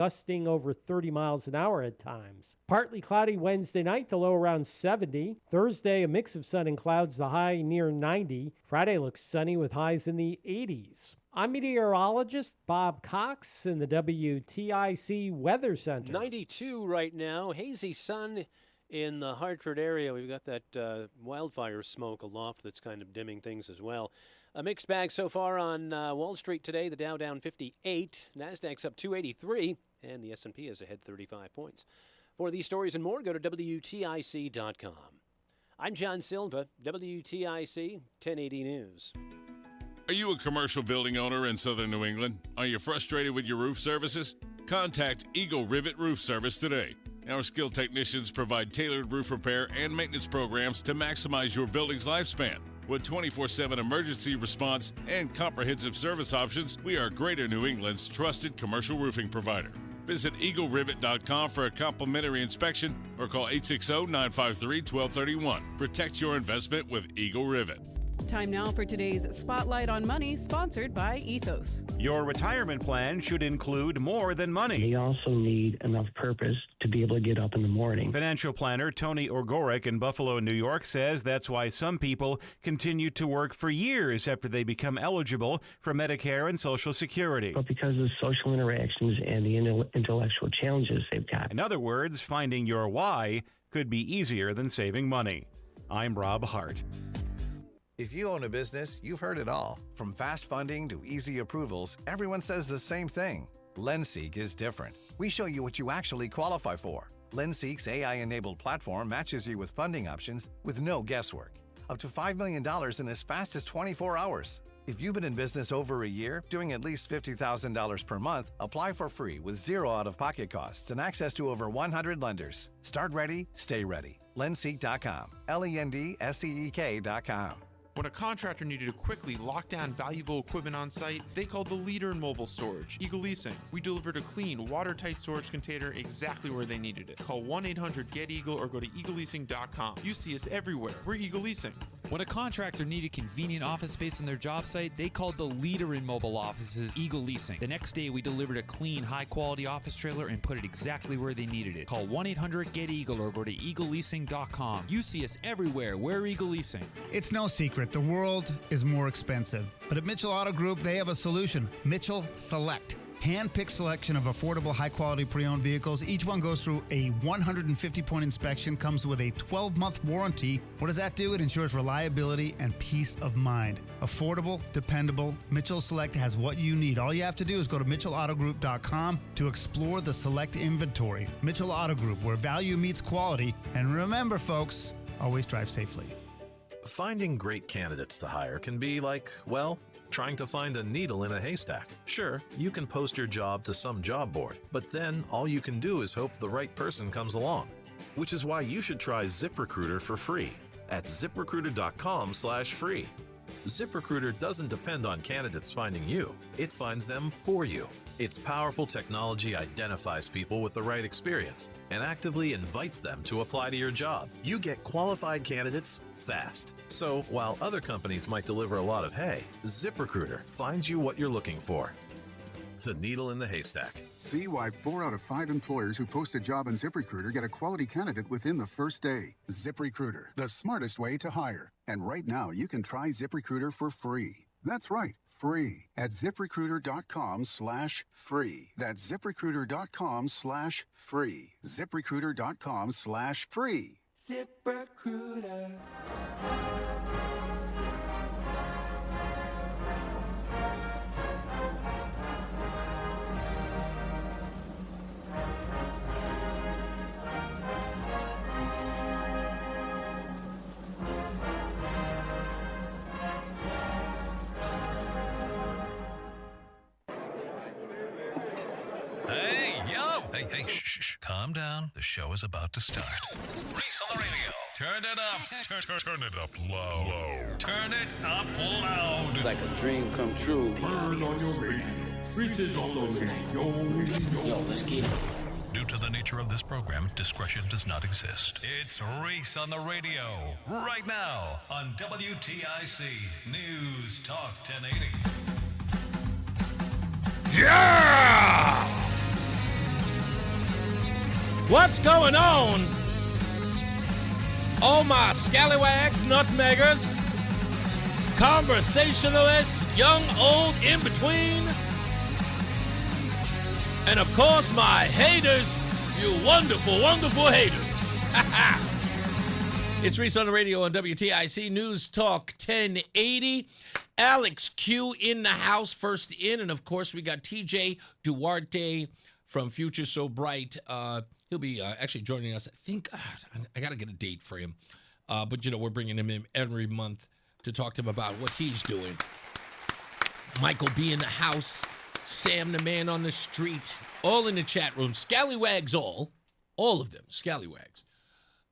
gusting over 30 miles an hour at times. Partly cloudy Wednesday night, the low around 70. Thursday, a mix of sun and clouds, the high near 90. Friday looks sunny with highs in the 80s. I'm meteorologist Bob Cox in the WTIC Weather Center. 92 right now, hazy sun in the Hartford area. We've got that wildfire smoke aloft that's kind of dimming things as well. A mixed bag so far on Wall Street today. The Dow down 58, NASDAQ's up 283, and the S&P is ahead 35 points. For these stories and more, go to WTIC.com. I'm John Silva, WTIC 1080 News. Are you a commercial building owner in southern New England? Are you frustrated with your roof services? Contact Eagle Rivet Roof Service today. Our skilled technicians provide tailored roof repair and maintenance programs to maximize your building's lifespan. With 24/7 emergency response and comprehensive service options, we are Greater New England's trusted commercial roofing provider. Visit EagleRivet.com for a complimentary inspection or call 860-953-1231. Protect your investment with Eagle Rivet. Time now for today's Spotlight on Money, sponsored by Ethos. Your retirement plan should include more than money. You also need enough purpose to be able to get up in the morning. Financial planner Tony Orgoric in Buffalo, New York says that's why some people continue to work for years after they become eligible for Medicare and Social Security. But because of the social interactions and the intellectual challenges they've got. In other words, finding your why could be easier than saving money. I'm Rob Hart. If you own a business, you've heard it all. From fast funding to easy approvals, everyone says the same thing. LendSeek is different. We show you what you actually qualify for. LendSeek's AI-enabled platform matches you with funding options with no guesswork. Up to $5 million in as fast as 24 hours. If you've been in business over a year, doing at least $50,000 per month, apply for free with zero out-of-pocket costs and access to over 100 lenders. Start ready, stay ready. Lendseek.com. LENDSEEK.com. When a contractor needed to quickly lock down valuable equipment on site, they called the leader in mobile storage, Eagle Leasing. We delivered a clean, watertight storage container exactly where they needed it. Call 1-800-GET-EAGLE or go to eagleLeasing.com. You see us everywhere. We're Eagle Leasing. When a contractor needed convenient office space on their job site, they called the leader in mobile offices, Eagle Leasing. The next day, we delivered a clean, high-quality office trailer and put it exactly where they needed it. Call 1-800-GET-EAGLE or go to eagleleasing.com. You see us everywhere. We're Eagle Leasing. It's no secret. The world is more expensive. But at Mitchell Auto Group, they have a solution. Mitchell Select. Hand-picked selection of affordable, high-quality pre-owned vehicles. Each one goes through a 150-point inspection, comes with a 12-month warranty. What does that do? It ensures reliability and peace of mind. Affordable, dependable. Mitchell Select has what you need. All you have to do is go to MitchellAutoGroup.com to explore the select inventory. Mitchell Auto Group, where value meets quality. And remember, folks, always drive safely. Finding great candidates to hire can be like, well, trying to find a needle in a haystack. Sure, you can post your job to some job board, but then all you can do is hope the right person comes along. Which is why you should try ZipRecruiter for free at ZipRecruiter.com/free. ZipRecruiter doesn't depend on candidates finding you. It finds them for you. Its powerful technology identifies people with the right experience and actively invites them to apply to your job. You get qualified candidates fast. So while other companies might deliver a lot of hay, ZipRecruiter finds you what you're looking for. The needle in the haystack. See why 4 out of 5 employers who post a job on ZipRecruiter get a quality candidate within the first day. ZipRecruiter, the smartest way to hire. And right now, you can try ZipRecruiter for free. That's right, free at ZipRecruiter.com/free. That's ZipRecruiter.com/free. ZipRecruiter.com/free. ZipRecruiter. Hey, shh. Calm down. The show is about to start. Reese on the radio. Turn it up. Turn it up low. Turn it up loud. It's like a dream come true. Turn on your radio. Reese is on the radio. Yo, let's get it. Due to the nature of this program, discretion does not exist. It's Reese on the radio. Right now on WTIC News Talk 1080. Yeah! What's going on? All my scallywags, nutmeggers, conversationalists, young, old, in between, and of course my haters, you wonderful, wonderful haters. It's Reese on the radio on WTIC News Talk 1080. Alex Q in the house, first in, and of course we got TJ Duarte from Future So Bright. He'll be actually joining us. I think I got to get a date for him. But, you know, we're bringing him in every month to talk to him about what he's doing. Michael B in the house. Sam the man on the street. All in the chat room. Scallywags all. All of them. Scallywags.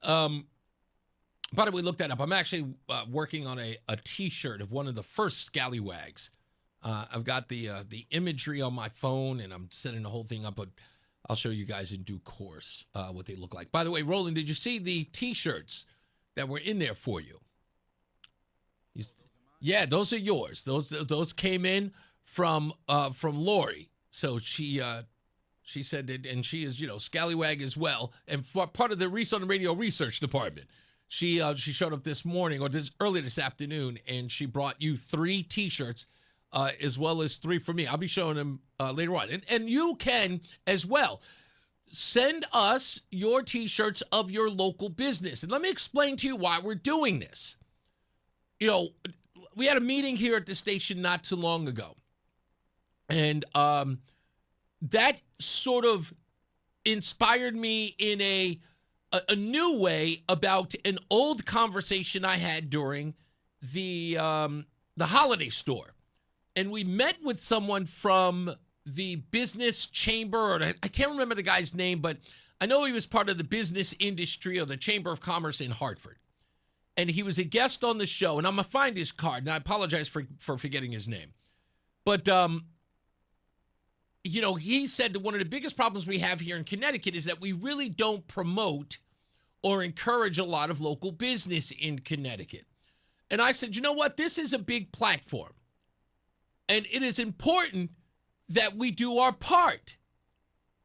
By the way, look that up. I'm actually working on a T-shirt of one of the first Scallywags. I've got the imagery on my phone, and I'm setting the whole thing up, but I'll show you guys in due course what they look like. By the way, Roland, did you see the T-shirts that were in there for you? Yeah, those are yours. Those came in from Lori. So she said that, and she is, you know, Scallywag as well, and part of the Reese on the Radio research department. She showed up this morning, or early this afternoon, and she brought you 3 T-shirts, as well as 3 for me. I'll be showing them later on. And you can, as well, send us your T-shirts of your local business. And let me explain to you why we're doing this. You know, we had a meeting here at the station not too long ago. And that sort of inspired me in a new way about an old conversation I had during the holiday store. And we met with someone from the business chamber, or I can't remember the guy's name, but I know he was part of the business industry or the Chamber of Commerce in Hartford. And he was a guest on the show, and I'm going to find his card, and I apologize for forgetting his name. But, you know, he said that one of the biggest problems we have here in Connecticut is that we really don't promote or encourage a lot of local business in Connecticut. And I said, you know what? This is a big platform. And it is important that we do our part.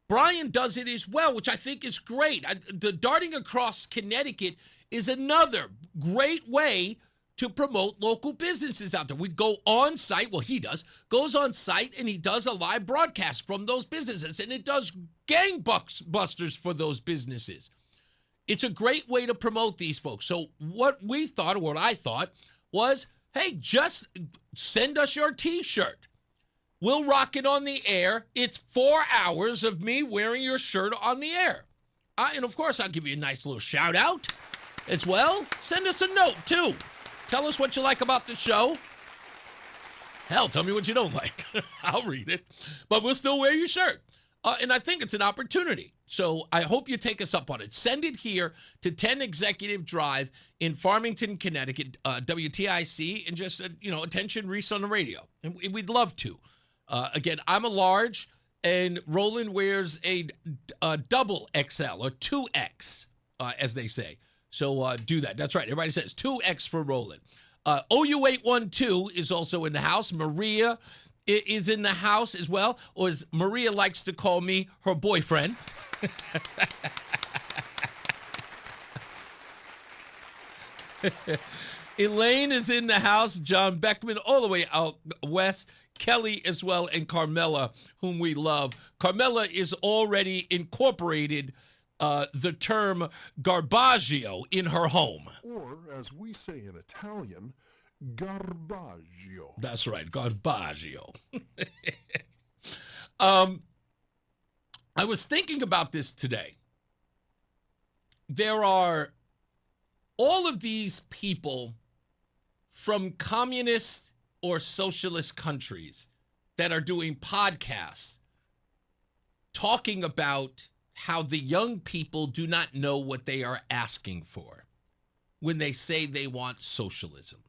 Brian does it as well, which I think is great. The Darting Across Connecticut is another great way to promote local businesses out there. We go on site, well, he goes on site, and he does a live broadcast from those businesses, and it does gangbusters for those businesses. It's a great way to promote these folks. So what we thought, or what I thought, was, hey, just send us your T-shirt. We'll rock it on the air. It's 4 hours of me wearing your shirt on the air. And, of course, I'll give you a nice little shout-out as well. Send us a note, too. Tell us what you like about the show. Hell, tell me what you don't like. I'll read it. But we'll still wear your shirt. And I think it's an opportunity. So I hope you take us up on it. Send it here to 10 Executive Drive in Farmington, Connecticut, WTIC, and just, attention, Reese on the radio. And we'd love to. Again, I'm a large, and Roland wears a double XL, or 2X, as they say. So do that. That's right. Everybody says 2X for Roland. OU812 is also in the house. Maria is in the house as well, or as Maria likes to call me, her boyfriend. Elaine is in the house. John Beckman all the way out west. Kelly as well, and Carmela, whom we love. Carmela is already incorporated the term garbaggio in her home. Or, as we say in Italian, garbaggio. That's right, garbaggio. I was thinking about this today. There are all of these people from communist or socialist countries that are doing podcasts talking about how the young people do not know what they are asking for when they say they want socialism.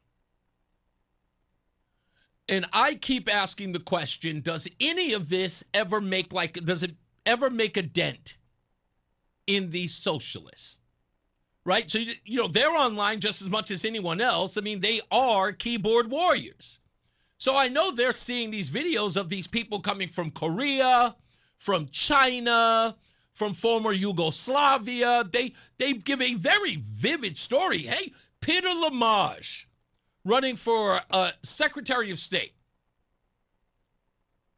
And I keep asking the question, does any of this ever does it ever make a dent in the socialists? Right? So, they're online just as much as anyone else. I mean, they are keyboard warriors. So I know they're seeing these videos of these people coming from Korea, from China, from former Yugoslavia. They give a very vivid story. Hey, Peter Lamage, running for Secretary of State,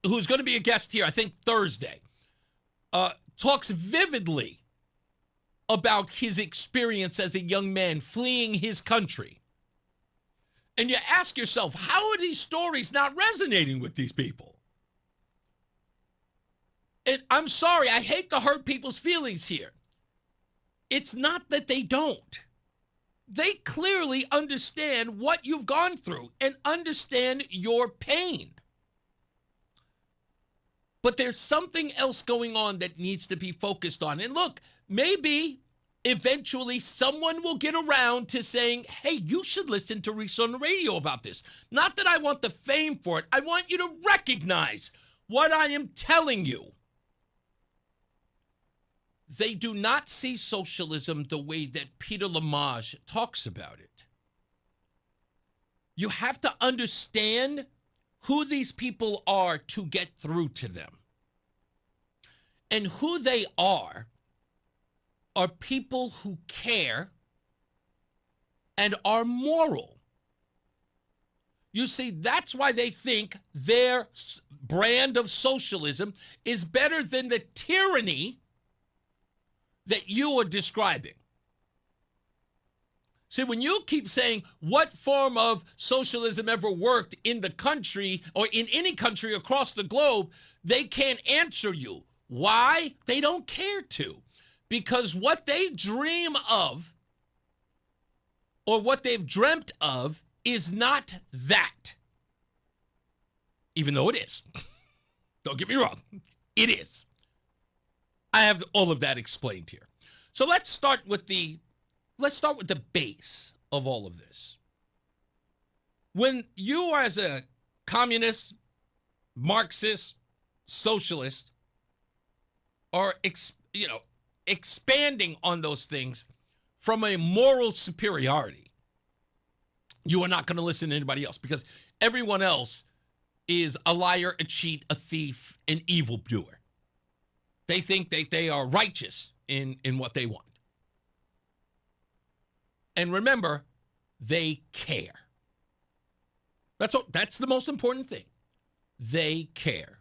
who's going to be a guest here, I think Thursday, talks vividly about his experience as a young man fleeing his country. And you ask yourself, how are these stories not resonating with these people? And I'm sorry, I hate to hurt people's feelings here. It's not that they don't. They clearly understand what you've gone through and understand your pain. But there's something else going on that needs to be focused on. And look, maybe eventually someone will get around to saying, hey, you should listen to Reese on the radio about this. Not that I want the fame for it. I want you to recognize what I am telling you. They do not see socialism the way that Peter Lamage talks about it. You have to understand who these people are to get through to them. And who they are people who care and are moral. You see, that's why they think their brand of socialism is better than the tyranny that you are describing. See, when you keep saying what form of socialism ever worked in the country or in any country across the globe, they can't answer you. Why? They don't care to. Because what they dream of or what they've dreamt of is not that. Even though it is. Don't get me wrong. It is. I have all of that explained here. So let's start with the base of all of this. When you are, as a communist, Marxist, socialist, are expanding on those things from a moral superiority, you are not going to listen to anybody else because everyone else is a liar, a cheat, a thief, an evildoer. They think that they are righteous in what they want. And remember, they care. That's the most important thing. They care.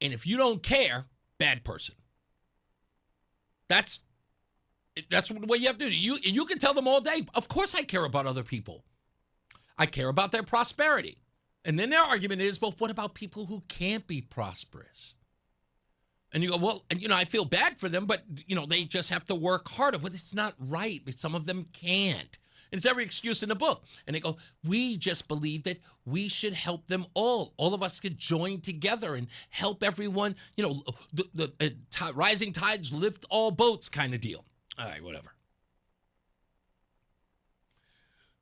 And if you don't care, bad person. That's what you have to do. You can tell them all day, of course I care about other people. I care about their prosperity. And then their argument is, well, what about people who can't be prosperous? And you go, well, I feel bad for them, but, they just have to work harder. Well, it's not right. Some of them can't. And it's every excuse in the book. And they go, we just believe that we should help them all. All of us could join together and help everyone. The rising tides lift all boats kind of deal. All right, whatever.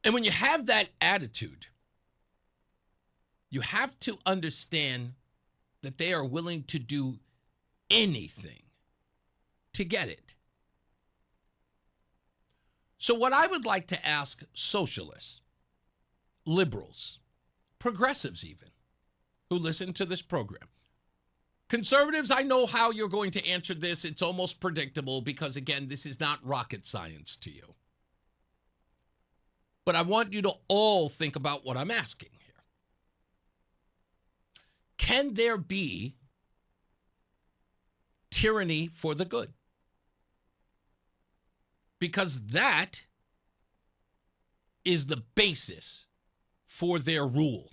And when you have that attitude, you have to understand that they are willing to do anything to get it. So what I would like to ask socialists, liberals, progressives even, who listen to this program, conservatives, I know how you're going to answer this. It's almost predictable because, again, this is not rocket science to you. But I want you to all think about what I'm asking here. Can there be tyranny for the good? Because that is the basis for their rule.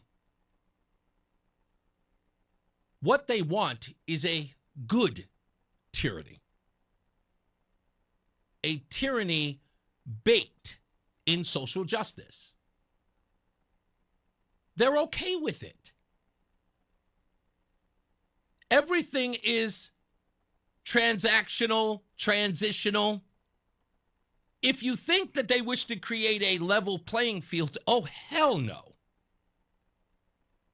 What they want is a good tyranny. A tyranny baked in social justice. They're okay with it. Everything is transactional, transitional. If you think that they wish to create a level playing field, oh, hell no.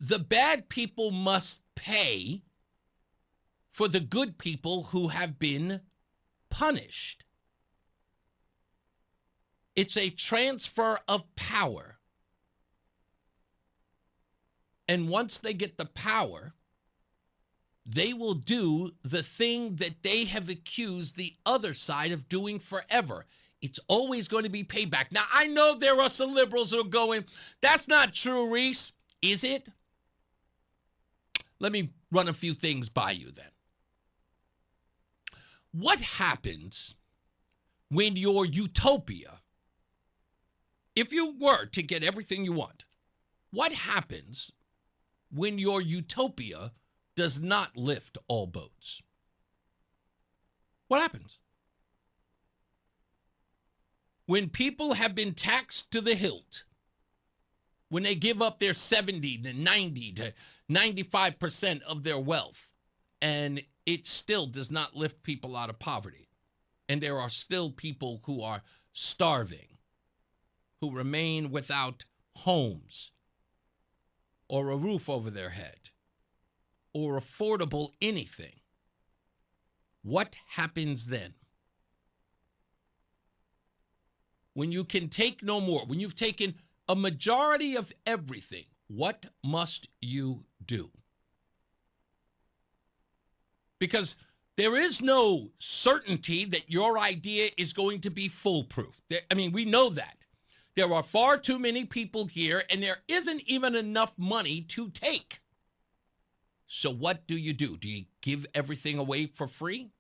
The bad people must pay for the good people who have been punished. It's a transfer of power. And once they get the power, they will do the thing that they have accused the other side of doing forever. It's always going to be payback. Now, I know there are some liberals who are going, that's not true, Reese. Is it? Let me run a few things by you then. What happens when your utopia, if you were to get everything you want, what happens when your utopia does not lift all boats? What happens? When people have been taxed to the hilt, when they give up their 70 to 90 to 95% of their wealth, and it still does not lift people out of poverty, and there are still people who are starving, who remain without homes or a roof over their head or affordable anything, what happens then? When you can take no more, when you've taken a majority of everything, what must you do? Because there is no certainty that your idea is going to be foolproof. We know that. There are far too many people here, and there isn't even enough money to take. So what do? Do you give everything away for free?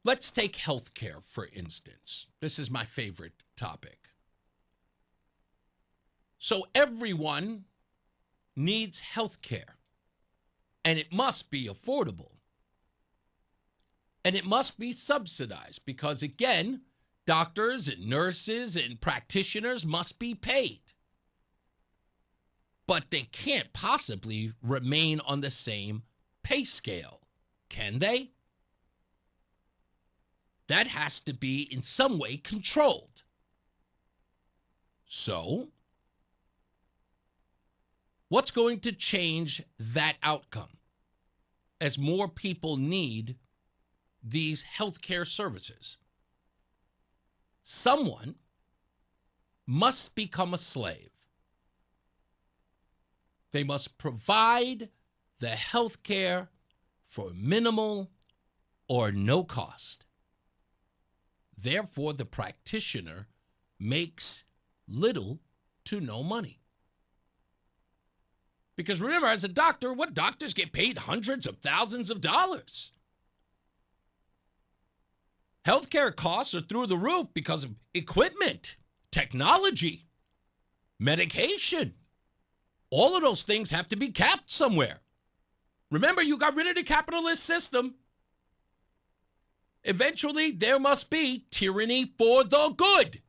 Let's take healthcare, for instance. This is my favorite topic. So everyone needs healthcare, and it must be affordable. And it must be subsidized because, again, doctors and nurses and practitioners must be paid. But they can't possibly remain on the same pay scale, can they? That has to be in some way controlled. So, what's going to change that outcome as more people need these healthcare services? Someone must become a slave. They must provide the healthcare for minimal or no cost. Therefore, the practitioner makes little to no money. Because remember, as a doctor, what doctors get paid hundreds of thousands of dollars? Healthcare costs are through the roof because of equipment, technology, medication. All of those things have to be capped somewhere. Remember, you got rid of the capitalist system. Eventually, there must be tyranny for the good.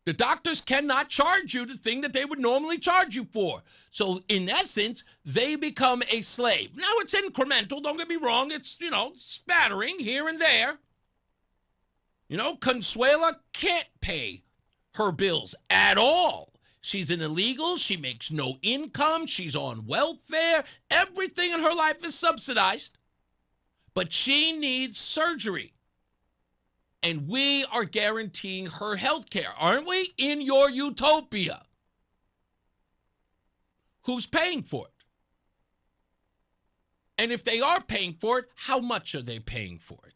The doctors cannot charge you the thing that they would normally charge you for. So, in essence, they become a slave. Now, it's incremental. Don't get me wrong. It's, spattering here and there. Consuela can't pay her bills at all. She's an illegal. She makes no income. She's on welfare. Everything in her life is subsidized. But she needs surgery. And we are guaranteeing her health care, aren't we? In your utopia. Who's paying for it? And if they are paying for it, how much are they paying for it?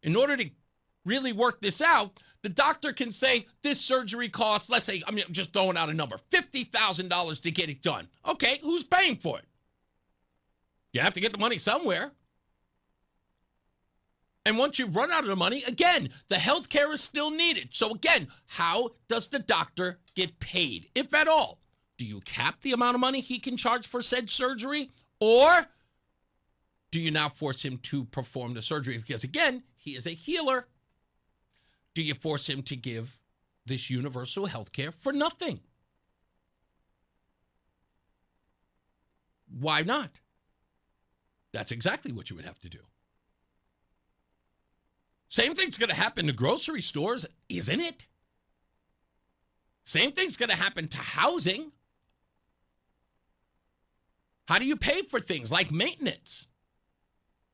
In order to really work this out, the doctor can say this surgery costs, let's say, I'm just throwing out a number, $50,000 to get it done. Okay, who's paying for it? You have to get the money somewhere. And once you've run out of the money, again, the health care is still needed. So again, how does the doctor get paid, if at all? Do you cap the amount of money he can charge for said surgery? Or do you now force him to perform the surgery? Because again, he is a healer. Do you force him to give this universal health care for nothing? Why not? That's exactly what you would have to do. Same thing's going to happen to grocery stores, isn't it? Same thing's going to happen to housing. How do you pay for things like maintenance?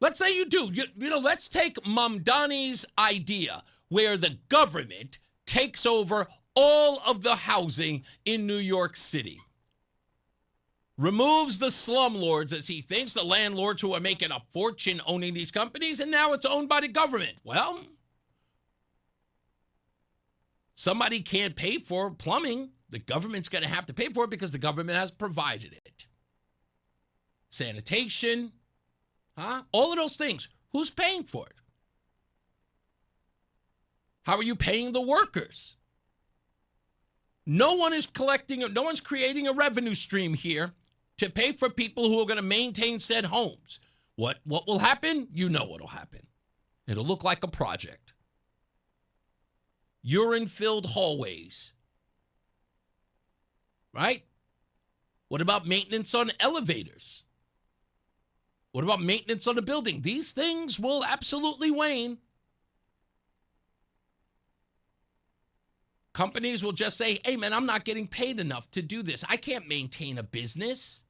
Let's say you do. Let's take Mamdani's idea where the government takes over all of the housing in New York City. removes the slumlords, as he thinks, the landlords who are making a fortune owning these companies, and now it's owned by the government. Well, somebody can't pay for plumbing. The government's going to have to pay for it because the government has provided it. Sanitation, all of those things. Who's paying for it? How are you paying the workers? No one is no one's creating a revenue stream here to pay for people who are going to maintain said homes. What will happen? You know what will happen. It'll look like a project. Urine-filled hallways. Right? What about maintenance on elevators? What about maintenance on the building? These things will absolutely wane. Companies will just say, hey, man, I'm not getting paid enough to do this. I can't maintain a business.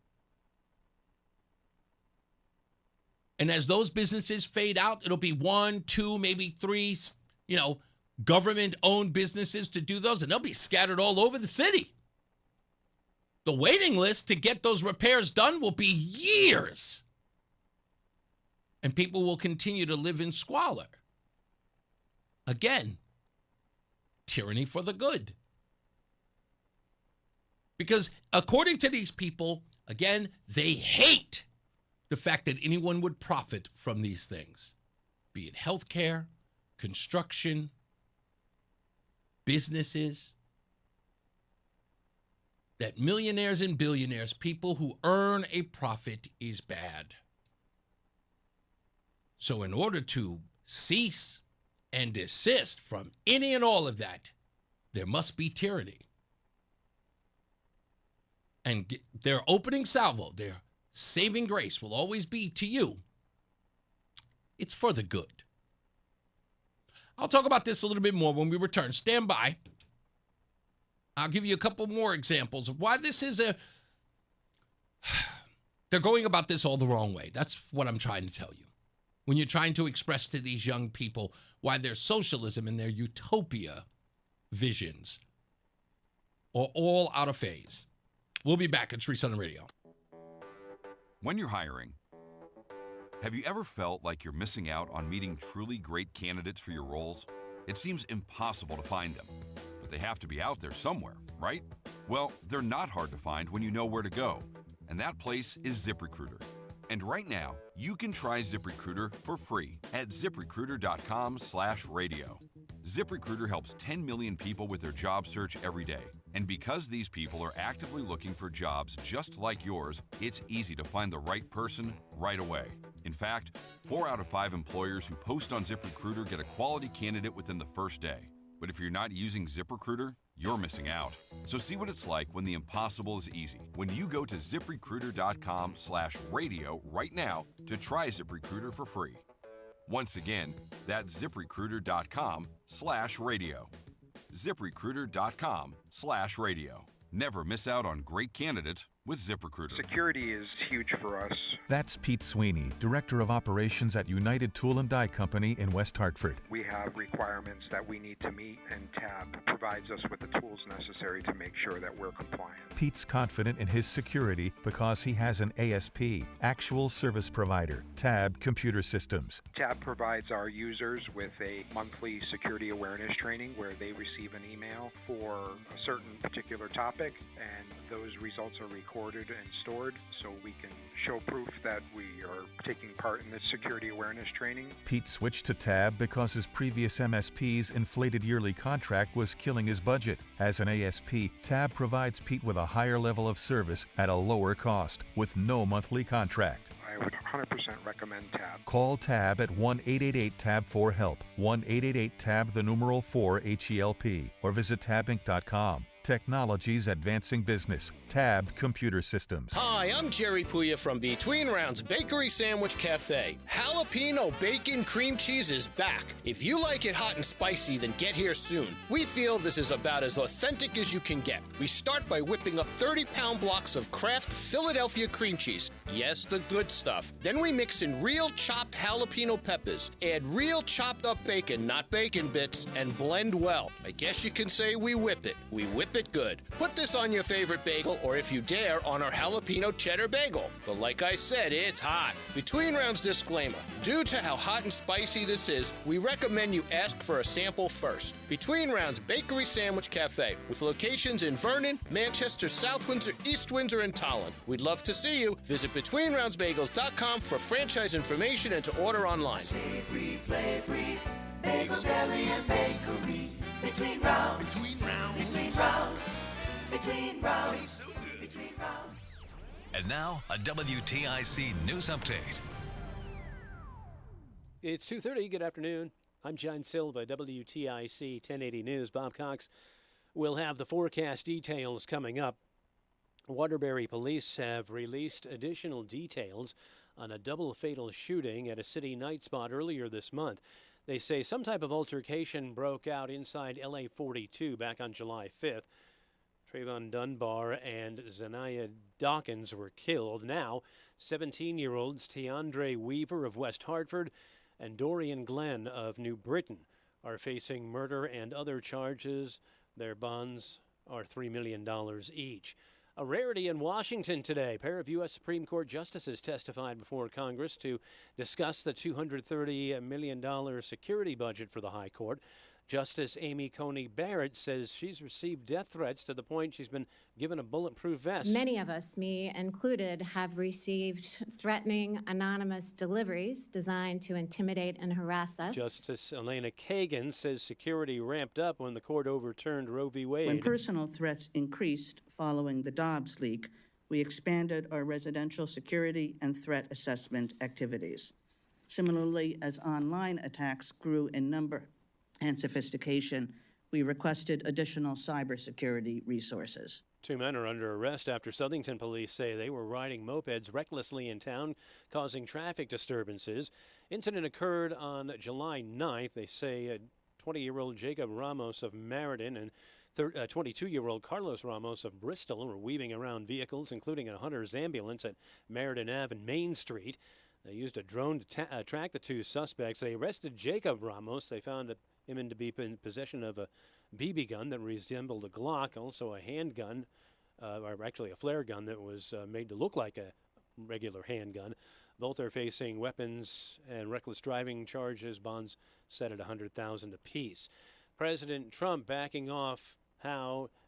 And as those businesses fade out, it'll be 1, 2, maybe 3, government-owned businesses to do those, and they'll be scattered all over the city. The waiting list to get those repairs done will be years. And people will continue to live in squalor. Again, tyranny for the good. Because according to these people, again, they hate the fact that anyone would profit from these things, be it healthcare, construction, businesses. That millionaires and billionaires, people who earn a profit, is bad. So in order to cease and desist from any and all of that, there must be tyranny. And their opening salvo, their saving grace will always be to you. It's for the good. I'll talk about this a little bit more when we return. Stand by. I'll give you a couple more examples of why this is they're going about this all the wrong way. That's what I'm trying to tell you. When you're trying to express to these young people why their socialism and their utopia visions are all out of phase. We'll be back. It's Reese on the Radio. When you're hiring, have you ever felt like you're missing out on meeting truly great candidates for your roles? It seems impossible to find them, but they have to be out there somewhere, right? Well, they're not hard to find when you know where to go, and that place is ZipRecruiter. And right now, you can try ZipRecruiter for free at ZipRecruiter.com/radio. ZipRecruiter helps 10 million people with their job search every day. And because these people are actively looking for jobs just like yours, it's easy to find the right person right away. In fact, 4 out of 5 employers who post on ZipRecruiter get a quality candidate within the first day. But if you're not using ZipRecruiter, you're missing out. So see what it's like when the impossible is easy. When you go to ZipRecruiter.com/radio right now to try ZipRecruiter for free. Once again, that's ZipRecruiter.com/radio. ZipRecruiter.com/radio. Never miss out on great candidates with ZipRecruiter. Security is huge for us. That's Pete Sweeney, Director of Operations at United Tool and Die Company in West Hartford. We have requirements that we need to meet, and TAB provides us with the tools necessary to make sure that we're compliant. Pete's confident in his security because he has an ASP, Actual Service Provider, TAB Computer Systems. TAB provides our users with a monthly security awareness training where they receive an email for a certain particular topic, and those results are recorded and stored so we can show proof that we are taking part in this security awareness training. Pete switched to TAB because his previous MSP's inflated yearly contract was killing his budget. As an ASP, TAB provides Pete with a higher level of service at a lower cost with no monthly contract. I would 100% recommend TAB. Call TAB at 1-888-TAB-4-HELP, 1-888-TAB-4-HELP, or visit tabinc.com. Technologies advancing business. TAB Computer Systems. Hi, I'm Jerry Puya from Between Rounds Bakery Sandwich Cafe. Jalapeno bacon cream cheese is back. If you like it hot and spicy, then get here soon. We feel this is about as authentic as you can get. We start by whipping up 30-pound blocks of Kraft Philadelphia cream cheese. Yes, the good stuff. Then we mix in real chopped jalapeno peppers, add real chopped up bacon, not bacon bits, and blend well. I guess you can say we whip it. We whip Keep it good. Put this on your favorite bagel, or if you dare, on our jalapeno cheddar bagel. But like I said, it's hot. Between rounds disclaimer. Due to how hot and spicy this is, we recommend you ask for a sample first. Between Rounds Bakery Sandwich Cafe, with locations in Vernon, Manchester, South Windsor, East Windsor, and Tolland. We'd love to see you. Visit BetweenRoundsBagels.com for franchise information and to order online. Savory, flavory, bagel, deli, and bakery. Between rounds. Between rounds. Between rounds. Between rounds. Tastes so good. Between rounds. And now, a WTIC news update. It's 2:30. Good afternoon. I'm John Silva, WTIC 1080 News. Bob Cox will have the forecast details coming up. Waterbury police have released additional details on a double fatal shooting at a city night spot earlier this month. They say some type of altercation broke out inside LA 42 back on July 5th. Trayvon Dunbar and Zanaya Dawkins were killed. Now, 17-year-olds Tiandre Weaver of West Hartford and Dorian Glenn of New Britain are facing murder and other charges. Their bonds are $3 million each. A rarity in Washington today. A pair of U.S. Supreme Court justices testified before Congress to discuss the $230 million security budget for the High Court. Justice Amy Coney Barrett says she's received death threats to the point she's been given a bulletproof vest. Many of us, me included, have received threatening anonymous deliveries designed to intimidate and harass us. Justice Elena Kagan says security ramped up when the court overturned Roe v. Wade. When personal threats increased following the Dobbs leak, we expanded our residential security and threat assessment activities. Similarly, as online attacks grew in number and sophistication, we requested additional cybersecurity resources. 2 men are under arrest after Southington police say they were riding mopeds recklessly in town, causing traffic disturbances. Incident occurred on July 9th. They say 20-year-old Jacob Ramos of Meriden and 22-year-old Carlos Ramos of Bristol were weaving around vehicles, including a Hunter's ambulance at Meriden Ave and Main Street. They used a drone to track the two suspects. They arrested Jacob Ramos. They found him to be in possession of a BB gun that resembled a Glock, also a handgun, or actually a flare gun that was made to look like a regular handgun. Both are facing weapons and reckless driving charges, bonds set at $100,000 apiece. President Trump backing off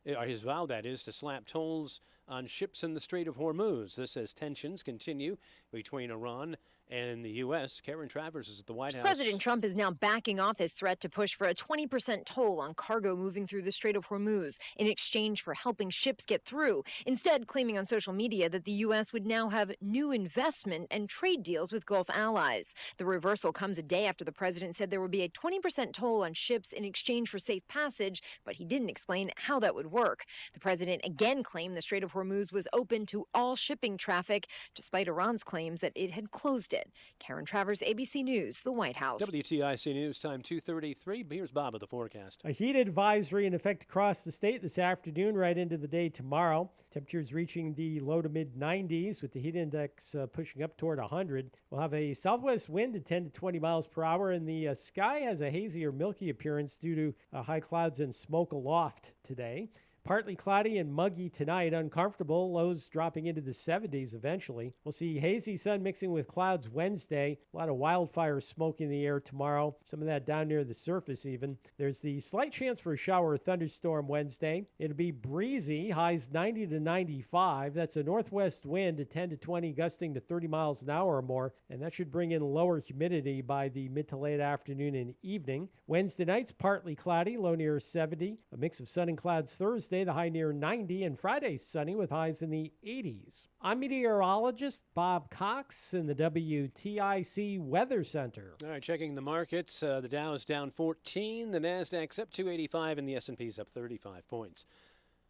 his vow, that is, to slap tolls on ships in the Strait of Hormuz. This as tensions continue between Iran and the U.S. Karen Travers is at the White House. President Trump is now backing off his threat to push for a 20% toll on cargo moving through the Strait of Hormuz in exchange for helping ships get through, instead claiming on social media that the U.S. would now have new investment and trade deals with Gulf allies. The reversal comes a day after the president said there would be a 20% toll on ships in exchange for safe passage, but he didn't explain how that would work. The president again claimed the Strait of Hormuz was open to all shipping traffic, despite Iran's claims that it had closed it. Karen Travers, ABC News, the White House. WTIC News time 2:33. Here's Bob with the forecast. A heat advisory in effect across the state this afternoon, right into the day tomorrow. Temperatures reaching the low to mid 90s with the heat index pushing up toward 100. We'll have a southwest wind at 10 to 20 miles per hour, and the sky has a hazy or milky appearance due to high clouds and smoke aloft today. Partly cloudy and muggy tonight, uncomfortable, lows dropping into the 70s eventually. We'll see hazy sun mixing with clouds Wednesday. A lot of wildfire smoke in the air tomorrow, some of that down near the surface even. There's the slight chance for a shower or thunderstorm Wednesday. It'll be breezy, highs 90 to 95. That's a northwest wind at 10 to 20, gusting to 30 miles an hour or more, and that should bring in lower humidity by the mid to late afternoon and evening. Wednesday night's partly cloudy, low near 70. A mix of sun and clouds Thursday, the high near 90, and Friday sunny with highs in the 80s. I'm meteorologist Bob Cox in the WTIC Weather Center. All right, checking the markets. The Dow is down 14, the NASDAQ's up 285, and the S&P's up 35 points.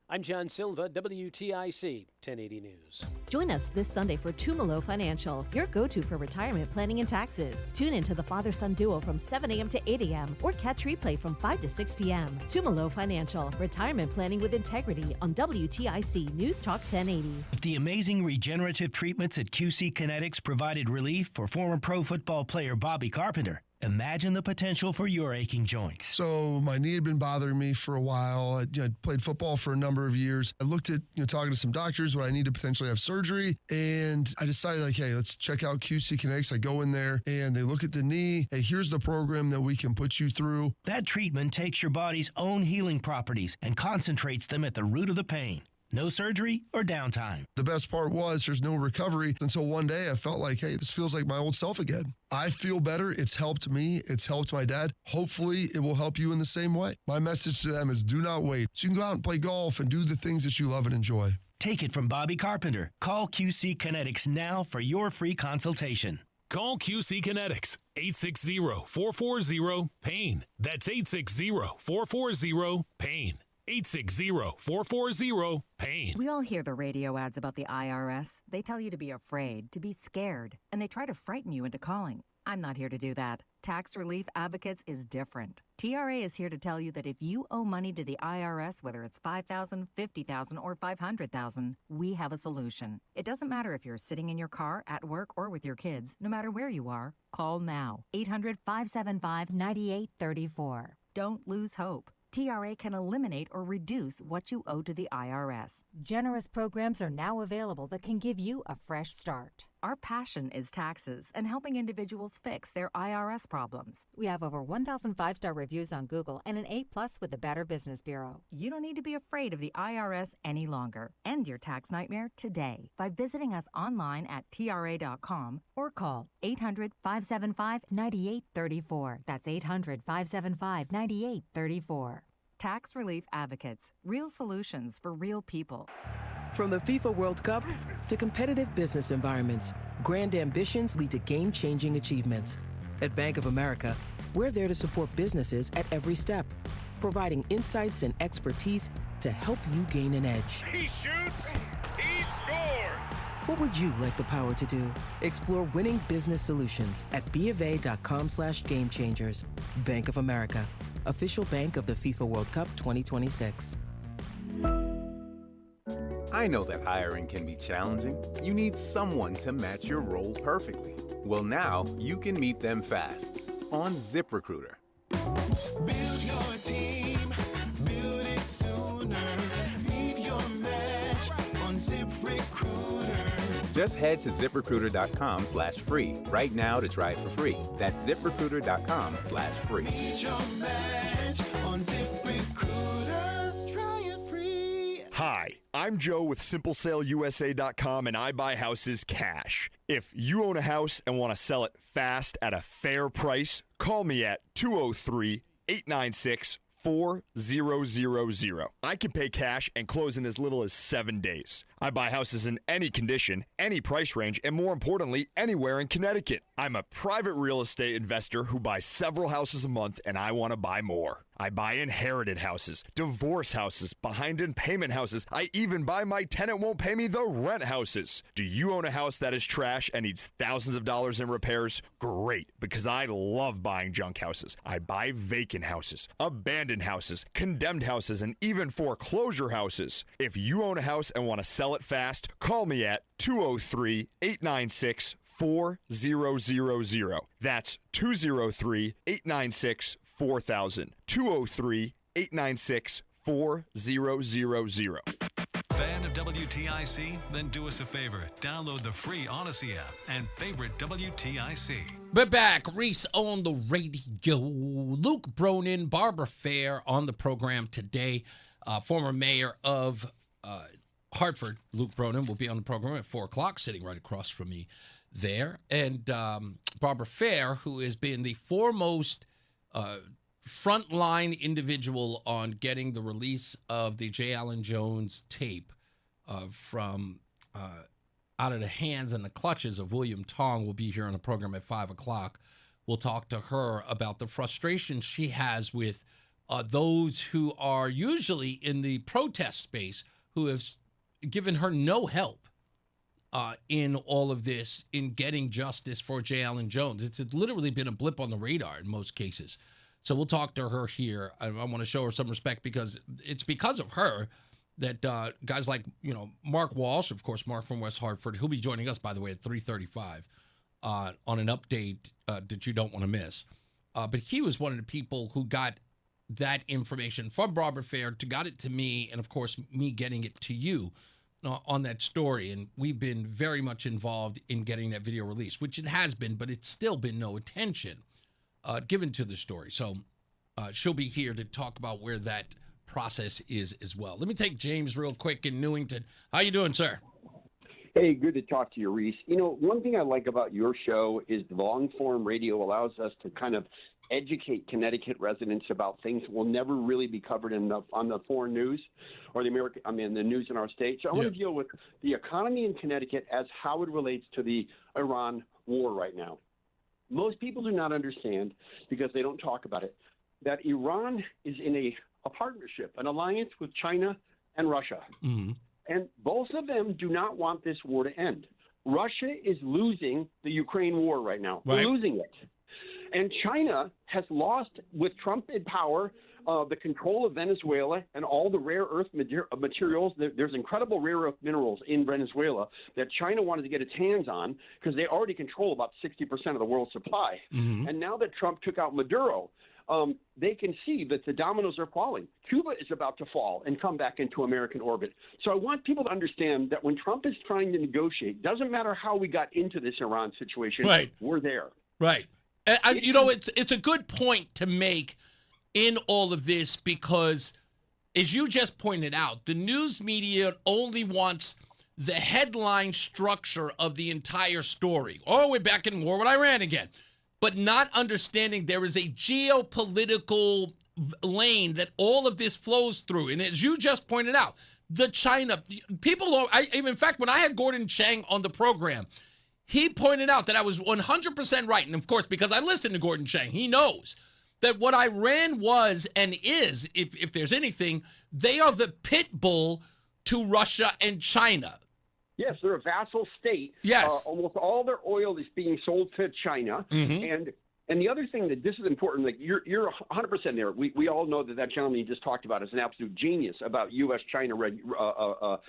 I'm John Silva, WTIC 1080 News. Join us this Sunday for Tumalo Financial, your go-to for retirement planning and taxes. Tune in to the father-son duo from 7 a.m. to 8 a.m. or catch replay from 5 to 6 p.m. Tumalo Financial, retirement planning with integrity on WTIC News Talk 1080. If the amazing regenerative treatments at QC Kinetics provided relief for former pro football player Bobby Carpenter, Imagine the potential for your aching joints. So my knee had been bothering me for a while. I played football for a number of years. I looked at, talking to some doctors when I need to potentially have surgery. And I decided, hey, let's check out QC Kinetics. I go in there and they look at the knee. Hey, here's the program that we can put you through. That treatment takes your body's own healing properties and concentrates them at the root of the pain. No surgery or downtime. The best part was there's no recovery until one day I felt like, hey, this feels like my old self again. I feel better. It's helped me. It's helped my dad. Hopefully it will help you in the same way. My message to them is do not wait. So you can go out and play golf and do the things that you love and enjoy. Take it from Bobby Carpenter. Call QC Kinetics now for your free consultation. Call QC Kinetics, 860-440-PAIN. That's 860-440-PAIN. 860-440-PAIN. We all hear the radio ads about the IRS. They tell you to be afraid, to be scared, and they try to frighten you into calling. I'm not here to do that. Tax Relief Advocates is different. TRA is here to tell you that if you owe money to the IRS, whether it's $5,000, $50,000, or $500,000, we have a solution. It doesn't matter if you're sitting in your car, at work, or with your kids. No matter where you are, call now. 800-575-9834. Don't lose hope. TRA can eliminate or reduce what you owe to the IRS. Generous programs are now available that can give you a fresh start. Our passion is taxes and helping individuals fix their IRS problems. We have over 1,000 five-star reviews on Google and an A+ with the Better Business Bureau. You don't need to be afraid of the IRS any longer. End your tax nightmare today by visiting us online at TRA.com or call 800-575-9834. That's 800-575-9834. Tax Relief Advocates. Real solutions for real people. From the FIFA World Cup to competitive business environments, grand ambitions lead to game-changing achievements. At Bank of America, we're there to support businesses at every step, providing insights and expertise to help you gain an edge. He shoots, he scores! What would you like the power to do? Explore winning business solutions at BofA.com/gamechangers. Bank of America, official bank of the FIFA World Cup 2026. I know that hiring can be challenging. You need someone to match your role perfectly. Well, now you can meet them fast on ZipRecruiter. Build your team, build it sooner. Meet your match on ZipRecruiter. Just head to ZipRecruiter.com/free right now to try it for free. That's ZipRecruiter.com/free. Meet your match on ZipRecruiter. Try it free. Hi, I'm Joe with SimpleSaleUSA.com, and I buy houses cash. If you own a house and want to sell it fast at a fair price, call me at 203-896-4000. I can pay cash and close in as little as 7 days. I buy houses in any condition, any price range, and more importantly, anywhere in Connecticut. I'm a private real estate investor who buys several houses a month, and I want to buy more. I buy inherited houses, divorce houses, behind in payment houses. I even buy my tenant won't pay me the rent houses. Do you own a house that is trash and needs thousands of dollars in repairs? Great, because I love buying junk houses. I buy vacant houses, abandoned houses, condemned houses, and even foreclosure houses. If you own a house and want to sell it fast, call me at 203-896-4000. That's 203-896-4000. 203-896-4000. Fan of WTIC? Then do us a favor. Download the free Odyssey app and favorite WTIC. We're back. Reese on the radio. Luke Bronin, Barbara Fair on the program today. Former mayor of Hartford, Luke Bronin, will be on the program at 4 o'clock, sitting right across from me there. And Barbara Fair, who has been the foremost frontline individual on getting the release of the J. Allen Jones tape from out of the hands and the clutches of William Tong, will be here on the program at 5 o'clock. We'll talk to her about the frustration she has with those who are usually in the protest space, who have given her no help in all of this, in getting justice for J. Allen Jones. It's literally been a blip on the radar in most cases. So we'll talk to her here. I want to show her some respect, because it's because of her that guys like, Mark Walsh, of course, Mark from West Hartford, he'll be joining us, by the way, at 3:35 on an update that you don't want to miss. But he was one of the people who got that information from Barbara Fair, got it to me, and of course, me getting it to you on that story. And we've been very much involved in getting that video released, which it has been, but it's still been no attention given to the story. So she'll be here to talk about where that process is as well. Let me take James real quick in Newington. How you doing, sir? Hey, good to talk to you, Reese. You know, one thing I like about your show is the long-form radio allows us to kind of educate Connecticut residents about things that will never really be covered on the foreign news or the news in our state. So I want to deal with the economy in Connecticut as how it relates to the Iran war right now. Most people do not understand, because they don't talk about it, that Iran is in a partnership, an alliance with China and Russia. Mm-hmm. And both of them do not want this war to end. Russia is losing the Ukraine war right now. Right. They're losing it. And China has lost, with Trump in power, the control of Venezuela and all the rare earth materials. There's incredible rare earth minerals in Venezuela that China wanted to get its hands on because they already control about 60% of the world's supply. Mm-hmm. And now that Trump took out Maduro, they can see that the dominoes are falling. Cuba is about to fall and come back into American orbit. So I want people to understand that when Trump is trying to negotiate, doesn't matter how we got into this Iran situation, right. We're there. Right. And you know, it's a good point to make in all of this because, as you just pointed out, the news media only wants the headline structure of the entire story. Oh, we're back in war with Iran again. But not understanding there is a geopolitical lane that all of this flows through. And as you just pointed out, the China people, in fact, when I had Gordon Chang on the program, he pointed out that I was 100% right. And of course, because I listened to Gordon Chang, he knows that what Iran was and is, if there's anything, they are the pit bull to Russia and China. Yes, they're a vassal state. Yes. Almost all their oil is being sold to China. Mm-hmm. And the other thing that this is important, like you're 100% there. We all know that gentleman you just talked about is an absolute genius about U.S.-China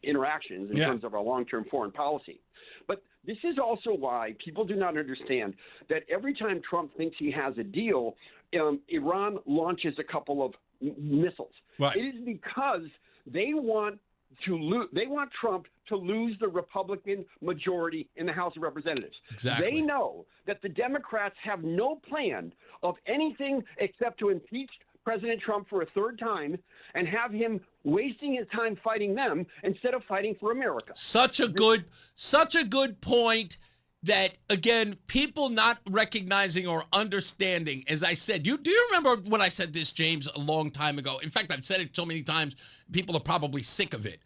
interactions in terms of our long-term foreign policy. But this is also why people do not understand that every time Trump thinks he has a deal, Iran launches a couple of missiles. Right. It is because they want Trump to lose the Republican majority in the House of Representatives. Exactly. They know that the Democrats have no plan of anything except to impeach President Trump for a third time and have him wasting his time fighting them instead of fighting for America. Such a good point that, again, people not recognizing or understanding. As I said, do you remember when I said this, James, a long time ago? In fact, I've said it so many times, people are probably sick of it.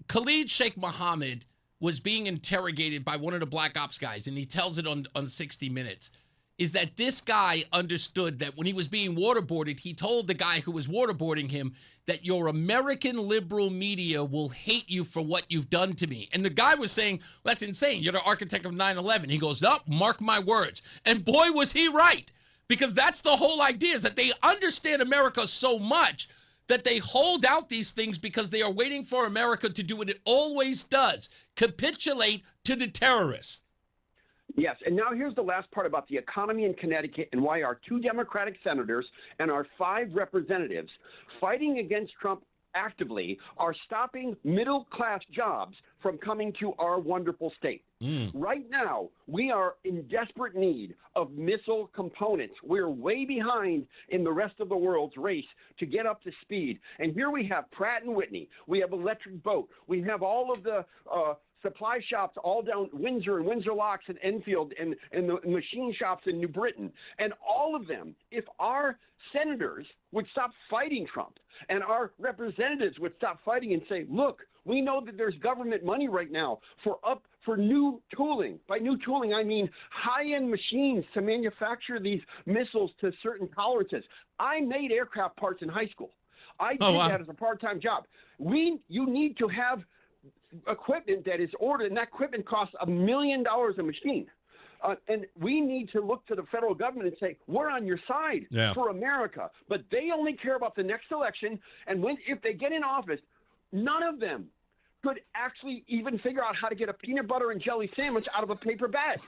Khalid Sheikh Mohammed was being interrogated by one of the Black Ops guys, and he tells it on 60 Minutes, is that this guy understood that when he was being waterboarded, he told the guy who was waterboarding him that your American liberal media will hate you for what you've done to me. And the guy was saying, well, that's insane. You're the architect of 9/11. He goes, no, mark my words. And boy, was he right. Because that's the whole idea, is that they understand America so much that they hold out these things because they are waiting for America to do what it always does, capitulate to the terrorists. Yes, and now here's the last part about the economy in Connecticut and why our 2 Democratic senators and our 5 representatives fighting against Trump actively are stopping middle-class jobs from coming to our wonderful state. Right now, we are in desperate need of missile components. We're way behind in the rest of the world's race to get up to speed. And here we have Pratt & Whitney. We have Electric Boat. We have all of the supply shops all down Windsor and Windsor Locks and Enfield and the machine shops in New Britain. And all of them, if our senators would stop fighting Trump and our representatives would stop fighting and say, look, we know that there's government money right now for new tooling. By new tooling, I mean high-end machines to manufacture these missiles to certain tolerances. I made aircraft parts in high school. I did that as a part-time job. You need to have equipment that is ordered, and that equipment costs $1 million a machine. And we need to look to the federal government and say, we're on your side for America. But they only care about the next election. And if they get in office, none of them could actually even figure out how to get a peanut butter and jelly sandwich out of a paper bag.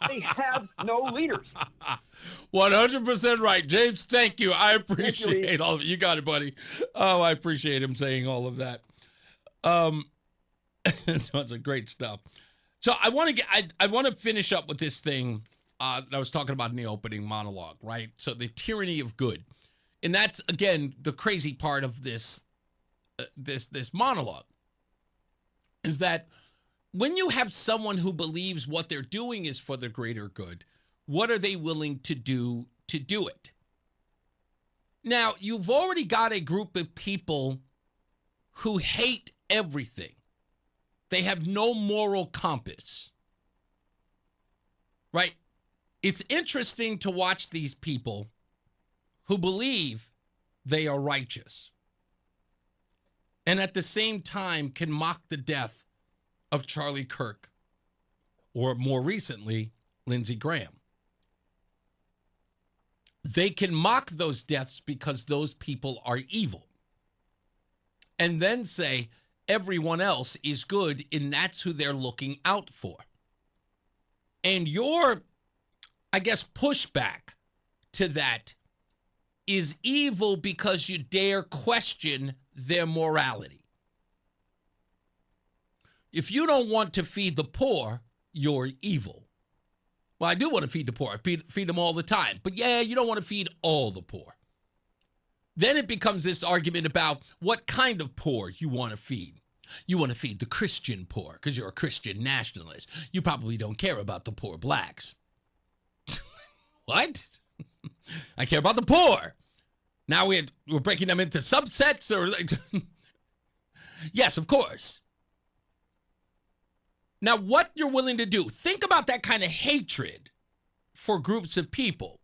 They have no leaders. 100% right. James, thank you. I Thank you, appreciate Reese. all of it. You got it, buddy. Oh, I appreciate him saying all of that. That's great stuff. So I want to finish up with this thing that I was talking about in the opening monologue, right? So the tyranny of good. And that's, again, the crazy part of this monologue is that when you have someone who believes what they're doing is for the greater good, what are they willing to do it? Now, you've already got a group of people who hate everything. They have no moral compass, right? It's interesting to watch these people who believe they are righteous and at the same time can mock the death of Charlie Kirk or more recently, Lindsey Graham. They can mock those deaths because those people are evil and then say everyone else is good and that's who they're looking out for. And your, I guess, pushback to that is evil because you dare question their morality. If you don't want to feed the poor, you're evil. Well, I do want to feed the poor. I feed them all the time. But yeah, you don't want to feed all the poor. Then it becomes this argument about what kind of poor you want to feed. You want to feed the Christian poor because you're a Christian nationalist. You probably don't care about the poor blacks. What? I care about the poor. Now we're breaking them into subsets or yes, of course. Now, what you're willing to do, think about that kind of hatred for groups of people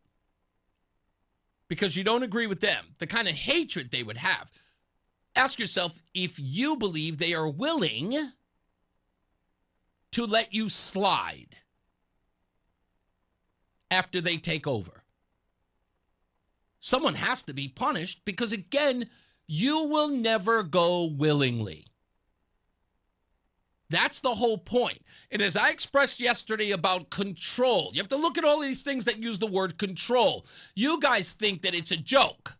because you don't agree with them, the kind of hatred they would have. Ask yourself if you believe they are willing to let you slide after they take over. Someone has to be punished because, again, you will never go willingly. That's the whole point. And as I expressed yesterday about control, you have to look at all these things that use the word control. You guys think that it's a joke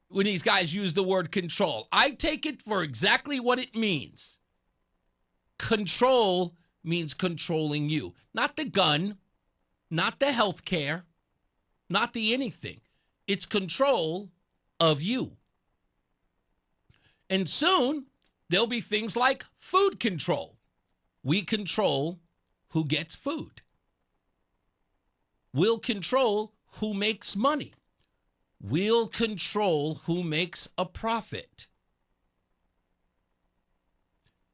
when these guys use the word control. I take it for exactly what it means. Control means controlling you. Not the gun, not the health care, not the anything. It's control of you. And soon, there'll be things like food control. We control who gets food. We'll control who makes money. We'll control who makes a profit.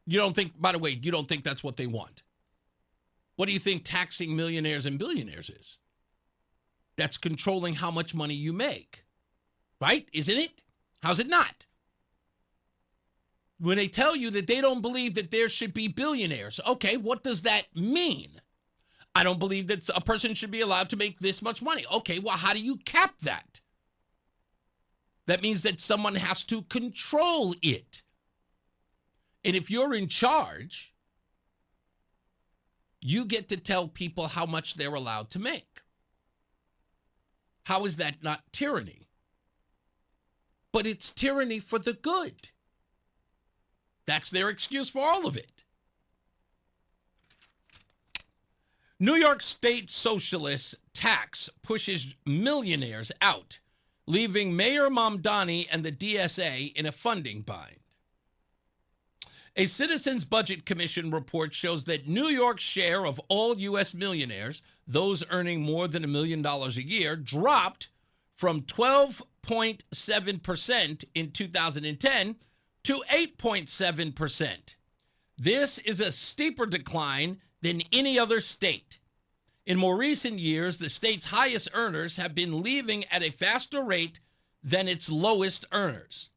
You don't think, by the way, you don't think that's what they want. What do you think taxing millionaires and billionaires is? That's controlling how much money you make, right? Isn't it? How's it not? When they tell you that they don't believe that there should be billionaires, okay, what does that mean? I don't believe that a person should be allowed to make this much money. Okay, well, how do you cap that? That means that someone has to control it. And if you're in charge, you get to tell people how much they're allowed to make. How is that not tyranny? But it's tyranny for the good. That's their excuse for all of it. New York State socialist tax pushes millionaires out, leaving Mayor Mamdani and the DSA in a funding bind. A Citizens Budget Commission report shows that New York's share of all U.S. millionaires, those earning more than $1 million a year, dropped from 12.7% in 2010 to 8.7%. This is a steeper decline than any other state. In more recent years, the state's highest earners have been leaving at a faster rate than its lowest earners.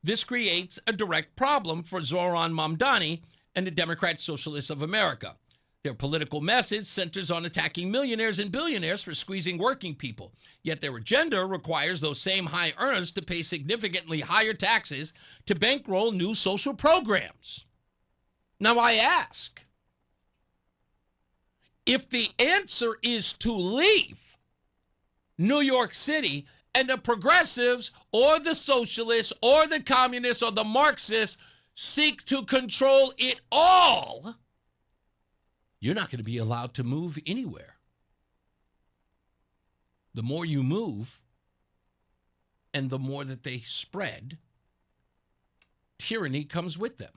This creates a direct problem for Zoran Mamdani and the Democrat Socialists of America. Their political message centers on attacking millionaires and billionaires for squeezing working people. Yet their agenda requires those same high earners to pay significantly higher taxes to bankroll new social programs. Now I ask, if the answer is to leave New York City and the progressives or the socialists or the communists or the Marxists seek to control it all, you're not going to be allowed to move anywhere. The more you move and the more that they spread, tyranny comes with them.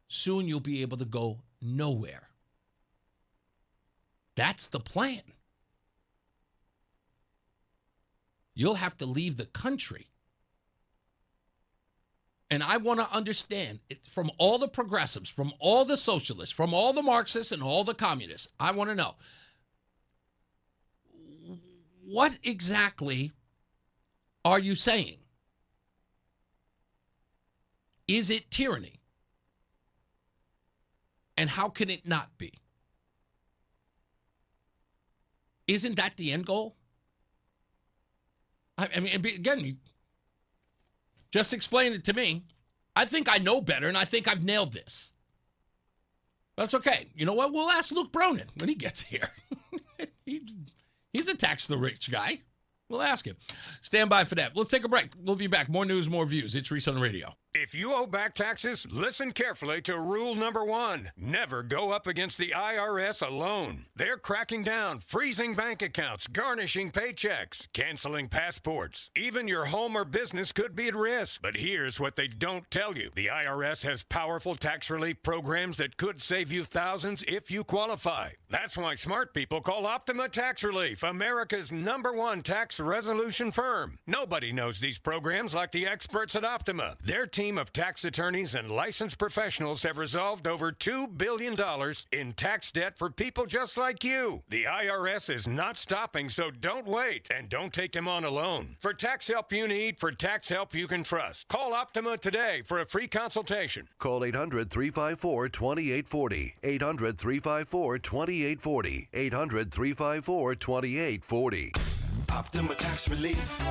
Soon you'll be able to go nowhere. That's the plan. You'll have to leave the country. And I want to understand it from all the progressives, from all the socialists, from all the Marxists and all the communists. I want to know, what exactly are you saying? Is it tyranny? And how can it not be? Isn't that the end goal? I mean, again, just explain it to me. I think I know better, and I think I've nailed this. That's okay. You know what? We'll ask Luke Bronin when he gets here. He's a tax the rich guy. We'll ask him. Stand by for that. Let's take a break. We'll be back. More news, more views. It's Reese on the Radio. If you owe back taxes, listen carefully to rule number 1. Never go up against the IRS alone. They're cracking down, freezing bank accounts, garnishing paychecks, canceling passports. Even your home or business could be at risk. But here's what they don't tell you. The IRS has powerful tax relief programs that could save you thousands if you qualify. That's why smart people call Optima Tax Relief, America's #1 tax resolution firm. Nobody knows these programs like the experts at Optima. Their team of tax attorneys and licensed professionals have resolved over $2 billion in tax debt for people just like you. The IRS is not stopping, so don't wait and don't take them on alone. For tax help you need, for tax help you can trust, call Optima today for a free consultation. Call 800-354-2840. 800-354-2840. 800-354-2840. Optima Tax Relief.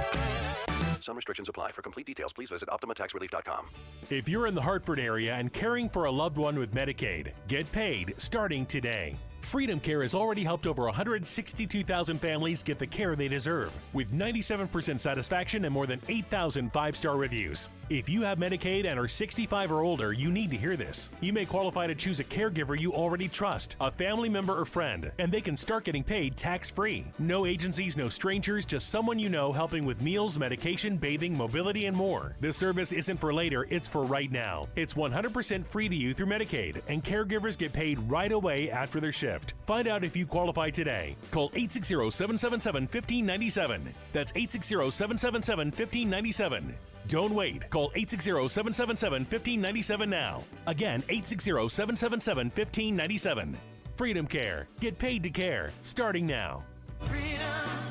Some restrictions apply. For complete details, please visit OptimaTaxRelief.com. If you're in the Hartford area and caring for a loved one with Medicaid, get paid starting today. Freedom Care has already helped over 162,000 families get the care they deserve, with 97% satisfaction and more than 8,000 five-star reviews. If you have Medicaid and are 65 or older, you need to hear this. You may qualify to choose a caregiver you already trust, a family member or friend, and they can start getting paid tax-free. No agencies, no strangers, just someone you know helping with meals, medication, bathing, mobility, and more. This service isn't for later, it's for right now. It's 100% free to you through Medicaid, and caregivers get paid right away after their shift. Find out if you qualify today. Call 860-777-1597. That's 860-777-1597. Don't wait. Call 860-777-1597 now. Again, 860-777-1597. Freedom Care. Get paid to care. Starting now. Freedom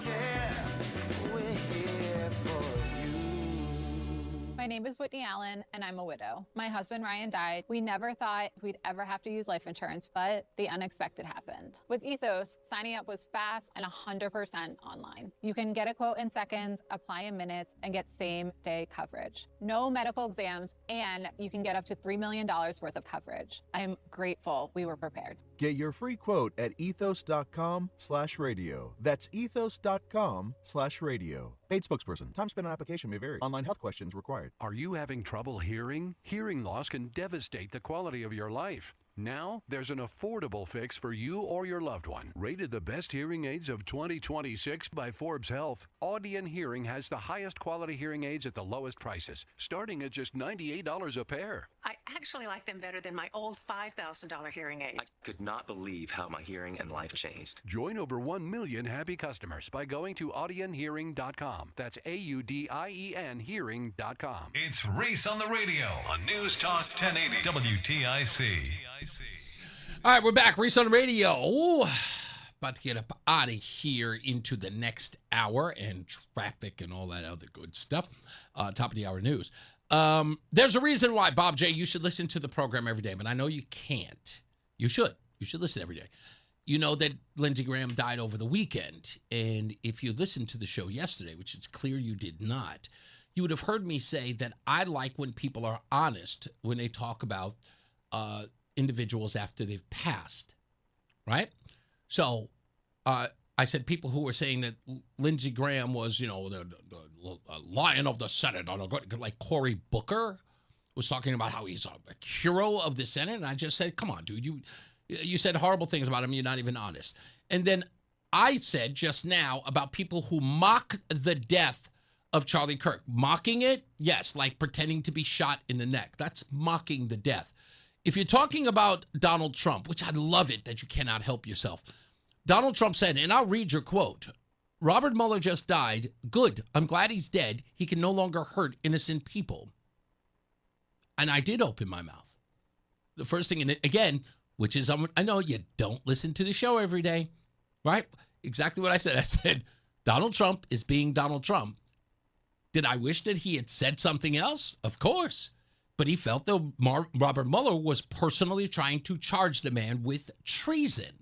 Care. We're here for you. My name is Whitney Allen, and I'm a widow. My husband, Ryan, died. We never thought we'd ever have to use life insurance, but the unexpected happened. With Ethos, signing up was fast and 100% online. You can get a quote in seconds, apply in minutes, and get same-day coverage. No medical exams, and you can get up to $3 million worth of coverage. I'm grateful we were prepared. Get your free quote at ethos.com/radio. That's ethos.com/radio. Paid spokesperson. Time spent on application may vary. Online health questions required. Are you having trouble hearing? Hearing loss can devastate the quality of your life. Now, there's an affordable fix for you or your loved one. Rated the best hearing aids of 2026 by Forbes Health, Audion Hearing has the highest quality hearing aids at the lowest prices, starting at just $98 a pair. I actually like them better than my old $5,000 hearing aid. I could not believe how my hearing and life changed. Join over 1 million happy customers by going to audionhearing.com. That's AUDIEN hearing.com. It's Reese on the Radio on NewsTalk 1080 WTIC. All right, we're back. Reese on the Radio. Ooh, about to get up out of here into the next hour and traffic and all that other good stuff. Top of the hour news. There's a reason why, Bob J., you should listen to the program every day, but I know you can't. You should. You should listen every day. You know that Lindsey Graham died over the weekend, and if you listened to the show yesterday, which it's clear you did not, you would have heard me say that I like when people are honest when they talk about individuals after they've passed, right? So I said people who were saying that Lindsey Graham was, the lion of the Senate, like Cory Booker was talking about how he's a hero of the Senate. And I just said, come on, dude, you said horrible things about him. You're not even honest. And then I said just now about people who mock the death of Charlie Kirk. Mocking it, yes, like pretending to be shot in the neck. That's mocking the death. If you're talking about Donald Trump, which I love it that you cannot help yourself, Donald Trump said, and I'll read your quote, Robert Mueller just died. Good. I'm glad he's dead. He can no longer hurt innocent people. And I did open my mouth. The first thing, and again, which is, I know you don't listen to the show every day, right? Exactly what I said. I said, Donald Trump is being Donald Trump. Did I wish that he had said something else? Of course. But he felt that Robert Mueller was personally trying to charge the man with treason,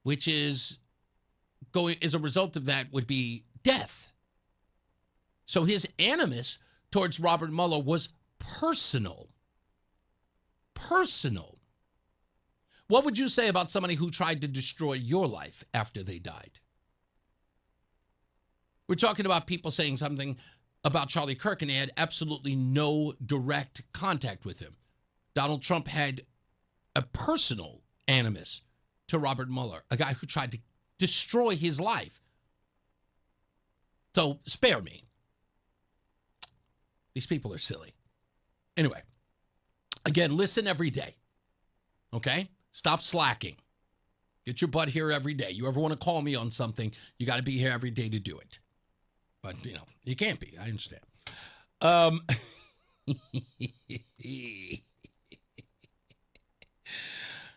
which is as a result of that would be death. So his animus towards Robert Mueller was personal. Personal. What would you say about somebody who tried to destroy your life after they died? We're talking about people saying something about Charlie Kirk, and they had absolutely no direct contact with him. Donald Trump had a personal animus to Robert Mueller, a guy who tried to destroy his life. So spare me. These people are silly. Anyway, again, listen every day. Okay? Stop slacking. Get your butt here every day. You ever want to call me on something, you got to be here every day to do it. But, you can't be. I understand.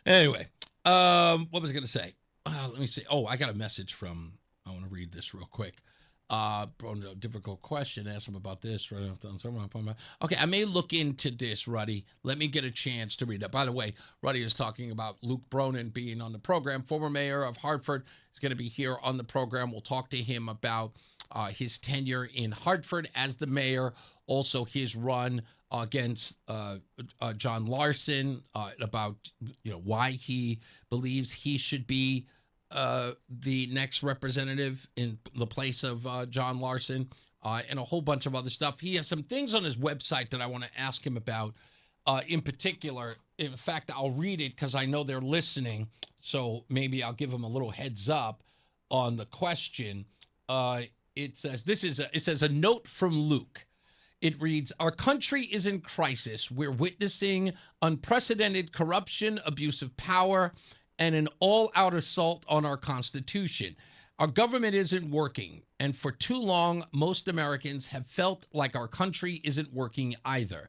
Anyway, what was I going to say? Let me see. Oh, I got a message I want to read this real quick. Bronin, difficult question. Ask him about this. Okay, I may look into this, Ruddy. Let me get a chance to read that. By the way, Ruddy is talking about Luke Bronin being on the program. Former mayor of Hartford is going to be here on the program. We'll talk to him about his tenure in Hartford as the mayor, also his run against John Larson, about why he believes he should be the next representative in the place of John Larson, and a whole bunch of other stuff. He has some things on his website that I want to ask him about in particular. In fact, I'll read it because I know they're listening, so maybe I'll give them a little heads up on the question. It says a note from Luke. It reads, our country is in crisis. We're witnessing unprecedented corruption, abuse of power, and an all-out assault on our Constitution. Our government isn't working, and for too long, most Americans have felt like our country isn't working either.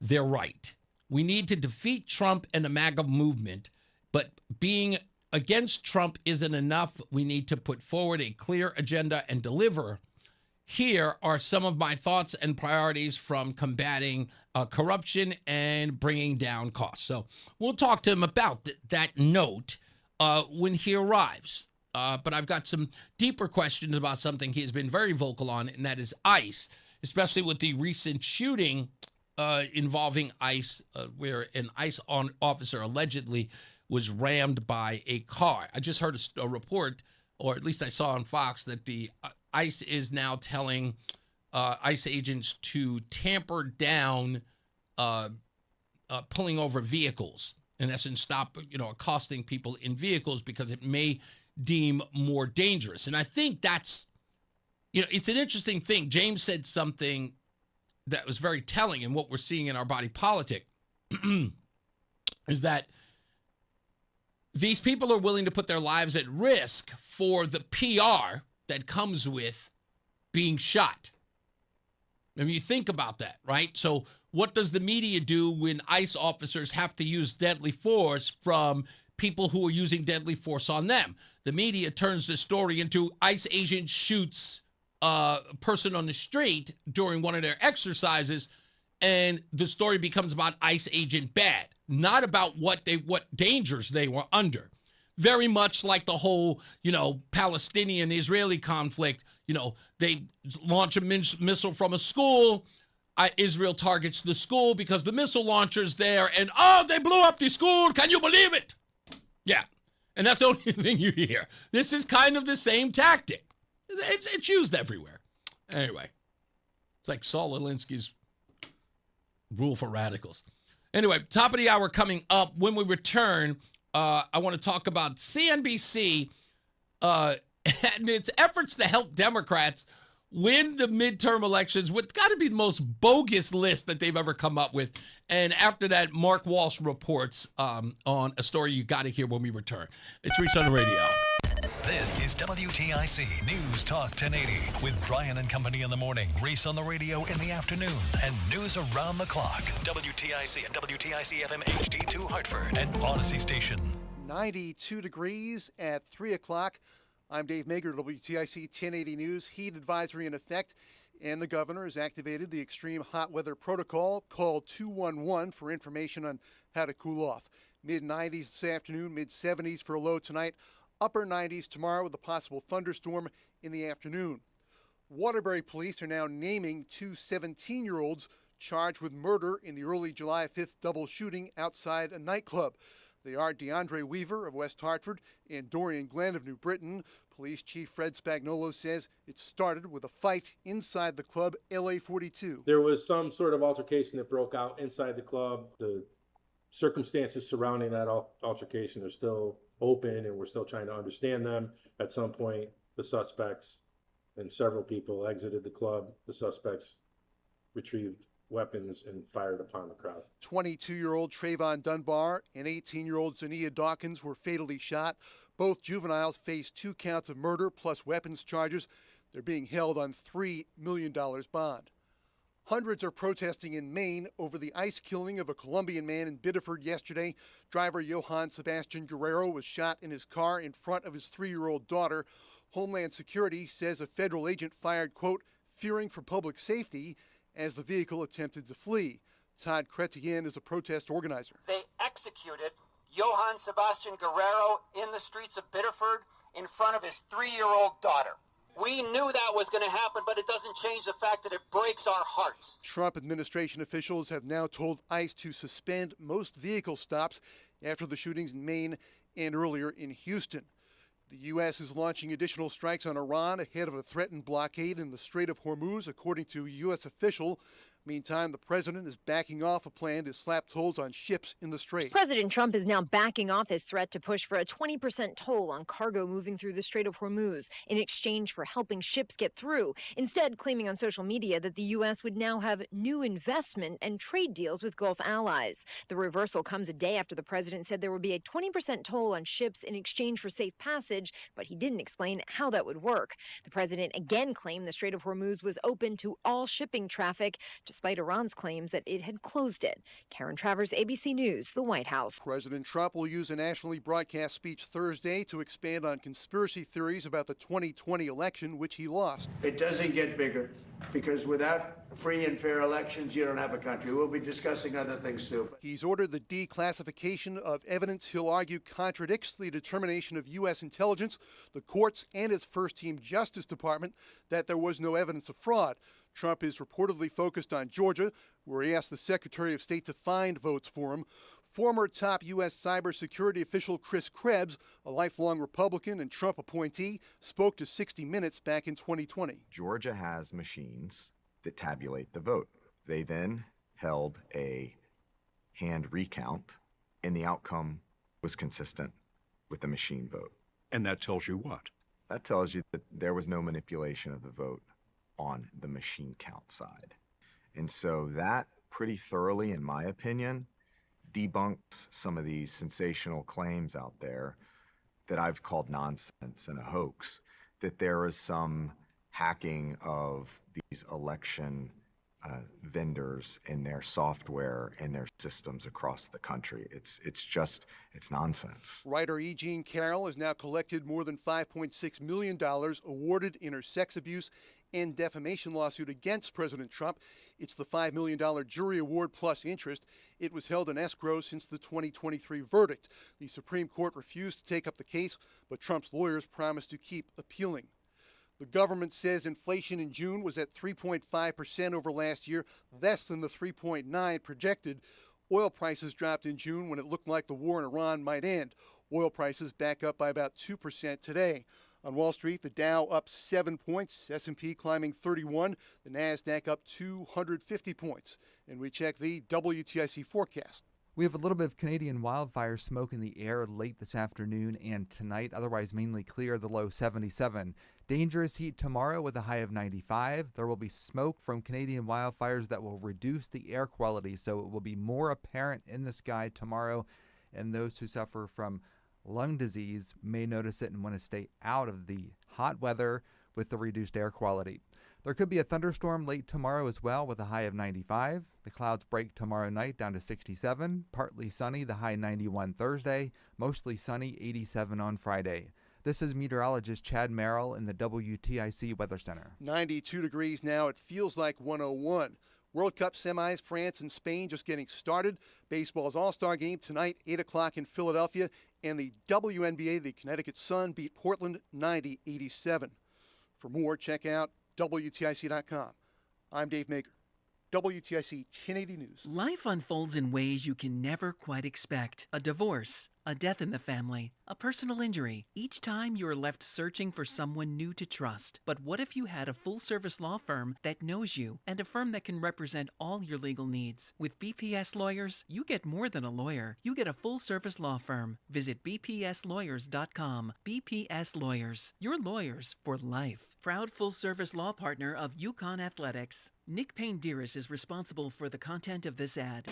They're right. We need to defeat Trump and the MAGA movement, but being against Trump isn't enough. We need to put forward a clear agenda and deliver. Here are some of my thoughts and priorities from combating corruption and bringing down costs. So we'll talk to him about that note when he arrives. But I've got some deeper questions about something he's been very vocal on, and that is ICE, especially with the recent shooting involving ICE, where an ICE officer allegedly was rammed by a car. I just heard a report, or at least I saw on Fox, that the ICE is now telling ICE agents to tamper down pulling over vehicles. In essence, stop accosting people in vehicles because it may deem more dangerous. And I think that's, it's an interesting thing. James said something that was very telling in what we're seeing in our body politic is that these people are willing to put their lives at risk for the PR that comes with being shot. I mean, you think about that, right? So what does the media do when ICE officers have to use deadly force from people who are using deadly force on them? The media turns the story into ICE agent shoots a person on the street during one of their exercises, and the story becomes about ICE agent bad, not about what dangers they were under. Very much like the whole, Palestinian-Israeli conflict. They launch a missile from a school. Israel targets the school because the missile launcher's there, and they blew up the school. Can you believe it? Yeah. And that's the only thing you hear. This is kind of the same tactic. It's used everywhere. Anyway, it's like Saul Alinsky's rule for radicals. Anyway, top of the hour coming up. When we return, I want to talk about CNBC and its efforts to help Democrats win the midterm elections with got to be the most bogus list that they've ever come up with. And after that, Mark Walsh reports on a story you got to hear when we return. It's Reese on the radio. This is WTIC News Talk 1080 with Brian and Company in the morning, Reese on the radio in the afternoon, and news around the clock. WTIC and WTIC FM HD2 Hartford and Odyssey Station. 92 degrees at 3 o'clock. I'm Dave Mager, WTIC 1080 News. Heat advisory in effect, and the governor has activated the extreme hot weather protocol. Call 211 for information on how to cool off. Mid-90s this afternoon, mid-70s for a low tonight. Upper 90s tomorrow with a possible thunderstorm in the afternoon. Waterbury police are now naming two 17-year-olds charged with murder in the early July 5th double shooting outside a nightclub. They are DeAndre Weaver of West Hartford and Dorian Glenn of New Britain. Police Chief Fred Spagnuolo says it started with a fight inside the club, LA 42. There was some sort of altercation that broke out inside the club. The circumstances surrounding that altercation are still open, and we're still trying to understand them. At some point, the suspects and several people exited the club. The suspects retrieved weapons and fired upon the crowd. 22-year-old Trayvon Dunbar and 18-year-old Zania Dawkins were fatally shot. Both juveniles face 2 counts of murder plus weapons charges. They're being held on $3 million bond. Hundreds are protesting in Maine over the ICE killing of a Colombian man in Biddeford yesterday. Driver Johann Sebastian Guerrero was shot in his car in front of his 3-year-old daughter. Homeland Security says a federal agent fired, quote, fearing for public safety as the vehicle attempted to flee. Todd Chretien is a protest organizer. They executed Johann Sebastian Guerrero in the streets of Biddeford in front of his 3-year-old daughter. We knew that was going to happen, but it doesn't change the fact that it breaks our hearts. Trump administration officials have now told ICE to suspend most vehicle stops after the shootings in Maine and earlier in Houston. The U.S. is launching additional strikes on Iran ahead of a threatened blockade in the Strait of Hormuz, according to a U.S. official. Meantime, the president is backing off a plan to slap tolls on ships in the Strait. President Trump is now backing off his threat to push for a 20% toll on cargo moving through the Strait of Hormuz in exchange for helping ships get through, instead claiming on social media that the U.S. would now have new investment and trade deals with Gulf allies. The reversal comes a day after the president said there would be a 20% toll on ships in exchange for safe passage, but he didn't explain how that would work. The president again claimed the Strait of Hormuz was open to all shipping traffic, despite Iran's claims that it had closed it. Karen Travers, ABC News, the White House. President Trump will use a nationally broadcast speech Thursday to expand on conspiracy theories about the 2020 election, which he lost. It doesn't get bigger, because without free and fair elections, you don't have a country. We'll be discussing other things, too. He's ordered the declassification of evidence he'll argue contradicts the determination of U.S. intelligence, the courts, and its first-team Justice Department that there was no evidence of fraud. Trump is reportedly focused on Georgia, where he asked the Secretary of State to find votes for him. Former top U.S. cybersecurity official Chris Krebs, a lifelong Republican and Trump appointee, spoke to 60 Minutes back in 2020. Georgia has machines that tabulate the vote. They then held a hand recount, and the outcome was consistent with the machine vote. And that tells you what? That tells you that there was no manipulation of the vote on the machine count side. And so that pretty thoroughly, in my opinion, debunks some of these sensational claims out there that I've called nonsense and a hoax, that there is some hacking of these election vendors and their software and their systems across the country. It's nonsense. Writer E. Jean Carroll has now collected more than $5.6 million awarded in her sex abuse and defamation lawsuit against President Trump. It's the $5 million jury award plus interest. It was held in escrow since the 2023 verdict. The Supreme Court refused to take up the case, but Trump's lawyers promised to keep appealing. The government says inflation in June was at 3.5% over last year, less than the 3.9 projected. Oil prices dropped in June when it looked like the war in Iran might end. Oil prices back up by about 2% today. On Wall Street, the Dow up 7 points, S&P climbing 31, the NASDAQ up 250 points. And we check the WTIC forecast. We have a little bit of Canadian wildfire smoke in the air late this afternoon and tonight, otherwise mainly clear, the low 77. Dangerous heat tomorrow with a high of 95. There will be smoke from Canadian wildfires that will reduce the air quality, so it will be more apparent in the sky tomorrow, and those who suffer from lung disease may notice it and want to stay out of the hot weather with the reduced air quality. There could be a thunderstorm late tomorrow as well with a high of 95. The clouds break tomorrow night down to 67. Partly sunny, the high 91 Thursday. Mostly sunny, 87 on Friday. This is meteorologist Chad Merrill in the WTIC Weather Center. 92 degrees now. It feels like 101. World Cup semis, France and Spain just getting started. Baseball's All-Star game tonight, 8 o'clock in Philadelphia. And the WNBA, the Connecticut Sun, beat Portland 90-87. For more, check out WTIC.com. I'm Dave Mager, WTIC 1080 News. Life unfolds in ways you can never quite expect. A divorce, a death in the family, a personal injury. Each time you are left searching for someone new to trust. But what if you had a full-service law firm that knows you and a firm that can represent all your legal needs? With BPS Lawyers, you get more than a lawyer. You get a full-service law firm. Visit bpslawyers.com. BPS Lawyers, your lawyers for life. Proud full-service law partner of Yukon Athletics. Nick Payne-Dearis is responsible for the content of this ad.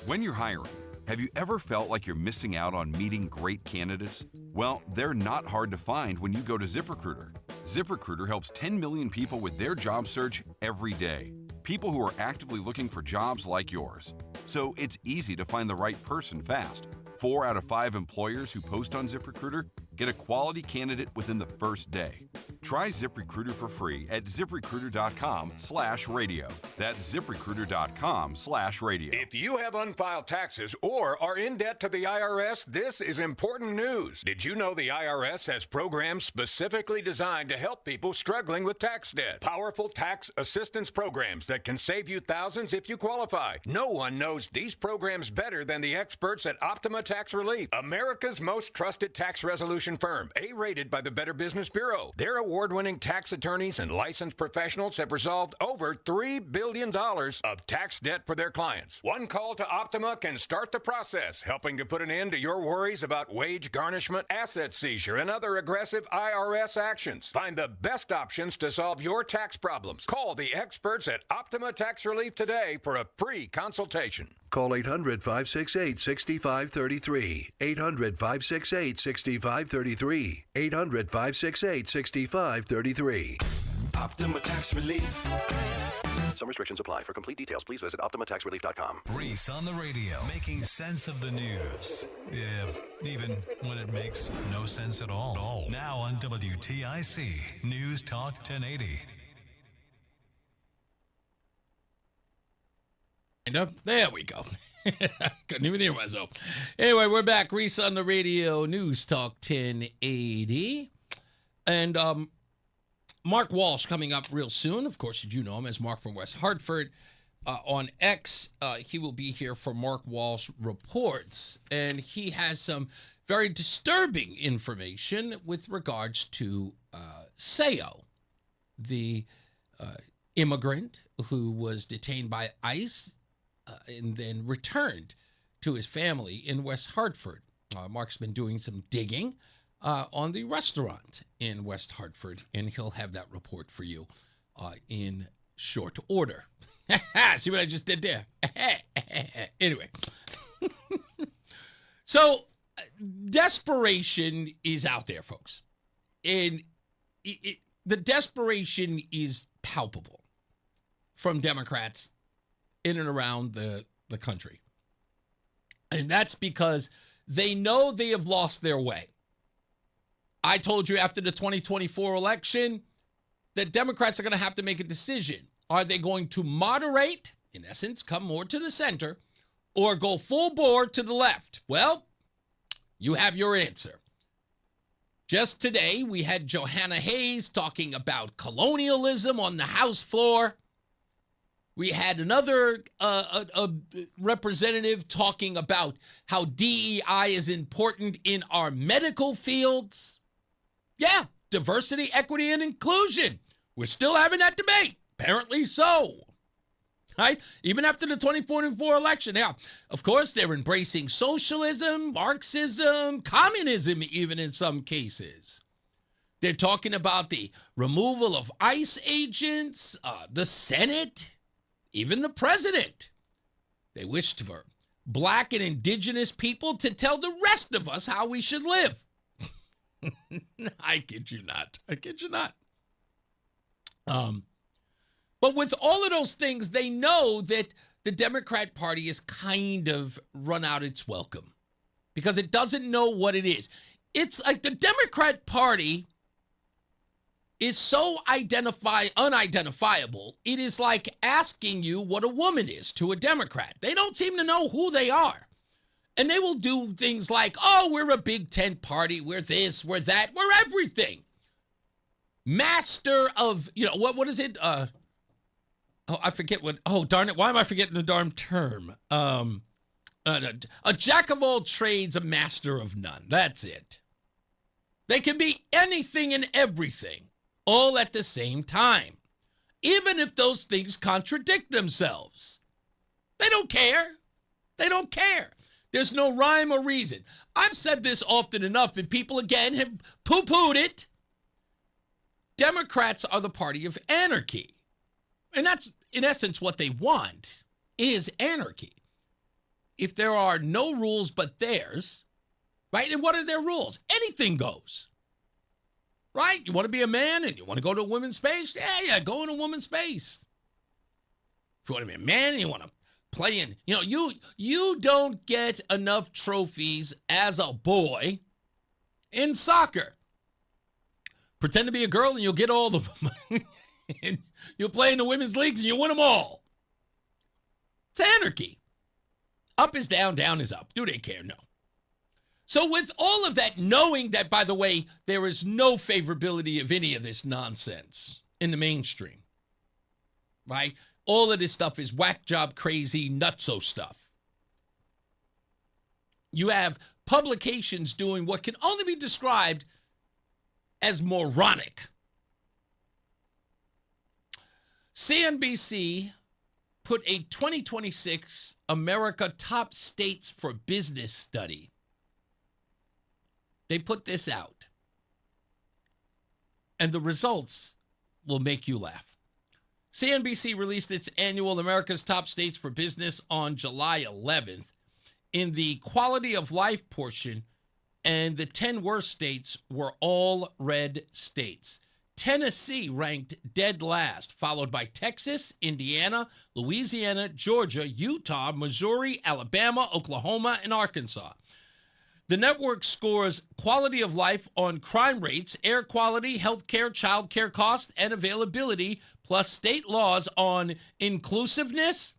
When you're hiring, have you ever felt like you're missing out on meeting great candidates? Well, they're not hard to find when you go to ZipRecruiter. ZipRecruiter helps 10 million people with their job search every day. People who are actively looking for jobs like yours. So it's easy to find the right person fast. 4 out of 5 employers who post on ZipRecruiter get a quality candidate within the first day. Try ZipRecruiter for free at ZipRecruiter.com/radio. That's ZipRecruiter.com/radio. If you have unfiled taxes or are in debt to the IRS, this is important news. Did you know the IRS has programs specifically designed to help people struggling with tax debt? Powerful tax assistance programs that can save you thousands if you qualify. No one knows these programs better than the experts at Optima Tax Relief, America's most trusted tax resolution firm, A-rated by the Better Business Bureau. Their award-winning tax attorneys and licensed professionals have resolved over $3 billion of tax debt for their clients. One call to Optima can start the process, helping to put an end to your worries about wage garnishment, asset seizure, and other aggressive IRS actions. Find the best options to solve your tax problems. Call the experts at Optima Tax Relief today for a free consultation. Call 800-568-6533. 800-568-6533. 800-568-6533. Optima Tax Relief. Some restrictions apply. For complete details, please visit OptimaTaxRelief.com. Reese on the radio, making sense of the news. Yeah, even when it makes no sense at all. Now on WTIC News Talk 1080. There we go. Couldn't even hear myself. Anyway, we're back. Reese on the radio, News Talk 1080. And Mark Walsh coming up real soon. Of course, did you know him as Mark from West Hartford? On X, he will be here for Mark Walsh Reports. And he has some very disturbing information with regards to Sayo, the immigrant who was detained by ICE and then returned to his family in West Hartford. Mark's been doing some digging on the restaurant in West Hartford, and he'll have that report for you in short order. See what I just did there? Anyway. So, desperation is out there, folks. And the desperation is palpable from Democrats in and around the country. And that's because they know they have lost their way. I told you after the 2024 election that Democrats are going to have to make a decision. Are they going to moderate, in essence, come more to the center, or go full bore to the left? Well, you have your answer. Just today, we had Johanna Hayes talking about colonialism on the House floor. We had another a representative talking about how DEI is important in our medical fields. Yeah, diversity, equity, and inclusion. We're still having that debate. Apparently so. Right? Even after the 2024 election. Now, of course, they're embracing socialism, Marxism, communism, even in some cases. They're talking about the removal of ICE agents, the Senate, even the president. They wished for black and indigenous people to tell the rest of us how we should live. I kid you not. I kid you not. But with all of those things, they know that the Democrat Party is kind of run out its welcome because it doesn't know what it is. It's like the Democrat Party is so unidentifiable. It is like asking you what a woman is to a Democrat. They don't seem to know who they are. And they will do things like, oh, we're a big tent party. We're this, we're that, we're everything. Master of, what is it? I forget what, darn it. Why am I forgetting the darn term? A jack of all trades, a master of none. That's it. They can be anything and everything all at the same time, even if those things contradict themselves. They don't care. They don't care. There's no rhyme or reason. I've said this often enough, and people, again, have poo-pooed it. Democrats are the party of anarchy. And that's, in essence, what they want, is anarchy. If there are no rules but theirs, right? And what are their rules? Anything goes. Right? You want to be a man and you want to go to a women's space? Yeah, go in a woman's space. If you want to be a man and you want to play in, you don't get enough trophies as a boy in soccer. Pretend to be a girl and you'll get all the money. And you'll play in the women's leagues and you win them all. It's anarchy. Up is down, down is up. Do they care? No. So with all of that, knowing that, by the way, there is no favorability of any of this nonsense in the mainstream, right? All of this stuff is whack job, crazy, nutso stuff. You have publications doing what can only be described as moronic. CNBC put a 2026 America Top States for Business study. They put this out. And the results will make you laugh. CNBC released its annual America's Top States for Business on July 11th. In the quality of life portion, and the 10 worst states were all red states. Tennessee ranked dead last, followed by Texas, Indiana, Louisiana, Georgia, Utah, Missouri, Alabama, Oklahoma, and Arkansas. The network scores quality of life on crime rates, air quality, healthcare, childcare costs, and availability, plus state laws on inclusiveness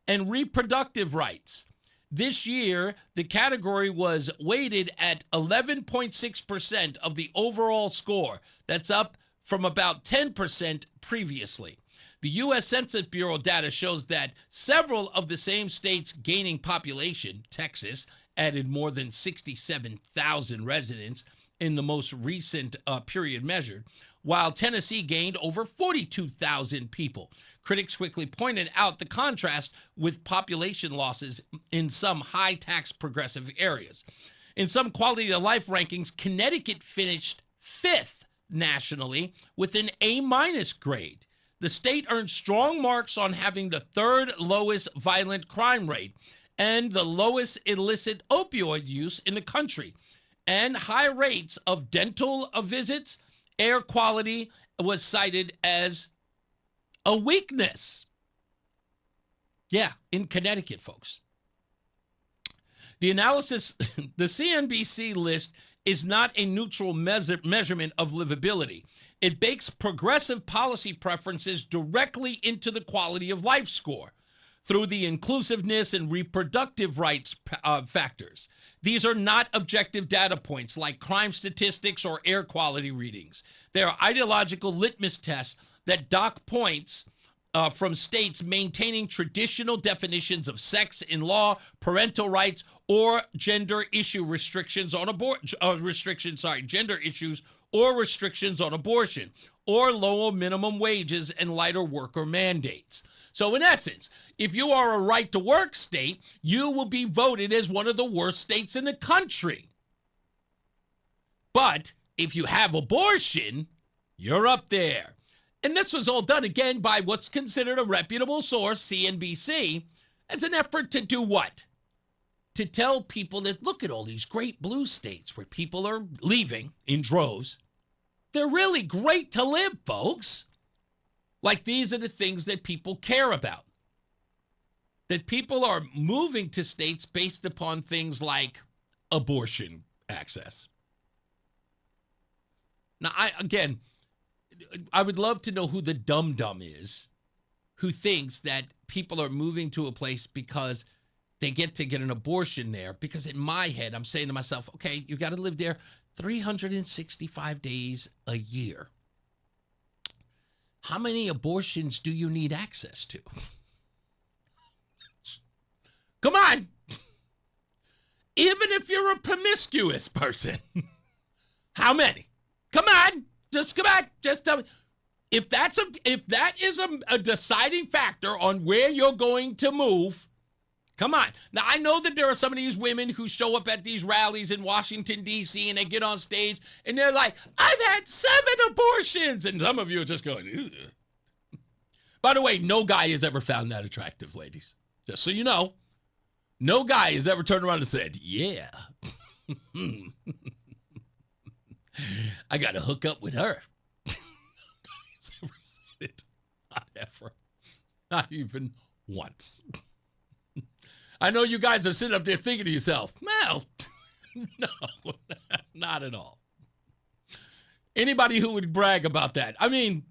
and reproductive rights. This year, the category was weighted at 11.6% of the overall score. That's up from about 10% previously. The U.S. Census Bureau data shows that several of the same states gaining population, Texas, added more than 67,000 residents in the most recent period measured, while Tennessee gained over 42,000 people. Critics quickly pointed out the contrast with population losses in some high-tax progressive areas. In some quality of life rankings, Connecticut finished 5th nationally with an A- grade. The state earned strong marks on having the 3rd lowest violent crime rate and the lowest illicit opioid use in the country, and high rates of dental visits. Air quality was cited as a weakness. Yeah, in Connecticut, folks. The analysis, the CNBC list is not a neutral measurement of livability. It bakes progressive policy preferences directly into the quality of life score through the inclusiveness and reproductive rights factors. These are not objective data points like crime statistics or air quality readings. They are ideological litmus tests that dock points from states maintaining traditional definitions of sex in law, parental rights, or gender issue restrictions on gender issues or restrictions on abortion, or lower minimum wages and lighter worker mandates. So in essence, if you are a right to work state, you will be voted as one of the worst states in the country. But if you have abortion, you're up there. And this was all done again by what's considered a reputable source, CNBC, as an effort to do what? To tell people that look at all these great blue states where people are leaving in droves. They're really great to live, folks. Like these are the things that people care about. That people are moving to states based upon things like abortion access. Now, I would love to know who the dum-dum is who thinks that people are moving to a place because they get to get an abortion there. Because in my head, I'm saying to myself, okay, you got to live there 365 days a year. How many abortions do you need access to? Come on. Even if you're a promiscuous person. How many? Come on. Just come on. Just tell me. If that is a deciding factor on where you're going to move, come on. Now, I know that there are some of these women who show up at these rallies in Washington, D.C., and they get on stage, and they're like, I've had 7 abortions. And some of you are just going, ugh. By the way, no guy has ever found that attractive, ladies. Just so you know, no guy has ever turned around and said, yeah. I got to hook up with her. No guy has ever said it. Not ever. Not even once. I know you guys are sitting up there thinking to yourself, well, no, not at all. Anybody who would brag about that. I mean,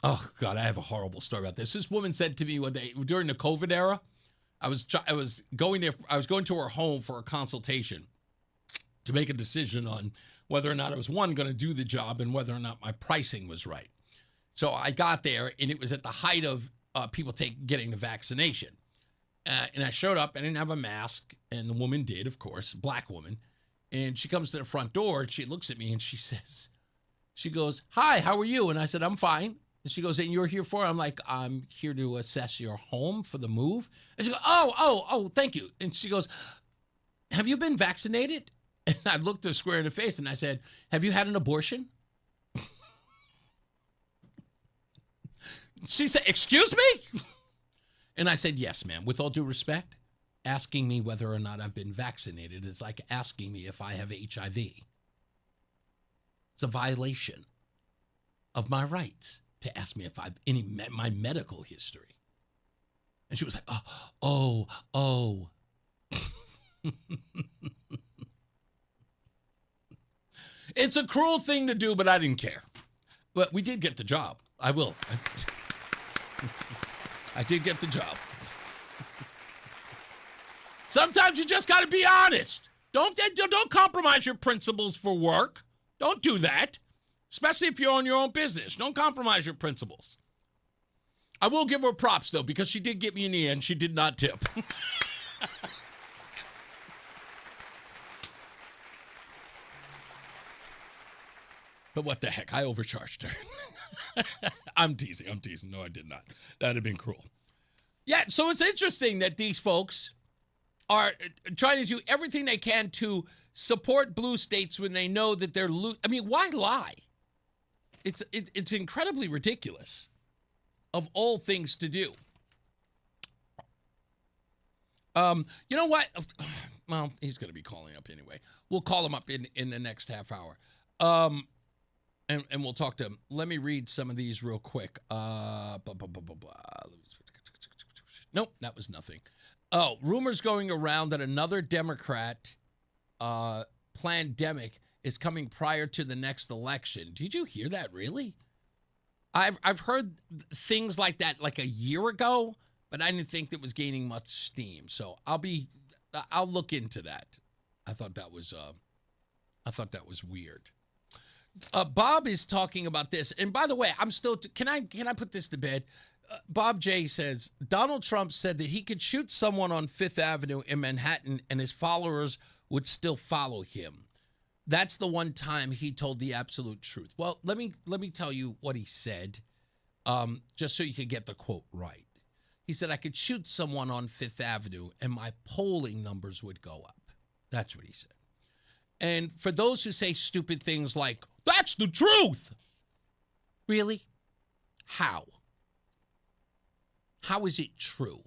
oh, God, I have a horrible story about this. This woman said to me one day, during the COVID era, I was going to her home for a consultation to make a decision on whether or not I was, one, going to do the job and whether or not my pricing was right. So I got there, and it was at the height of people getting the vaccination. And I showed up. I didn't have a mask, and the woman did, of course, black woman. And she comes to the front door, and she looks at me, and she goes, hi, how are you? And I said, I'm fine. And she goes, and you're here for? I'm like, I'm here to assess your home for the move. And she goes, oh, thank you. And she goes, have you been vaccinated? And I looked her square in the face, and I said, have you had an abortion? She said, excuse me? And I said, yes, ma'am. With all due respect, asking me whether or not I've been vaccinated is like asking me if I have HIV. It's a violation of my rights to ask me if I've my medical history. And she was like, oh. It's a cruel thing to do, but I didn't care. But we did get the job. I will. I did get the job. Sometimes you just got to be honest. Don't compromise your principles for work. Don't do that, especially if you're on your own business. Don't compromise your principles. I will give her props, though, because she did get me in the end. She did not tip. But what the heck? I overcharged her. I'm teasing. No, I did not. That would have been cruel. Yeah, so it's interesting that these folks are trying to do everything they can to support blue states when they know that they're I mean, why lie? It's incredibly ridiculous of all things to do. You know what? Well, he's going to be calling up anyway. We'll call him up in the next half hour. And we'll talk to him. Let me read some of these real quick. Nope, that was nothing. Oh, rumors going around that another Democrat pandemic is coming prior to the next election. Did you hear that, really? I've heard things like that like a year ago, but I didn't think that was gaining much steam. So I'll be I'll look into that. I thought that was weird. Bob is talking about this, and by the way, I'm still. Can I put this to bed? Bob J says Donald Trump said that he could shoot someone on Fifth Avenue in Manhattan, and his followers would still follow him. That's the one time he told the absolute truth. Well, let me tell you what he said, just so you could get the quote right. He said, I could shoot someone on Fifth Avenue and my polling numbers would go up. That's what he said. And for those who say stupid things like, that's the truth. Really? How? How is it true?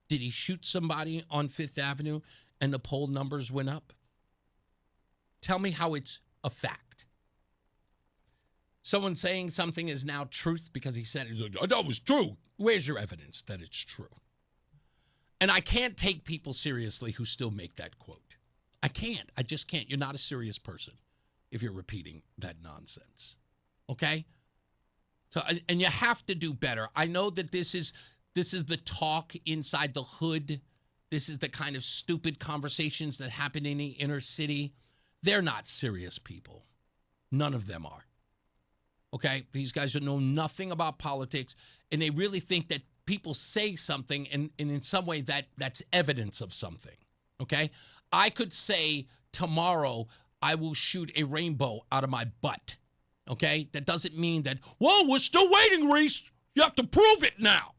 Did he shoot somebody on Fifth Avenue and the poll numbers went up? Tell me how it's a fact. Someone saying something is now truth because he said it. Oh, that was true. Where's your evidence that it's true? And I can't take people seriously who still make that quote. I can't. I just can't. You're not a serious person if you're repeating that nonsense. Okay? So, and you have to do better. I know that this is the talk inside the hood. This is the kind of stupid conversations that happen in the inner city. They're not serious people. None of them are. Okay? These guys who know nothing about politics, and they really think that people say something, and in some way that's evidence of something. Okay? I could say tomorrow I will shoot a rainbow out of my butt. Okay? That doesn't mean that, whoa, we're still waiting, Reese. You have to prove it now.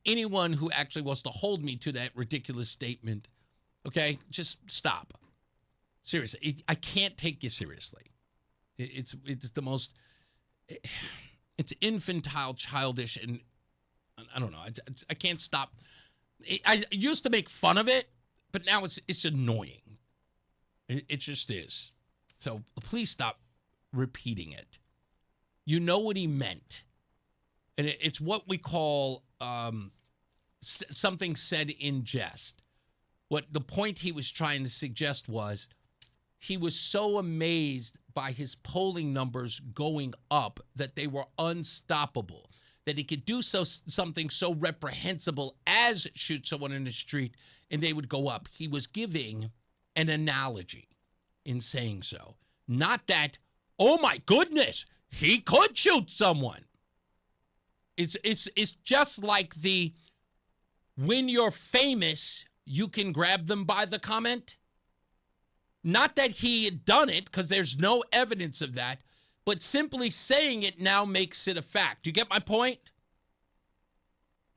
Anyone who actually wants to hold me to that ridiculous statement, okay, just stop. Seriously, I can't take you seriously. It's the most, it's infantile, childish, and I don't know. I can't stop. I used to make fun of it, but now it's annoying. It just is. So please stop repeating it. You know what he meant. And it's what we call something said in jest. What the point he was trying to suggest was he was so amazed by his polling numbers going up that they were unstoppable, that he could do something so reprehensible as shoot someone in the street and they would go up. He was giving an analogy in saying so. Not that, oh my goodness, he could shoot someone. It's just like the when you're famous, you can grab them by the comment. Not that he had done it, because there's no evidence of that, but simply saying it now makes it a fact. Do you get my point?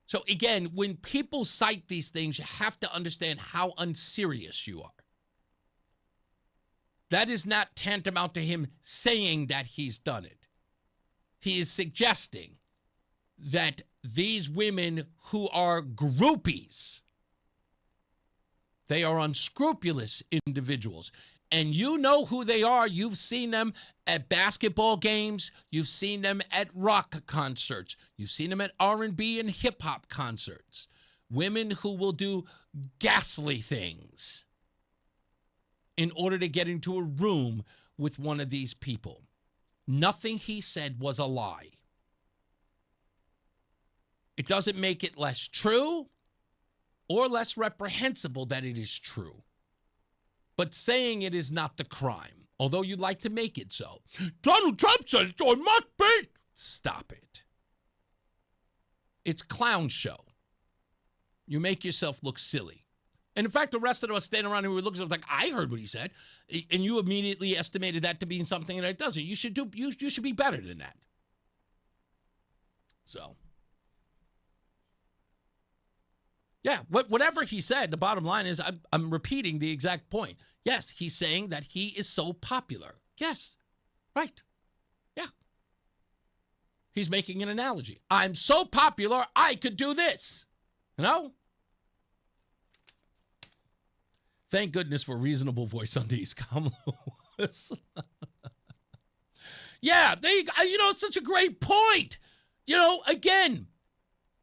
So again, when people cite these things, you have to understand how unserious you are. That is not tantamount to him saying that he's done it. He is suggesting that these women who are groupies, they are unscrupulous individuals. And you know who they are. You've seen them at basketball games. You've seen them at rock concerts. You've seen them at R&B and hip-hop concerts. Women who will do ghastly things in order to get into a room with one of these people. Nothing he said was a lie. It doesn't make it less true or less reprehensible that it is true. But saying it is not the crime, although you'd like to make it so. Donald Trump said it, so it must be. Stop it. It's clown show. You make yourself look silly. And in fact, the rest of us standing around here who looks like, I heard what he said, and you immediately estimated that to be something that it doesn't. You should be better than that. So, yeah, whatever he said, the bottom line is I'm repeating the exact point. Yes, he's saying that he is so popular. Yes, right. Yeah. He's making an analogy. I'm so popular, I could do this. You know? Thank goodness for reasonable voice on these, Kamala. Yeah, it's such a great point. Again,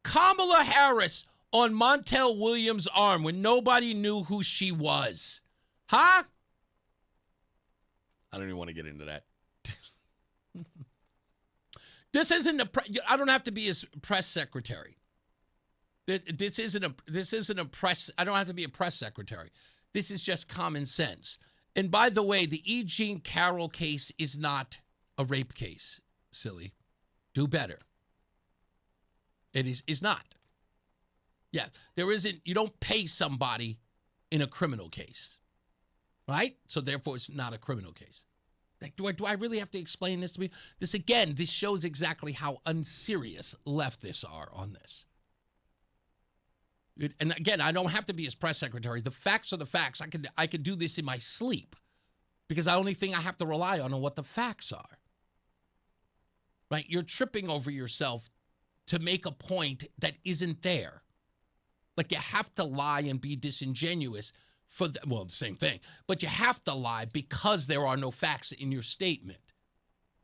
Kamala Harris on Montel Williams' arm when nobody knew who she was. Huh? I don't even want to get into that. This isn't I don't have to be his press secretary. This isn't a press. I don't have to be a press secretary. This is just common sense. And by the way, the E. Jean Carroll case is not a rape case. Silly. Do better. It is not. Yeah, there isn't. You don't pay somebody in a criminal case, right? So therefore, it's not a criminal case. Like, do I really have to explain this to me? This shows exactly how unserious leftists are on this. And again, I don't have to be his press secretary. The facts are the facts. I could do this in my sleep because the only thing I have to rely on are what the facts are. Right? You're tripping over yourself to make a point that isn't there. Like, you have to lie and be disingenuous the same thing, but you have to lie because there are no facts in your statement.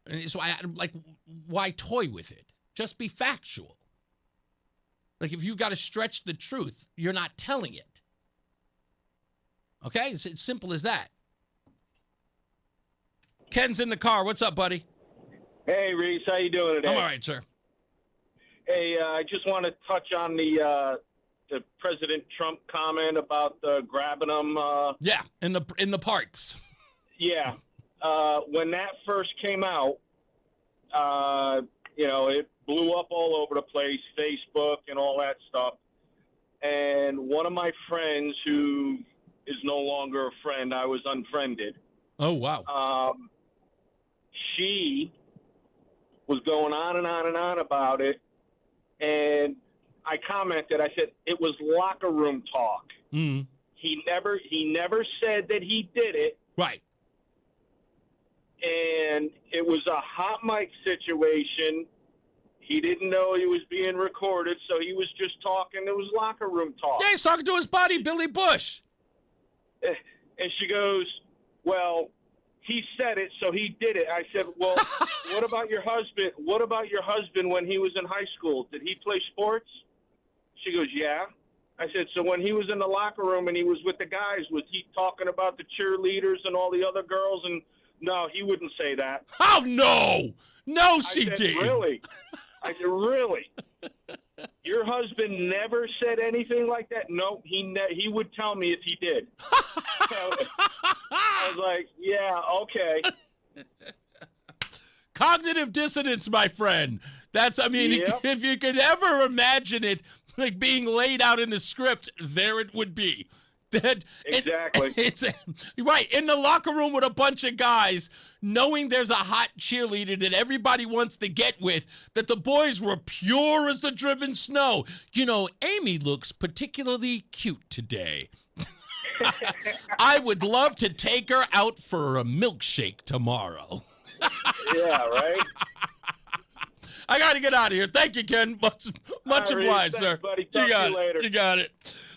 And so why toy with it? Just be factual. Like, if you've got to stretch the truth, you're not telling it. Okay? It's simple as that. Ken's in the car. What's up, buddy? Hey, Reese. How you doing today? I'm all right, sir. Hey, I just want to touch on the President Trump comment about grabbing them. Yeah, in the parts. Yeah. When that first came out, it blew up all over the place, Facebook and all that stuff. And one of my friends who is no longer a friend, I was unfriended. Oh, wow. She was going on and on and on about it. And I commented, I said, it was locker room talk. Mm. He never said that he did it. Right. And it was a hot mic situation. He didn't know he was being recorded, so he was just talking. It was locker room talk. Yeah, he's talking to his buddy, Billy Bush. And she goes, well, he said it, so he did it. I said, well, what about your husband? What about your husband when he was in high school? Did he play sports? She goes, yeah. I said, so when he was in the locker room and he was with the guys, was he talking about the cheerleaders and all the other girls? And no, he wouldn't say that. Oh, no. No, she didn't. Really? I said, really? Your husband never said anything like that? No, he would tell me if he did. So, I was like, yeah, okay. Cognitive dissonance, my friend. Yep. If you could ever imagine it like being laid out in the script, there it would be. Exactly. It's right in the locker room with a bunch of guys, knowing there's a hot cheerleader that everybody wants to get with, that the boys were pure as the driven snow. Amy looks particularly cute today. I would love to take her out for a milkshake tomorrow. Yeah, right? I got to get out of here. Thank you, Ken. Much obliged, sir. Buddy. Talk to you later. You got it.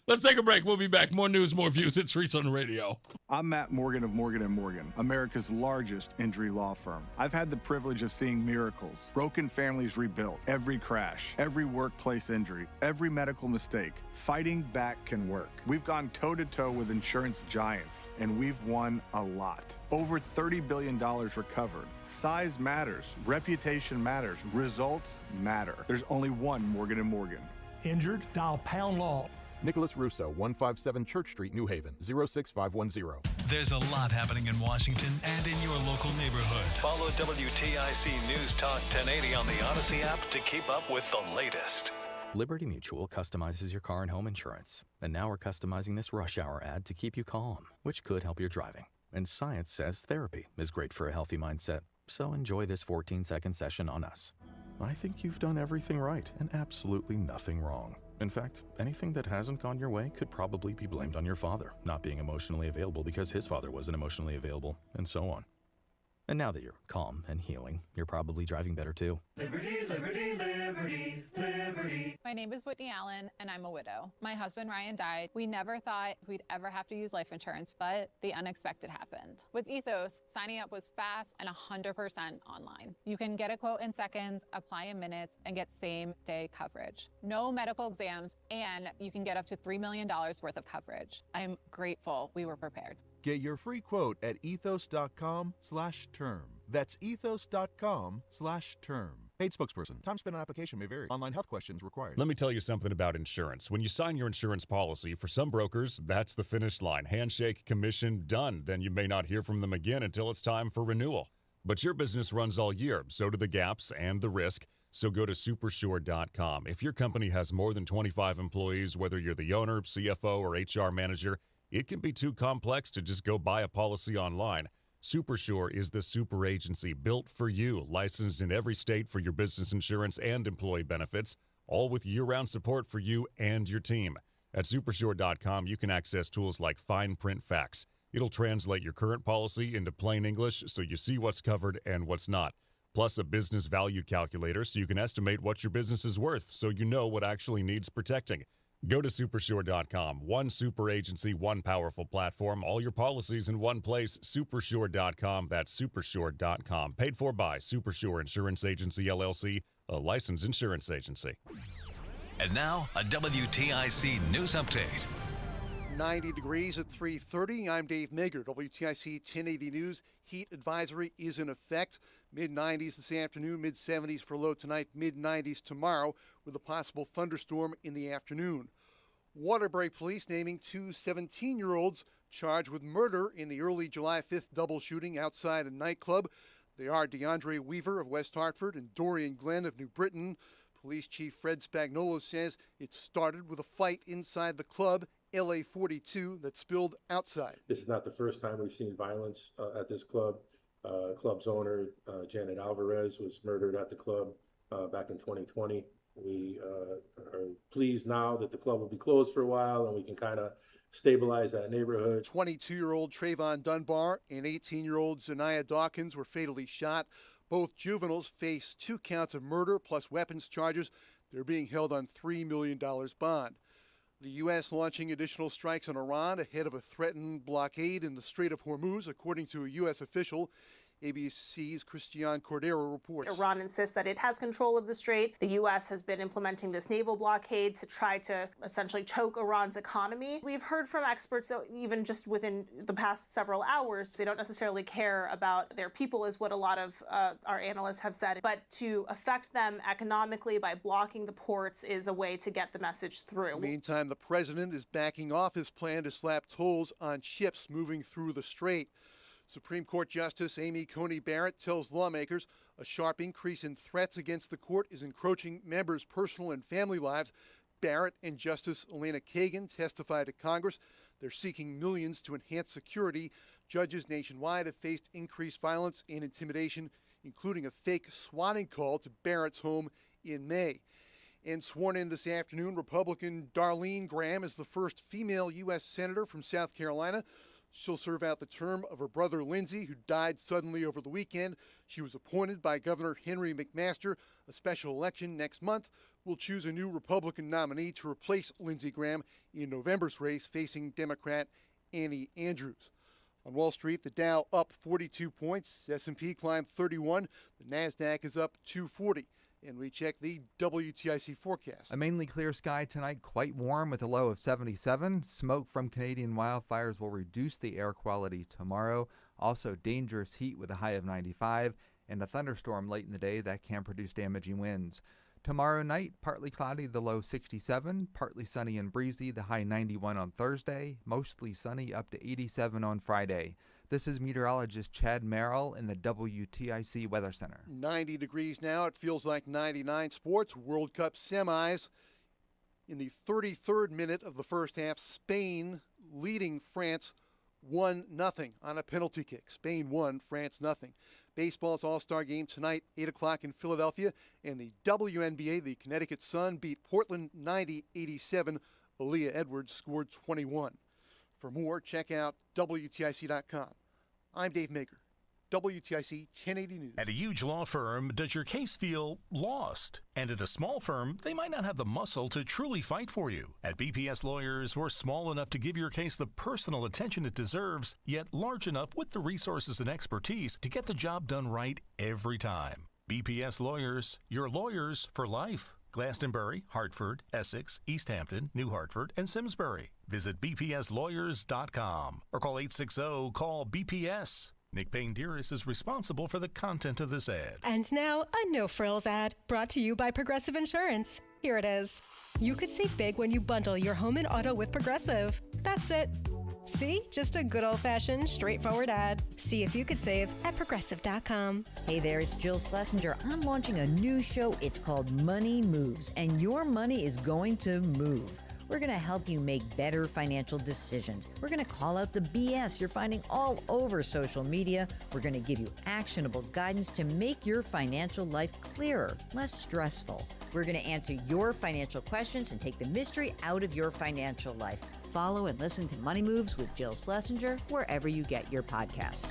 Let's take a break. We'll be back. More news, more views. It's Reese on the radio. I'm Matt Morgan of Morgan & Morgan, America's largest injury law firm. I've had the privilege of seeing miracles, broken families rebuilt, every crash, every workplace injury, every medical mistake. Fighting back can work. We've gone toe-to-toe with insurance giants, and we've won a lot. Over $30 billion recovered. Size matters. Reputation matters. Results matter. There's only one Morgan & Morgan. Injured? Dial pound law. Nicholas Russo, 157 Church Street, New Haven, 06510. There's a lot happening in Washington and in your local neighborhood. Follow WTIC News Talk 1080 on the Odyssey app to keep up with the latest. Liberty Mutual customizes your car and home insurance. And now we're customizing this rush hour ad to keep you calm, which could help your driving. And science says therapy is great for a healthy mindset. So enjoy this 14-second session on us. I think you've done everything right and absolutely nothing wrong. In fact, anything that hasn't gone your way could probably be blamed on your father, not being emotionally available because his father wasn't emotionally available, and so on. And now that you're calm and healing, you're probably driving better too. Liberty, liberty, liberty, liberty. My name is Whitney Allen, and I'm a widow. My husband, Ryan, died. We never thought we'd ever have to use life insurance, but the unexpected happened. With Ethos, signing up was fast and 100% online. You can get a quote in seconds, apply in minutes, and get same-day coverage. No medical exams, and you can get up to $3 million worth of coverage. I'm grateful we were prepared. Get your free quote at ethos.com/term. That's ethos.com/term. Paid spokesperson. Time spent on application may vary. Online health questions required. Let me tell you something about insurance. When you sign your insurance policy, for some brokers, that's the finish line. Handshake, commission, done. Then you may not hear from them again until it's time for renewal. But your business runs all year, so do the gaps and the risk. So go to supersure.com. If your company has more than 25 employees, whether you're the owner, CFO, or HR manager, it can be too complex to just go buy a policy online. Supersure is the super agency built for you, licensed in every state for your business insurance and employee benefits, all with year-round support for you and your team. At supersure.com, you can access tools like fine print facts. It'll translate your current policy into plain English so you see what's covered and what's not. Plus a business value calculator so you can estimate what your business is worth so you know what actually needs protecting. Go to supersure.com. One super agency, one powerful platform, all your policies in one place. Supersure.com. That's supersure.com. Paid for by Supersure Insurance Agency, LLC, a licensed insurance agency. And now, a WTIC news update. 90 degrees at 3:30. I'm Dave Mager, WTIC 1080 News. Heat advisory is in effect. Mid-90s this afternoon, mid-70s for low tonight, mid-90s tomorrow with a possible thunderstorm in the afternoon. Waterbury police naming two 17-year-olds charged with murder in the early July 5th double shooting outside a nightclub. They are DeAndre Weaver of West Hartford and Dorian Glenn of New Britain. Police Chief Fred Spagnuolo says it started with a fight inside the club, LA 42, that spilled outside. This is not the first time we've seen violence at this club. Club's owner, Janet Alvarez, was murdered at the club back in 2020. We are pleased now that the club will be closed for a while and we can kind of stabilize that neighborhood. 22-year-old Trayvon Dunbar and 18-year-old Zanaya Dawkins were fatally shot. Both juveniles face 2 counts of murder plus weapons charges. They're being held on $3 million bond. The U.S. launching additional strikes on Iran ahead of a threatened blockade in the Strait of Hormuz, according to a U.S. official. ABC's Christiane Cordero reports. Iran insists that it has control of the strait. The U.S. has been implementing this naval blockade to try to essentially choke Iran's economy. We've heard from experts, even just within the past several hours, they don't necessarily care about their people, is what a lot of our analysts have said. But to affect them economically by blocking the ports is a way to get the message through. Meantime, the president is backing off his plan to slap tolls on ships moving through the strait. Supreme Court Justice Amy Coney Barrett tells lawmakers a sharp increase in threats against the court is encroaching members' personal and family lives. Barrett and Justice Elena Kagan testified to Congress. They're seeking millions to enhance security. Judges nationwide have faced increased violence and intimidation, including a fake swatting call to Barrett's home in May. And sworn in this afternoon, Republican Darlene Graham is the first female U.S. Senator from South Carolina. She'll serve out the term of her brother Lindsey, who died suddenly over the weekend. She was appointed by Governor Henry McMaster. A special election next month will choose a new Republican nominee to replace Lindsey Graham in November's race, facing Democrat Annie Andrews. On Wall Street, the Dow up 42 points, S&P climbed 31, the NASDAQ is up 240. And we check the WTIC forecast. A mainly clear sky tonight, quite warm with a low of 77. Smoke from Canadian wildfires will reduce the air quality tomorrow. Also dangerous heat with a high of 95 and a thunderstorm late in the day that can produce damaging winds. Tomorrow night, partly cloudy, the low 67. Partly sunny and breezy, the high 91 on Thursday. Mostly sunny, up to 87 on Friday. This is meteorologist Chad Merrill in the WTIC Weather Center. 90 degrees now. It feels like 99. Sports World Cup semis. In the 33rd minute of the first half, Spain leading France 1-0 on a penalty kick. Spain 1, France 0. Baseball's All-Star game tonight, 8 o'clock in Philadelphia. And the WNBA, the Connecticut Sun beat Portland 90-87. Aaliyah Edwards scored 21. For more, check out WTIC.com. I'm Dave Maker, WTIC 1080 News. At a huge law firm, does your case feel lost? And at a small firm, they might not have the muscle to truly fight for you. At BPS Lawyers, we're small enough to give your case the personal attention it deserves, yet large enough with the resources and expertise to get the job done right every time. BPS Lawyers, your lawyers for life. Glastonbury, Hartford, Essex, East Hampton, New Hartford, and Simsbury. Visit bpslawyers.com or call 860-CALL-BPS. Nick Payne-Dearest is responsible for the content of this ad. And now, a no-frills ad brought to you by Progressive Insurance. Here it is. You could save big when you bundle your home and auto with Progressive. That's it. See? Just a good old-fashioned, straightforward ad. See if you could save at Progressive.com. Hey there, it's Jill Schlesinger. I'm launching a new show. It's called Money Moves, and your money is going to move. We're going to help you make better financial decisions. We're going to call out the BS you're finding all over social media. We're going to give you actionable guidance to make your financial life clearer, less stressful. We're going to answer your financial questions and take the mystery out of your financial life. Follow and listen to Money Moves with Jill Schlesinger wherever you get your podcasts.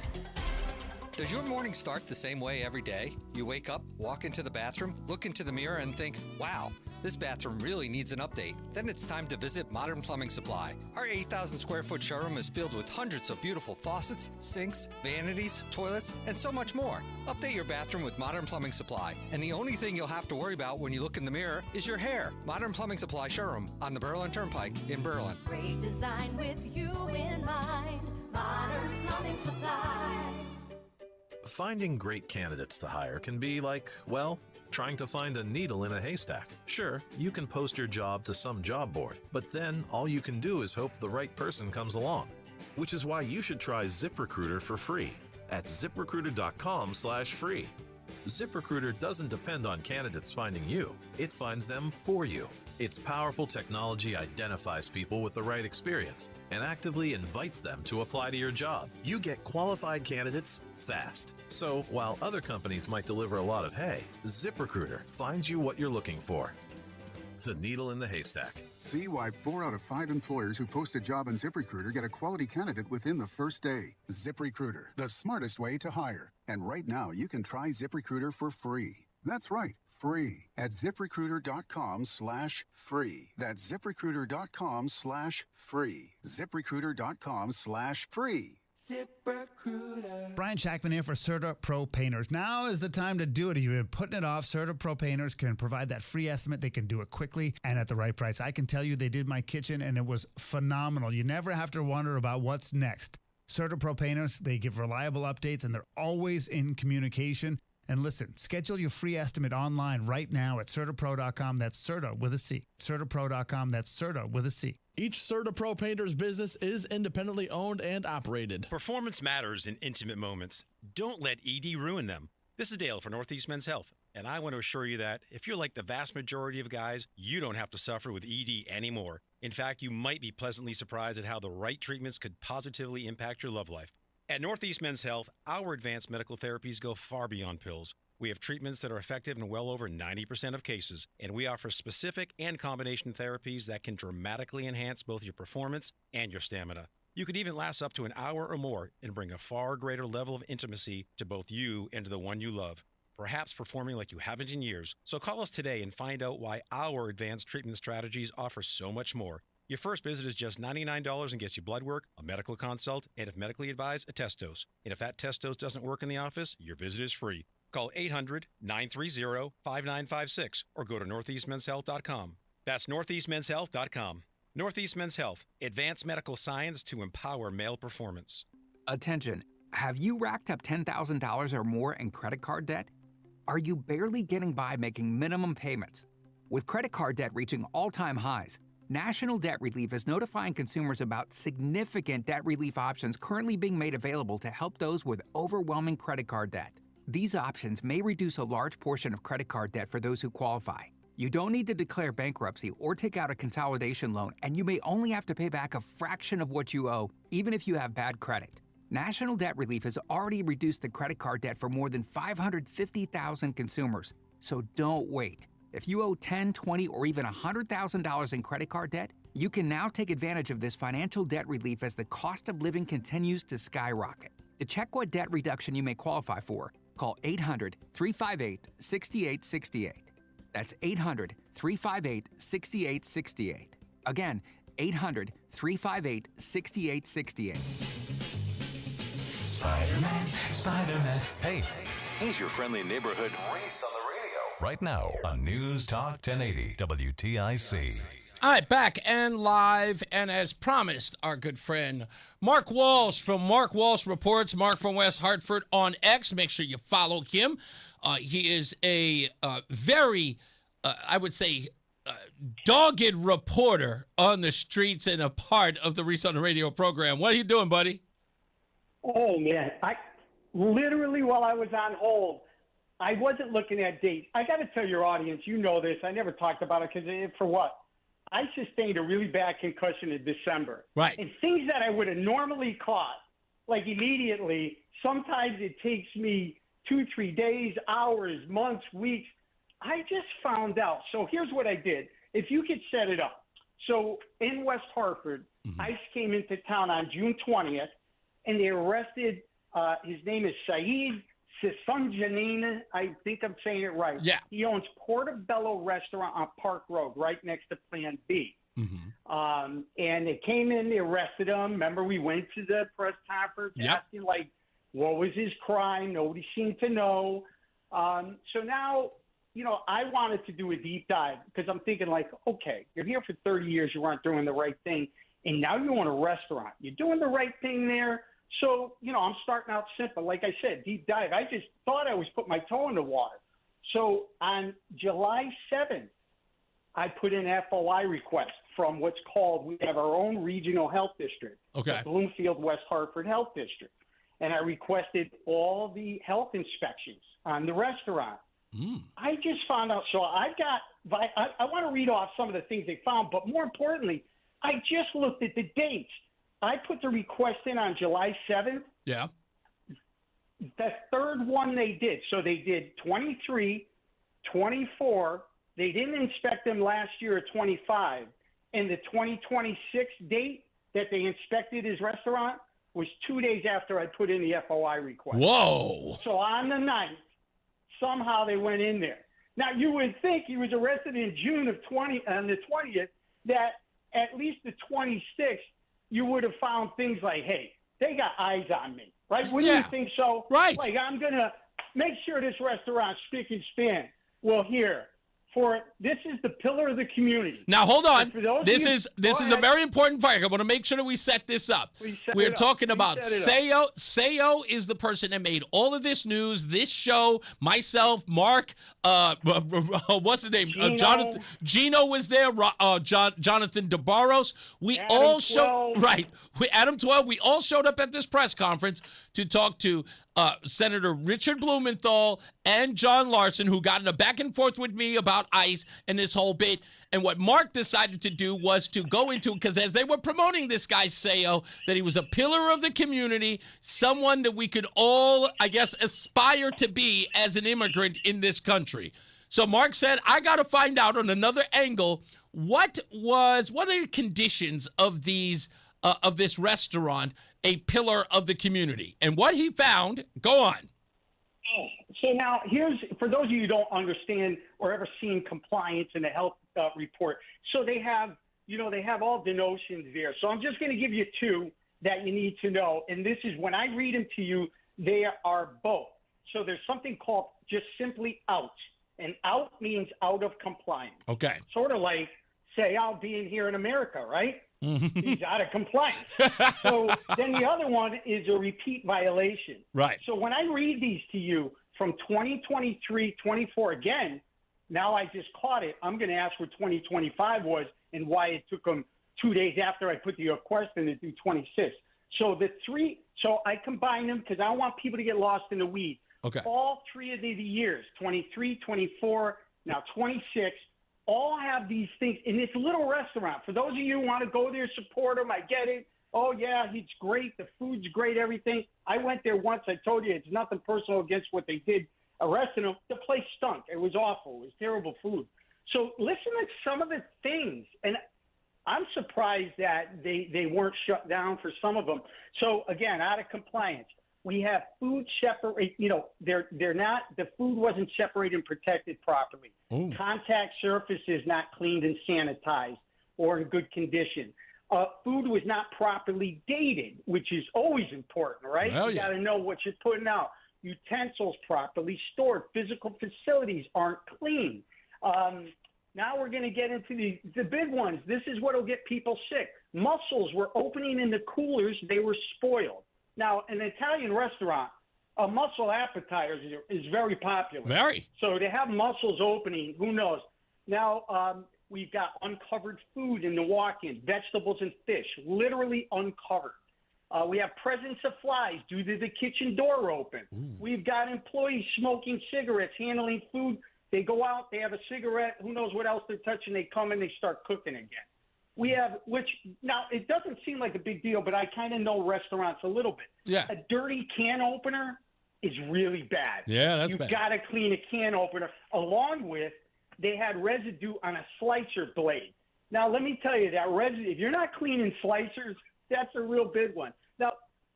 Does your morning start the same way every day? You wake up, walk into the bathroom, look into the mirror, and think, wow, this bathroom really needs an update. Then it's time to visit Modern Plumbing Supply. Our 8,000 square foot showroom is filled with hundreds of beautiful faucets, sinks, vanities, toilets, and so much more. Update your bathroom with Modern Plumbing Supply. And the only thing you'll have to worry about when you look in the mirror is your hair. Modern Plumbing Supply showroom on the Berlin Turnpike in Berlin. Great design with you in mind. Modern Plumbing Supply. Finding great candidates to hire can be like, well, trying to find a needle in a haystack. Sure, you can post your job to some job board, but then all you can do is hope the right person comes along. Which is why you should try ZipRecruiter for free at ZipRecruiter.com/free. ZipRecruiter doesn't depend on candidates finding you. It finds them for you. Its powerful technology identifies people with the right experience and actively invites them to apply to your job. You get qualified candidates fast. So while other companies might deliver a lot of hay, ZipRecruiter finds you what you're looking for. The needle in the haystack. See why 4 out of 5 employers who post a job on ZipRecruiter get a quality candidate within the first day. ZipRecruiter, the smartest way to hire. And right now, you can try ZipRecruiter for free. That's right, free at ZipRecruiter.com/free. That's ZipRecruiter.com/free. ZipRecruiter.com/free. ZipRecruiter. Brian Shackman here for Certa Pro Painters. Now is the time to do it. If you've been putting it off, Certa Pro Painters can provide that free estimate. They can do it quickly and at the right price. I can tell you they did my kitchen and it was phenomenal. You never have to wonder about what's next. Certa Pro Painters, they give reliable updates and they're always in communication. And listen, schedule your free estimate online right now at CertaPro.com. That's Certa with a C. CertaPro.com. That's Certa with a C. Each Certa Pro Painters business is independently owned and operated. Performance matters in intimate moments. Don't let ED ruin them. This is Dale for Northeast Men's Health, and I want to assure you that if you're like the vast majority of guys, you don't have to suffer with ED anymore. In fact, you might be pleasantly surprised at how the right treatments could positively impact your love life. At Northeast Men's Health, our advanced medical therapies go far beyond pills. We have treatments that are effective in well over 90% of cases, and we offer specific and combination therapies that can dramatically enhance both your performance and your stamina. You could even last up to an hour or more and bring a far greater level of intimacy to both you and to the one you love, perhaps performing like you haven't in years. So call us today and find out why our advanced treatment strategies offer so much more. Your first visit is just $99 and gets you blood work, a medical consult, and if medically advised, a test dose. And if that test dose doesn't work in the office, your visit is free. Call 800-930-5956 or go to northeastmenshealth.com. That's northeastmenshealth.com. Northeast Men's Health, advanced medical science to empower male performance. Attention, have you racked up $10,000 or more in credit card debt? Are you barely getting by making minimum payments? With credit card debt reaching all-time highs, National Debt Relief is notifying consumers about significant debt relief options currently being made available to help those with overwhelming credit card debt. These options may reduce a large portion of credit card debt for those who qualify. You don't need to declare bankruptcy or take out a consolidation loan, and you may only have to pay back a fraction of what you owe, even if you have bad credit. National Debt Relief has already reduced the credit card debt for more than 550,000 consumers, so don't wait. If you owe $10,000, $20,000, or even $100,000 in credit card debt, you can now take advantage of this financial debt relief as the cost of living continues to skyrocket. To check what debt reduction you may qualify for, call 800-358-6868. That's 800-358-6868. Again, 800-358-6868. Spider-Man, Spider-Man. Hey, he's your friendly neighborhood Reese on the radio. right now on News Talk 1080 WTIC. All right, back and live, and as promised, our good friend Mark Walsh from Mark Walsh Reports, Mark from West Hartford on X. Make sure you follow him. He is a very, I would say, dogged reporter on the streets and a part of the Reese on the Radio program. What are you doing, buddy? Oh, man. I literally, while I was on hold, I wasn't looking at dates. I got to tell your audience, you know this. I never talked about it because for what? I sustained a really bad concussion in December. Right. And things that I would have normally caught, like immediately, sometimes it takes me 2-3 days, hours, months, weeks. I just found out. So here's what I did. If you could set it up. So in West Hartford, ICE came into town on June 20th, and they arrested, his name is Saeed Sisunjanina. I think I'm saying it right. Yeah. He owns Portobello Restaurant on Park Road, right next to Plan B. And they came in, they arrested him. Remember, we went to the press conference asking, like, what was his crime? Nobody seemed to know. So now, you know, I wanted to do a deep dive because I'm thinking, like, okay, you're here for 30 years, you weren't doing the right thing, and now you own a restaurant. You're doing the right thing there. So, you know, I'm starting out simple. Like I said, deep dive. I just thought I was putting my toe in the water. So on July 7th, I put in an FOI request from what's called, we have our own regional health district, the Bloomfield West Hartford Health District. And I requested all the health inspections on the restaurant. I just found out. So I want to read off some of the things they found, but more importantly, I just looked at the dates. I put the request in on July 7th. Yeah. The third one they did. So they did 23, 24. They didn't inspect them last year at 25. And the 2026 date that they inspected his restaurant was 2 days after I put in the FOI request. Whoa. So on the 9th, somehow they went in there. Now, you would think he was arrested in June of on the 20th, that at least the 26th, you would have found things like, hey, they got eyes on me, right? Wouldn't you think so? Right. Like, I'm going to make sure this restaurant's spick and span. Well, this is the pillar of the community. Now, hold on. This is a very important part. I want to make sure that we set this up. We're talking about Sayo. Sayo is the person that made all of this news, this show, myself, Mark, what's his name? Jonathan. Gino was there. Jonathan DeBarros. We all showed Adam 12. We all showed up at this press conference to talk to Senator Richard Blumenthal and John Larson, who got in a back and forth with me about ICE and this whole bit. And what Mark decided to do was to go into, because as they were promoting this guy, Sayo, that he was a pillar of the community, someone that we could all, I guess, aspire to be as an immigrant in this country. So Mark said, I got to find out on another angle, what are the conditions of these of this restaurant, a pillar of the community? And what he found, go on. So now here's, for those of you who don't understand or ever seen compliance in the health report. So they have all the notions there. So I'm just going to give you two that you need to know. And this is, when I read them to you, they are both. So there's something called just simply out. And out means out of compliance. Okay. Sort of like, say, I'll be in here in America, right? He's out of compliance. So then the other one is a repeat violation. Right. So when I read these to you from 2023, 24 again, now I just caught it. I'm going to ask what 2025 was and why it took them 2 days after I put the request in to do 26. So so I combine them because I don't want people to get lost in the weeds. Okay. All three of the years, 23, 24, now 26, all have these things in this little restaurant. For those of you who want to go there, support them, I get it. Oh, yeah, he's great. The food's great, everything. I went there once. I told you it's nothing personal against what they did, arresting him. The place stunk. It was awful. It was terrible food. So listen to some of the things. And I'm surprised that they weren't shut down for some of them. So, again, out of compliance. We have food separate, they're not, the food wasn't separated and protected properly. Ooh. Contact surfaces not cleaned and sanitized or in good condition. Food was not properly dated, which is always important, right? Well, you got to know what you're putting out. utensils properly stored. Physical facilities aren't clean. Now we're going to get into the big ones. This is what will get people sick. Mussels were opening in the coolers. They were spoiled. Now, an Italian restaurant, a mussel appetizer is very popular. Very. So to have mussels opening, who knows? Now, we've got uncovered food in the walk-in, vegetables and fish, literally uncovered. We have presence of flies due to the kitchen door open. Ooh. We've got employees smoking cigarettes, handling food. They go out, they have a cigarette, who knows what else they're touching, they come and they start cooking again. We have, which, now, it doesn't seem like a big deal, but I kind of know restaurants a little bit. Yeah. A dirty can opener is really bad. Yeah, that's bad. You've got to clean a can opener, along with they had residue on a slicer blade. Now, let me tell you, that residue, if you're not cleaning slicers, that's a real big one.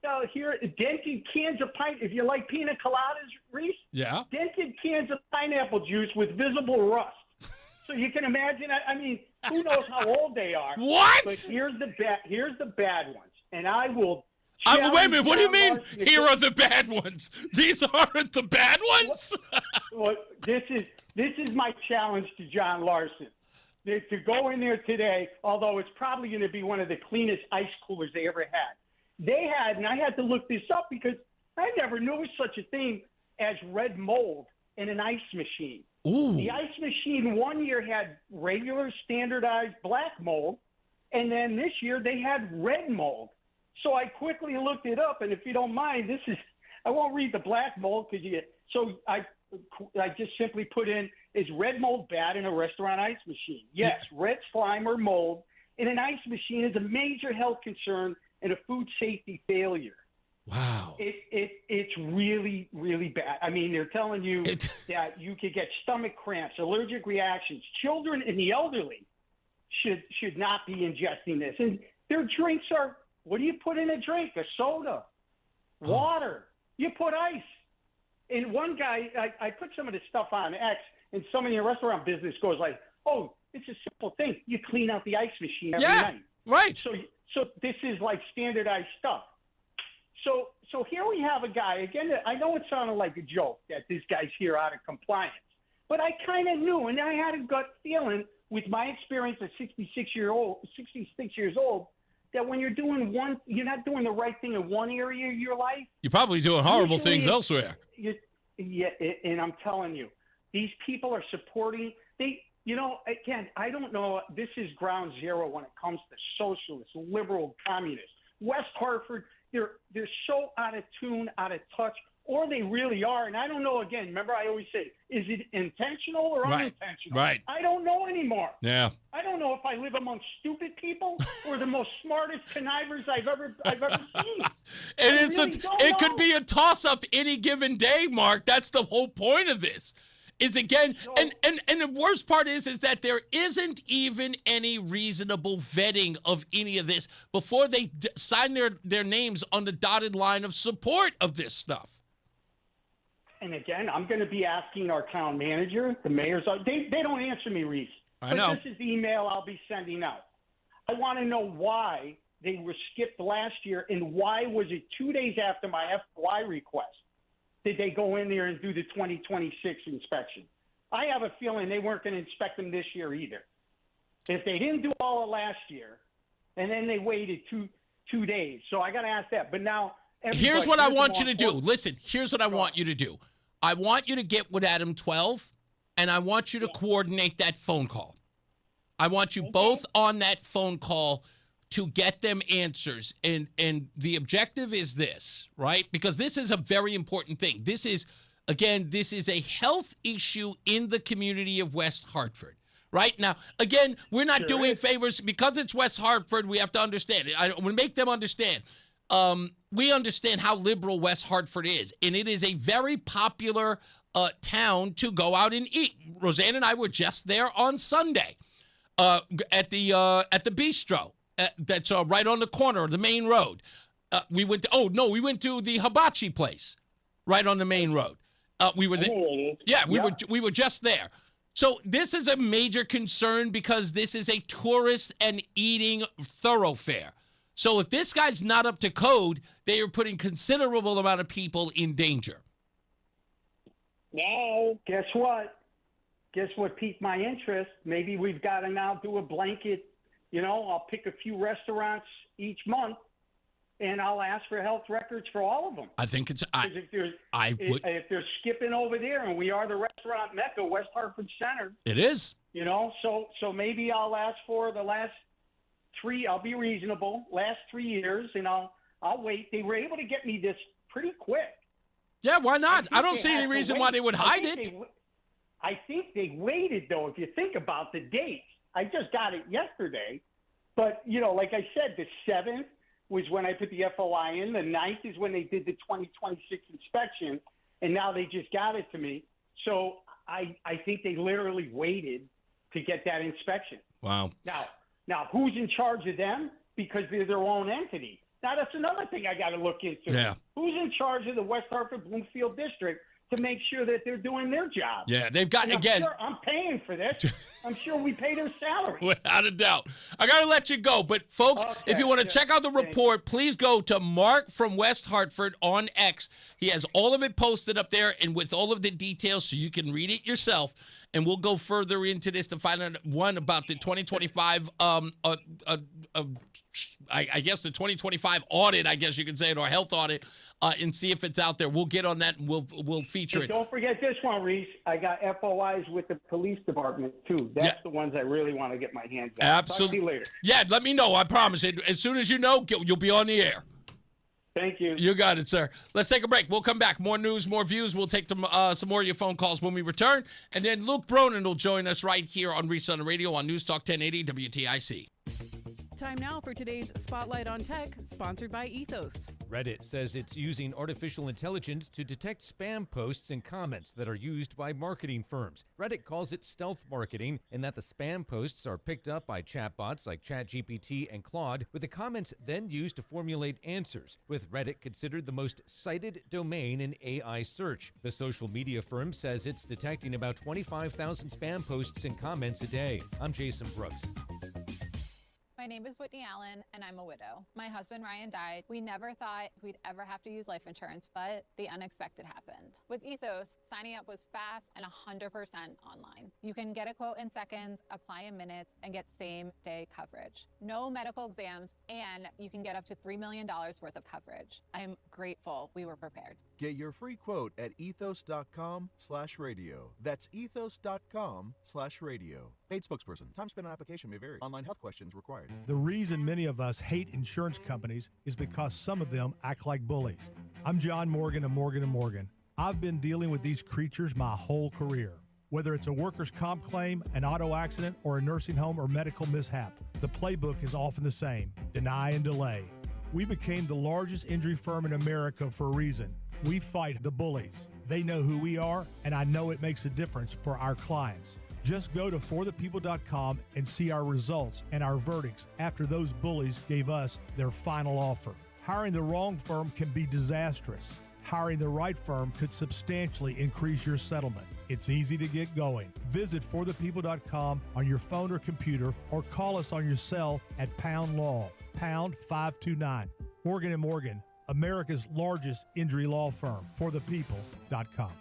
Now here, dented cans of if you like pina coladas, Reese, yeah, dented cans of pineapple juice with visible rust. So you can imagine. I mean, who knows how old they are? What? But here's the bad ones, and I will. Wait a minute. What do you mean? Here are the bad ones. These aren't the bad ones. Well, this is my challenge to John Larson. To go in there today, although it's probably going to be one of the cleanest ice coolers they ever had. They had, and I had to look this up because I never knew there was such a thing as red mold in an ice machine. Ooh. The ice machine one year had regular standardized black mold, and then this year they had red mold. So I quickly looked it up, and if you don't mind, I won't read the black mold so I just simply put in, is red mold bad in a restaurant ice machine? Yes, red slime or mold in an ice machine is a major health concern and a food safety failure. Wow. It's really, really bad. I mean, they're telling you that you could get stomach cramps, allergic reactions. Children and the elderly should not be ingesting this. And their drinks are, what do you put in a drink? A soda, water. You put ice. And one guy, I put some of this stuff on X, and somebody in the restaurant business goes like, oh, it's a simple thing. You clean out the ice machine every night. Right. So this is like standardized stuff. So here we have a guy, again, I know it sounded like a joke that this guy's here out of compliance, but I kind of knew, and I had a gut feeling with my experience at 66 years old, that when you're not doing the right thing in one area of your life. You're probably doing horrible things elsewhere. Yeah, and I'm telling you, these people are supporting, again, I don't know, this is ground zero when it comes to socialists, liberal, communists. West Hartford, they're so out of tune, out of touch, or they really are. And I don't know, again, remember I always say, is it intentional or unintentional? Right. I don't know anymore. Yeah. I don't know if I live among stupid people or the most smartest connivers I've ever seen. And it could be a toss-up any given day, Mark. That's the whole point of this. Is again, and the worst part is that there isn't even any reasonable vetting of any of this before they sign their names on the dotted line of support of this stuff. And again, I'm going to be asking our town manager, the mayors. They don't answer me, Reese. I know. But this is the email I'll be sending out. I want to know why they were skipped last year, and why was it 2 days after my FY request did they go in there and do the 2026 inspection? I have a feeling they weren't going to inspect them this year either. If they didn't do all of last year, and then they waited two days. So I got to ask that. But now, here's what I want you to do. Listen, here's what I want you to do. I want you to get with Adam 12, and I want you to coordinate that phone call. I want you both on that phone call to get them answers. And the objective is this, right? Because this is a very important thing. This is a health issue in the community of West Hartford. Right now, again, we're not doing favors because it's West Hartford. We have to understand it. I want to make them understand. We understand how liberal West Hartford is, and it is a very popular town to go out and eat. Roseanne and I were just there on Sunday at the bistro that's right on the corner of the main road. We went to the hibachi place right on the main road. We were we were just there. So this is a major concern because this is a tourist and eating thoroughfare. So if this guy's not up to code, they are putting considerable amount of people in danger. Now, guess what? Guess what piqued my interest? Maybe we've got to now do a blanket. I'll pick a few restaurants each month, and I'll ask for health records for all of them. I think it's if they're skipping over there, and we are the restaurant mecca, West Hartford Center. It is. So maybe I'll ask for the last 3. I'll be reasonable. Last 3 years, and I'll wait. They were able to get me this pretty quick. Yeah, why not? I don't see any reason why they would hide it. I think they waited, though, if you think about the dates. I just got it yesterday. But, like I said, the 7th was when I put the FOI in. The 9th is when they did the 2026 inspection. And now they just got it to me. So I think they literally waited to get that inspection. Wow. Now, who's in charge of them? Because they're their own entity. Now, that's another thing I got to look into. Yeah. Who's in charge of the West Hartford Bloomfield District to make sure that they're doing their job? Yeah, they've got, again. I'm paying for this. I'm sure we pay their salary. Without a doubt. I got to let you go. But, folks, if you want to check out the report, please go to Mark from West Hartford on X. He has all of it posted up there and with all of the details so you can read it yourself. And we'll go further into this to find out, one, about the 2025 I guess the 2025 audit, I guess you could say it, or health audit, and see if it's out there. We'll get on that and we'll feature it. Don't forget this one, Reese. I got FOIs with the police department too. That's the ones I really want to get my hands on. Absolutely. Talk to you later. Yeah, let me know. I promise. As soon as you know, you'll be on the air. Thank you. You got it, sir. Let's take a break. We'll come back. More news, more views. We'll take some more of your phone calls when we return. And then Luke Bronin will join us right here on Reese on the Radio on News Talk 1080 WTIC. Time now for today's Spotlight on Tech, sponsored by Ethos. Reddit says it's using artificial intelligence to detect spam posts and comments that are used by marketing firms. Reddit calls it stealth marketing, in that the spam posts are picked up by chatbots like ChatGPT and Claude, with the comments then used to formulate answers, with Reddit considered the most cited domain in AI search. The social media firm says it's detecting about 25,000 spam posts and comments a day. I'm Jason Brooks. My name is Whitney Allen, and I'm a widow. My husband, Ryan, died. We never thought we'd ever have to use life insurance, but the unexpected happened. With Ethos, signing up was fast and 100% online. You can get a quote in seconds, apply in minutes, and get same-day coverage. No medical exams, and you can get up to $3 million worth of coverage. I am grateful we were prepared. Get your free quote at ethos.com/radio. That's ethos.com/radio. Paid spokesperson. Time spent on application may vary. Online health questions required. The reason many of us hate insurance companies is because some of them act like bullies. I'm John Morgan of Morgan & Morgan. I've been dealing with these creatures my whole career. Whether it's a workers' comp claim, an auto accident, or a nursing home or medical mishap, the playbook is often the same: deny and delay. We became the largest injury firm in America for a reason. We fight the bullies. They know who we are, and I know it makes a difference for our clients. Just go to forthepeople.com and see our results and our verdicts after those bullies gave us their final offer. Hiring the wrong firm can be disastrous. Hiring the right firm could substantially increase your settlement. It's easy to get going. Visit forthepeople.com on your phone or computer, or call us on your cell at pound law, pound 529. Morgan & Morgan, America's largest injury law firm. forthepeople.com.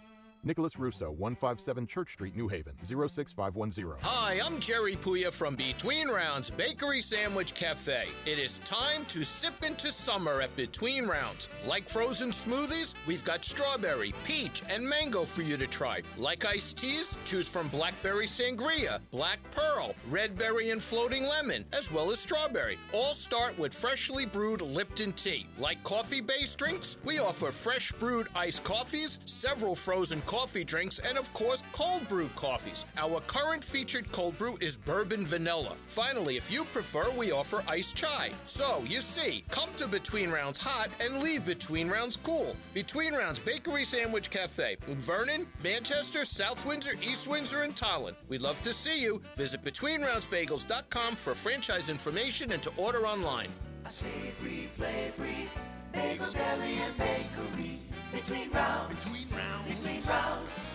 Nicholas Russo, 157 Church Street, New Haven, 06510. Hi, I'm Jerry Puya from Between Rounds Bakery Sandwich Cafe. It is time to sip into summer at Between Rounds. Like frozen smoothies, we've got strawberry, peach, and mango for you to try. Like iced teas, choose from blackberry sangria, black pearl, red berry and floating lemon, as well as strawberry. All start with freshly brewed Lipton tea. Like coffee-based drinks, we offer fresh brewed iced coffees, several frozen coffee drinks, and of course, cold brew coffees. Our current featured cold brew is bourbon vanilla. Finally, if you prefer, we offer iced chai. So, you see, come to Between Rounds hot and leave Between Rounds cool. Between Rounds Bakery Sandwich Cafe in Vernon, Manchester, South Windsor, East Windsor, and Tolland. We'd love to see you. Visit BetweenRoundsBagels.com for franchise information and to order online. A savory, flavory, bagel, deli, and bakery. Between rounds. Between rounds. Between rounds.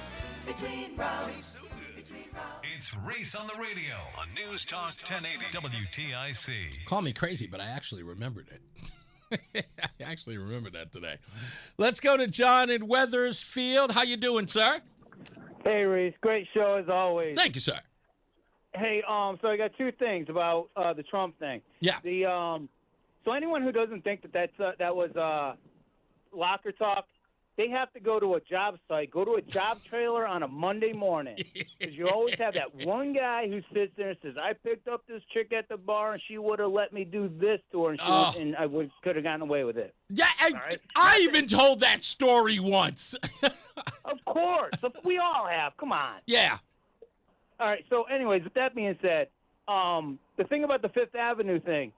Between rounds. Between rounds. It's Reese on the Radio on News Talk 1080 WTIC. Call me crazy, but I actually remembered it. I actually remember that today. Let's go to John in Weathersfield. How you doing, sir? Hey, Reese. Great show as always. Thank you, sir. Hey, so I got two things about the Trump thing. Yeah. So anyone who doesn't think that was locker talk, they have to go to a job site, go to a job trailer on a Monday morning. Because you always have that one guy who sits there and says, I picked up this chick at the bar and she would have let me do this to her and I could have gotten away with it. Yeah, I even told that story once. Of course. We all have. Come on. Yeah. All right. So anyways, with that being said, the thing about the Fifth Avenue thing,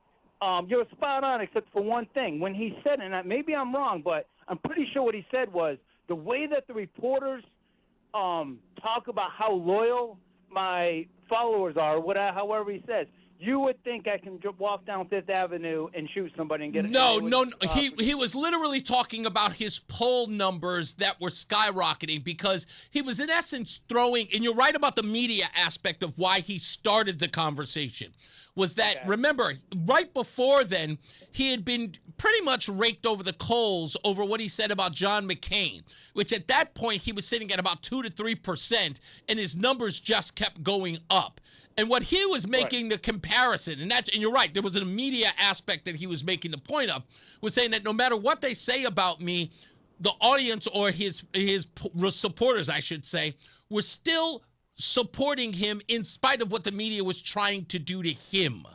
you're spot on except for one thing. When he said, and maybe I'm wrong, but I'm pretty sure what he said was the way that the reporters talk about how loyal my followers are, however he says, you would think I can walk down Fifth Avenue and shoot somebody and get it. No. He was literally talking about his poll numbers that were skyrocketing because he was in essence throwing, and you're right about the media aspect of why he started the conversation, was that, remember, right before then, he had been pretty much raked over the coals over what he said about John McCain, which at that point he was sitting at about 2 to 3%, and his numbers just kept going up. And what he was making the comparison, and you're right, there was an media aspect that he was making the point of, was saying that no matter what they say about me, the audience or his supporters, I should say, were still supporting him in spite of what the media was trying to do to him.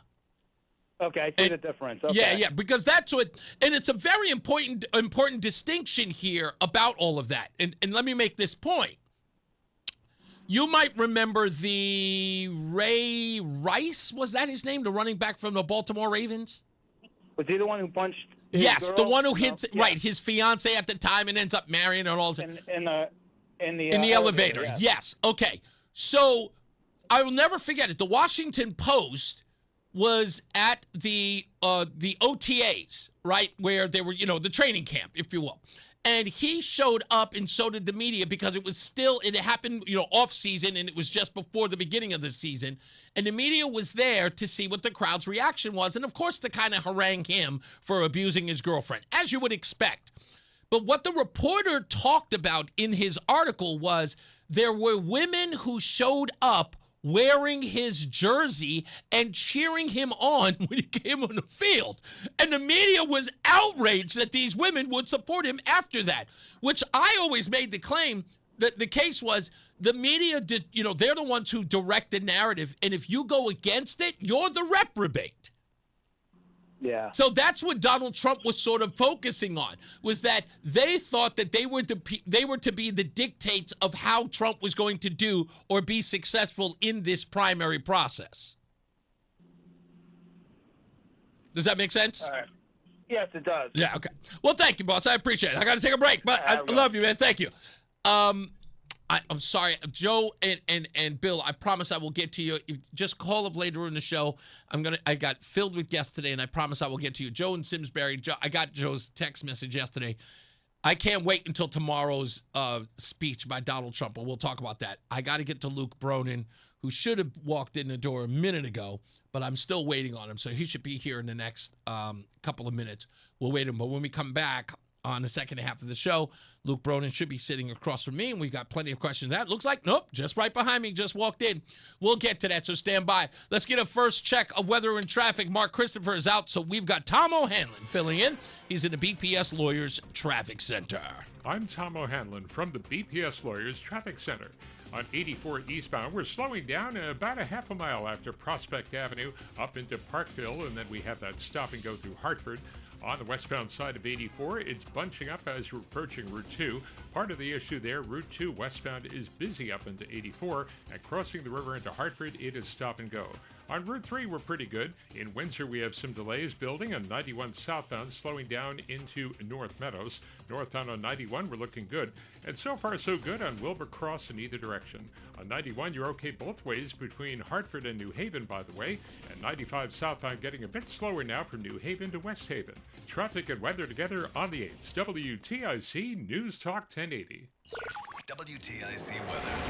Okay, I see the difference. Okay. Yeah, because that's what, and it's a very important distinction here about all of that. And let me make this point. You might remember the Ray Rice, was that his name, the running back from the Baltimore Ravens? Was he the one who punched his Yes, girl? the one who hits, right, his fiance at the time and ends up marrying her all the time. In the elevator. Yes. Okay. So I will never forget it. The Washington Post was at the OTAs, right, where they were, the training camp, if you will. And he showed up, and so did the media, because it happened, off season, and it was just before the beginning of the season. And the media was there to see what the crowd's reaction was, and of course to kind of harangue him for abusing his girlfriend, as you would expect. But what the reporter talked about in his article was there were women who showed up wearing his jersey and cheering him on when he came on the field. And the media was outraged that these women would support him after that, which I always made the claim that the case was the media did, they're the ones who direct the narrative. And if you go against it, you're the reprobate. Yeah. So that's what Donald Trump was sort of focusing on, was that they thought that they were to be the dictates of how Trump was going to do or be successful in this primary process. Does that make sense? All right. Yes, it does. Yeah, okay. Well, thank you, boss. I appreciate it. I got to take a break, but I love you, man. Thank you. I'm sorry, Joe and Bill, I promise I will get to you. Just call up later in the show. I got filled with guests today, and I promise I will get to you. Joe in Simsbury, I got Joe's text message yesterday. I can't wait until tomorrow's speech by Donald Trump, and we'll talk about that. I got to get to Luke Bronin, who should have walked in the door a minute ago, but I'm still waiting on him, so he should be here in the next couple of minutes. We'll wait him, but when we come back on the second half of the show, Luke Bronin should be sitting across from me, and we've got plenty of questions. That looks like, nope, just right behind me, just walked in. We'll get to that, so stand by. Let's get a first check of weather and traffic. Mark Christopher is out, so we've got Tom O'Hanlon filling in. He's in the BPS Lawyers Traffic Center. I'm Tom O'Hanlon from the BPS Lawyers Traffic Center. On 84 eastbound, we're slowing down about a half a mile after Prospect Avenue up into Parkville, and then we have that stop and go through Hartford. On the westbound side of 84, it's bunching up as you're approaching Route 2. Part of the issue there, Route 2 westbound is busy up into 84, and crossing the river into Hartford, it is stop and go. On Route 3, we're pretty good. In Windsor, we have some delays building on 91 southbound, slowing down into North Meadows. Northbound on 91, we're looking good. And so far, so good on Wilbur Cross in either direction. On 91, you're okay both ways between Hartford and New Haven, by the way. And 95 southbound getting a bit slower now from New Haven to West Haven. Traffic and weather together on the 8th. WTIC News Talk 1080. WTIC weather.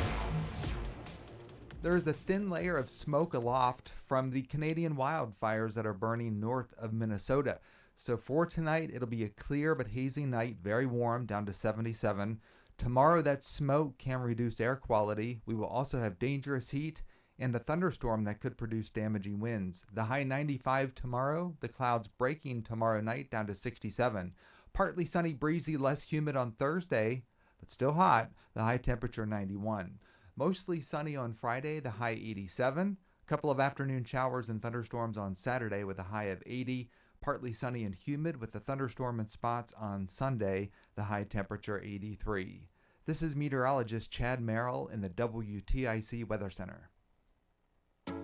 There is a thin layer of smoke aloft from the Canadian wildfires that are burning north of Minnesota. So for tonight, it'll be a clear but hazy night, very warm, down to 77. Tomorrow, that smoke can reduce air quality. We will also have dangerous heat and a thunderstorm that could produce damaging winds. The high 95 tomorrow, the clouds breaking tomorrow night down to 67. Partly sunny, breezy, less humid on Thursday, but still hot, the high temperature 91. Mostly sunny on Friday, the high 87. A couple of afternoon showers and thunderstorms on Saturday with a high of 80. Partly sunny and humid with a thunderstorm in spots on Sunday, the high temperature 83. This is meteorologist Chad Merrill in the WTIC Weather Center.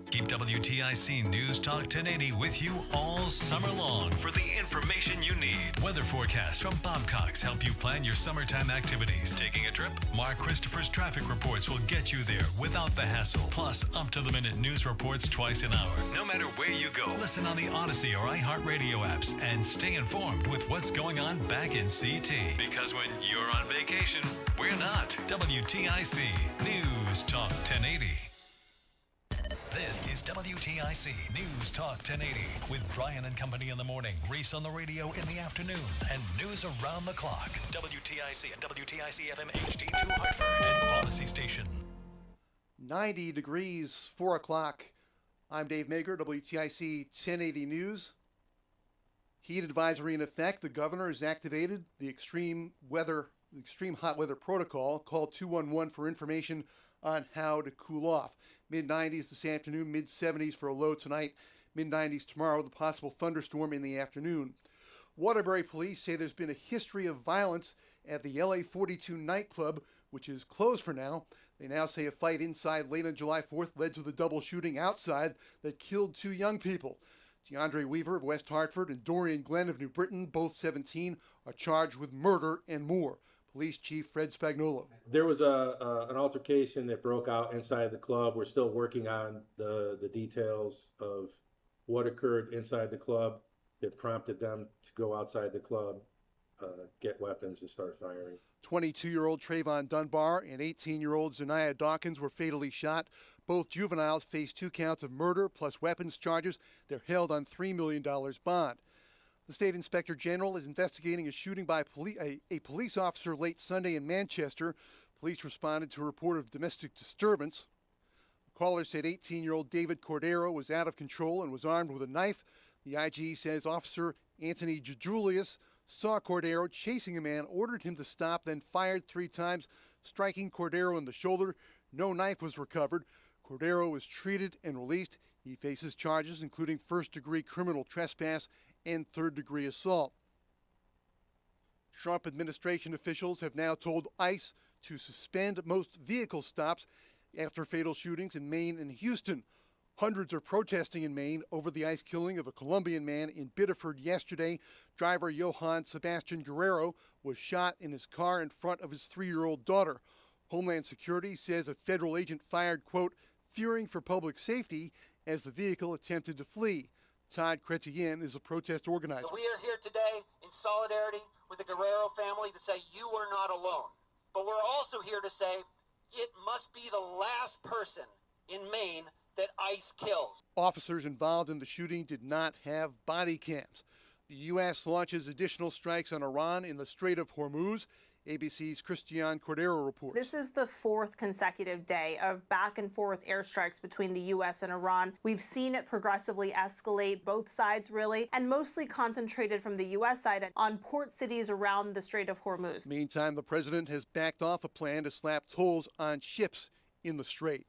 Keep WTIC News Talk 1080 with you all summer long for the information you need. Weather forecasts from Bob Cox help you plan your summertime activities. Taking a trip? Mark Christopher's traffic reports will get you there without the hassle. Plus, up-to-the-minute news reports twice an hour. No matter where you go, listen on the Odyssey or iHeartRadio apps and stay informed with what's going on back in CT. Because when you're on vacation, we're not. WTIC News Talk 1080. This is WTIC News Talk 1080 with Brian and Company in the morning, Reese on the radio in the afternoon, and news around the clock. WTIC and WTIC FM HD2 Hartford and Odyssey Station. 90 degrees, 4 o'clock. I'm Dave Mager, WTIC 1080 News. Heat advisory in effect. The governor has activated the extreme hot weather protocol. Call 211 for information on how to cool off. Mid-90s this afternoon, mid-70s for a low tonight, mid-90s tomorrow with a possible thunderstorm in the afternoon. Waterbury police say there's been a history of violence at the LA 42 nightclub, which is closed for now. They now say a fight inside late on July 4th led to the double shooting outside that killed 2 young people. DeAndre Weaver of West Hartford and Dorian Glenn of New Britain, both 17, are charged with murder and more. Police Chief Fred Spagnuolo. There was an altercation that broke out inside the club. We're still working on the details of what occurred inside the club that prompted them to go outside the club, get weapons, and start firing. 22-year-old Trayvon Dunbar and 18-year-old Zaniah Dawkins were fatally shot. Both juveniles face 2 counts of murder plus weapons charges. They're held on $3 million bond. The State Inspector General is investigating a shooting by a police officer late Sunday in Manchester. Police responded to a report of domestic disturbance. The caller said 18-year-old David Cordero was out of control and was armed with a knife. The IG says Officer Anthony Julius saw Cordero chasing a man, ordered him to stop, then fired 3 times, striking Cordero in the shoulder. No knife was recovered. Cordero was treated and released. He faces charges including first-degree criminal trespass and third-degree assault. Trump administration officials have now told ICE to suspend most vehicle stops after fatal shootings in Maine and Houston. Hundreds are protesting in Maine over the ICE killing of a Colombian man in Biddeford yesterday. Driver Johann Sebastian Guerrero was shot in his car in front of his 3-year-old daughter. Homeland Security says a federal agent fired, quote, fearing for public safety as the vehicle attempted to flee. Todd Chrétien is a protest organizer. We are here today in solidarity with the Guerrero family to say you are not alone. But we're also here to say it must be the last person in Maine that ICE kills. Officers involved in the shooting did not have body cams. The U.S. launches additional strikes on Iran in the Strait of Hormuz. ABC's Christiane Cordero reports. This is the 4th consecutive day of back-and-forth airstrikes between the U.S. and Iran. We've seen it progressively escalate, both sides really, and mostly concentrated from the U.S. side on port cities around the Strait of Hormuz. Meantime, the president has backed off a plan to slap tolls on ships in the strait.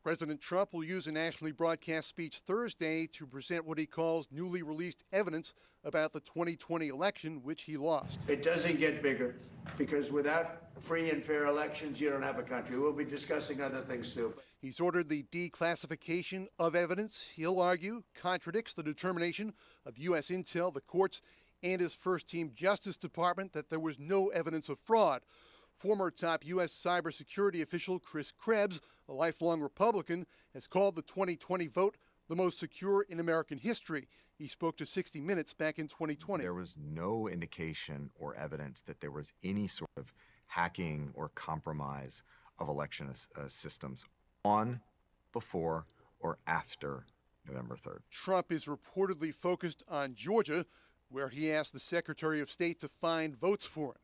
President Trump will use a nationally broadcast speech Thursday to present what he calls newly released evidence about the 2020 election, which he lost. It doesn't get bigger, because without free and fair elections, you don't have a country. We'll be discussing other things, too. He's ordered the declassification of evidence, he'll argue, contradicts the determination of U.S. Intel, the courts, and his first-team Justice Department that there was no evidence of fraud. Former top U.S. cybersecurity official Chris Krebs, a lifelong Republican, has called the 2020 vote the most secure in American history. He spoke to 60 Minutes back in 2020. There was no indication or evidence that there was any sort of hacking or compromise of election systems on, before, or after November 3rd. Trump is reportedly focused on Georgia, where he asked the Secretary of State to find votes for him.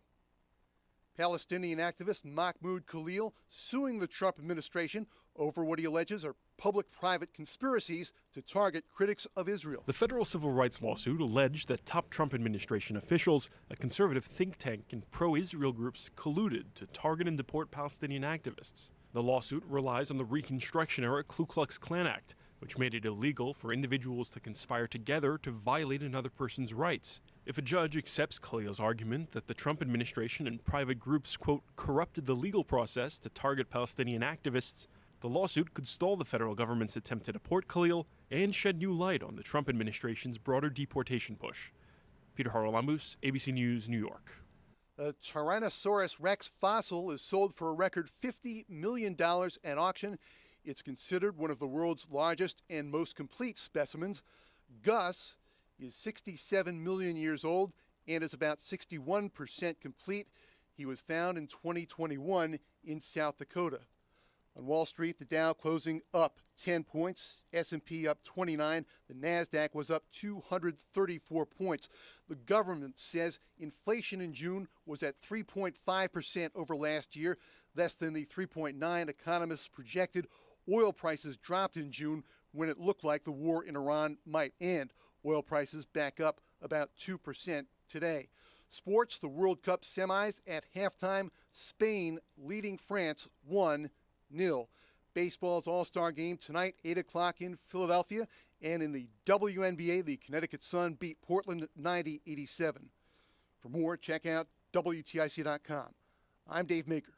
Palestinian activist Mahmoud Khalil suing the Trump administration over what he alleges are public-private conspiracies to target critics of Israel. The federal civil rights lawsuit alleged that top Trump administration officials, a conservative think tank, and pro-Israel groups colluded to target and deport Palestinian activists. The lawsuit relies on the Reconstruction-era Ku Klux Klan Act, which made it illegal for individuals to conspire together to violate another person's rights. If a judge accepts Khalil's argument that the Trump administration and private groups, quote, corrupted the legal process to target Palestinian activists, the lawsuit could stall the federal government's attempt to deport Khalil and shed new light on the Trump administration's broader deportation push. Peter Haralamus, ABC News, New York. A Tyrannosaurus rex fossil is sold for a record $50 million at auction. It's considered one of the world's largest and most complete specimens. Gus is 67 million years old and is about 61% complete. He was found in 2021 in South Dakota. On Wall Street, the Dow closing up 10 points, S&P up 29, the NASDAQ was up 234 points. The government says inflation in June was at 3.5% over last year, less than the 3.9 economists projected. Oil prices dropped in June when it looked like the war in Iran might end. Oil prices back up about 2% today. Sports, the World Cup semis at halftime, Spain leading France 1-0. Baseball's All-Star game tonight, 8 o'clock in Philadelphia. And in the WNBA, the Connecticut Sun beat Portland 90-87. For more, check out WTIC.com. I'm Dave Maker,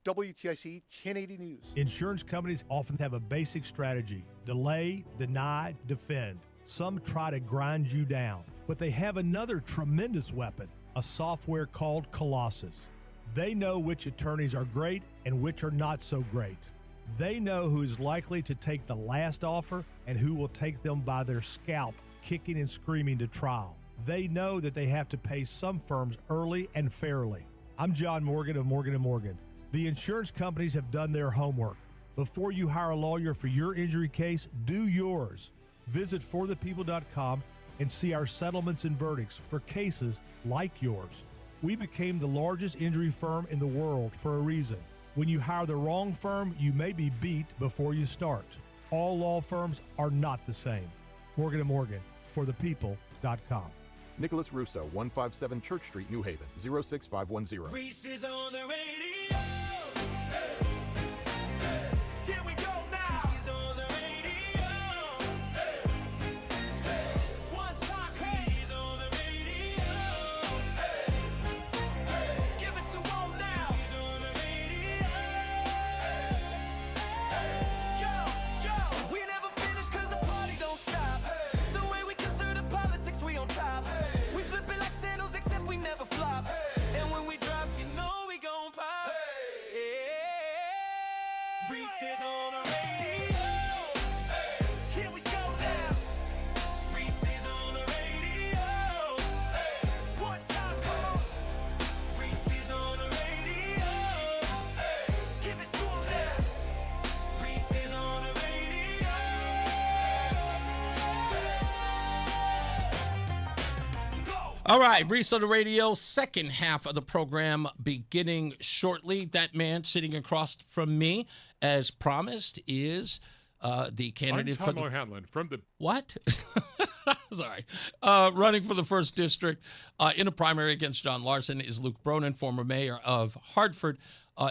WTIC 1080 News. Insurance companies often have a basic strategy: delay, deny, defend. Some try to grind you down, but they have another tremendous weapon, a software called Colossus. They know which attorneys are great and which are not so great. They know who is likely to take the last offer and who will take them by their scalp, kicking and screaming to trial. They know that they have to pay some firms early and fairly. I'm John Morgan of Morgan & Morgan. The insurance companies have done their homework. Before you hire a lawyer for your injury case, do yours. Visit forthepeople.com and see our settlements and verdicts for cases like yours. We became the largest injury firm in the world for a reason. When you hire the wrong firm, you may be beat before you start. All law firms are not the same. Morgan & Morgan, forthepeople.com. Nicholas Russo, 157 Church Street, New Haven, 06510. Reese is on the radio. Hey, hey, here we go now. He's on the radio. Hey, hey, one time, hey. He's on the radio. Hey, hey, give it to him now. He's on the radio. Hey, yo, we never finish 'cause the party don't stop. Hey, the way we consider politics, we on top. Hey, we flip it like sandals, except we never flop. Hey, and when we drop, you know we gon' pop. Hey, yeah. Reese is on the radio. Hey, here we go now. Reese is on the radio. Hey, one time, come on. Reese is on the radio. Hey, give it to him now. Reese is on the radio. All right, Reese on the radio, second half of the program beginning shortly. That man sitting across from me, as promised, is the candidate I'm for Tom the... O'Hanlon from the... What? Sorry. Running for the 1st District in a primary against John Larson is Luke Bronin, former mayor of Hartford,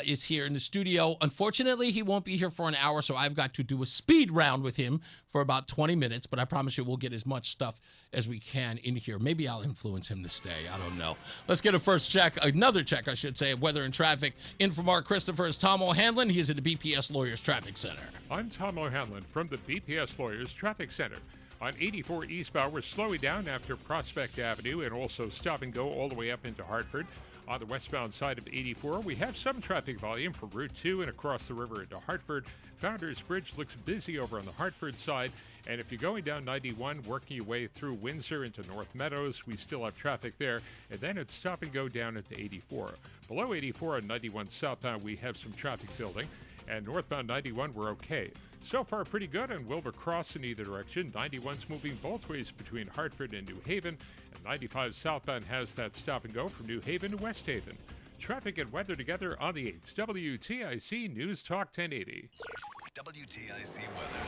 is here in the studio. Unfortunately, he won't be here for an hour, so I've got to do a speed round with him for about 20 minutes, but I promise you we'll get as much stuff as we can in here. Maybe I'll influence him to stay. I don't know. Let's get another check, I should say, of weather and traffic. In from Mark Christopher is Tom O'Hanlon. He is at the BPS Lawyers Traffic Center. I'm Tom O'Hanlon from the BPS Lawyers Traffic Center. On 84 eastbound, we're slowing down after Prospect Avenue and also stop and go all the way up into Hartford. On the westbound side of 84, we have some traffic volume from Route 2 and across the river into Hartford. Founders Bridge looks busy over on the Hartford side. And if you're going down 91, working your way through Windsor into North Meadows, we still have traffic there. And then it's stop and go down into 84. Below 84 on 91 southbound, we have some traffic building. And northbound 91, we're okay. So far, pretty good on Wilbur Cross in either direction. 91's moving both ways between Hartford and New Haven. And 95 southbound has that stop and go from New Haven to West Haven. Traffic and weather together on the 8th. WTIC News Talk 1080. WTIC weather.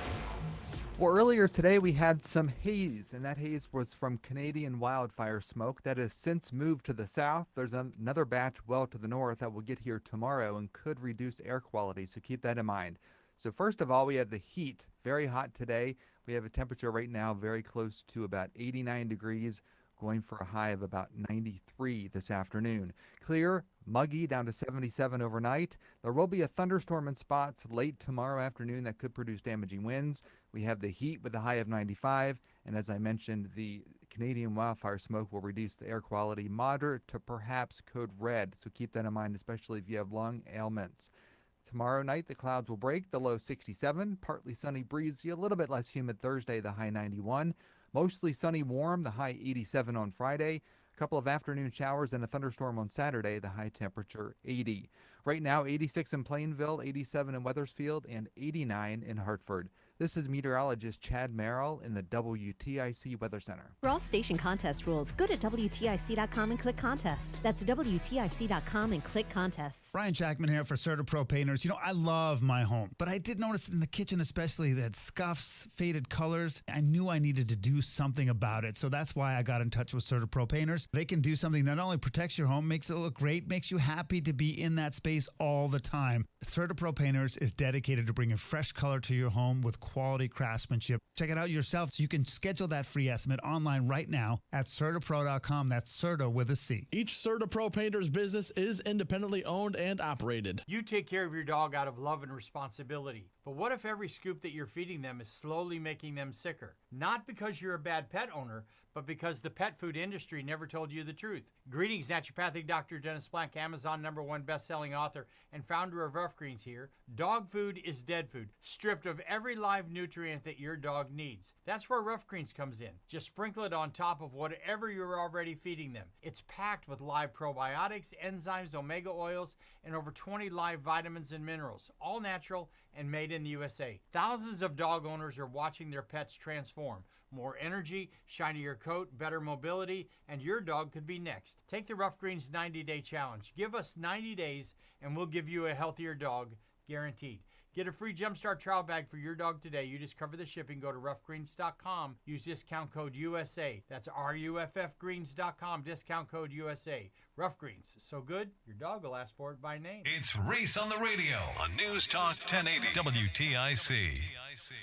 Well, earlier today we had some haze, and that haze was from Canadian wildfire smoke that has since moved to the south. There's another batch well to the north that will get here tomorrow and could reduce air quality, so keep that in mind. So first of all, we have the heat. Very hot today. We have a temperature right now very close to about 89 degrees, going for a high of about 93 this afternoon. Clear, muggy, down to 77 overnight. There will be a thunderstorm in spots late tomorrow afternoon that could produce damaging winds. We have the heat with a high of 95, and as I mentioned, the Canadian wildfire smoke will reduce the air quality moderate to perhaps code red, so keep that in mind, especially if you have lung ailments. Tomorrow night, the clouds will break, the low 67, partly sunny, breezy, a little bit less humid Thursday, the high 91. Mostly sunny, warm, the high 87 on Friday. A couple of afternoon showers and a thunderstorm on Saturday, the high temperature 80. Right now, 86 in Plainville, 87 in Wethersfield, and 89 in Hartford. This is meteorologist Chad Merrill in the WTIC Weather Center. For all station contest rules, go to WTIC.com and click contests. That's WTIC.com and click contests. Brian Jackman here for CertaPro Painters. You know, I love my home, but I did notice in the kitchen especially that scuffs, faded colors. I knew I needed to do something about it, so that's why I got in touch with CertaPro Painters. They can do something that not only protects your home, makes it look great, makes you happy to be in that space all the time. CertaPro Painters is dedicated to bringing fresh color to your home with quality craftsmanship. Check it out yourself so you can schedule that free estimate online right now at CertaPro.com. That's Certa with a C. Each CertaPro Painters business is independently owned and operated. You take care of your dog out of love and responsibility. But what if every scoop that you're feeding them is slowly making them sicker? Not because you're a bad pet owner, but because the pet food industry never told you the truth. Greetings, naturopathic Dr. Dennis Blank, Amazon #1 best-selling author and founder of Rough Greens here. Dog food is dead food, stripped of every live nutrient that your dog needs. That's where Rough Greens comes in. Just sprinkle it on top of whatever you're already feeding them. It's packed with live probiotics, enzymes, omega oils, and over 20 live vitamins and minerals, all natural and made in the USA. Thousands of dog owners are watching their pets transform. More energy, shinier coat, better mobility, and your dog could be next. Take the Rough Greens 90-day challenge. Give us 90 days and we'll give you a healthier dog, guaranteed. Get a free Jumpstart trial bag for your dog today. You just cover the shipping. Go to roughgreens.com. Use discount code USA. That's RUFFgreens.com. Discount code USA. Rough Greens. So good, your dog will ask for it by name. It's Reese on the radio on News Talk 1080 WTIC.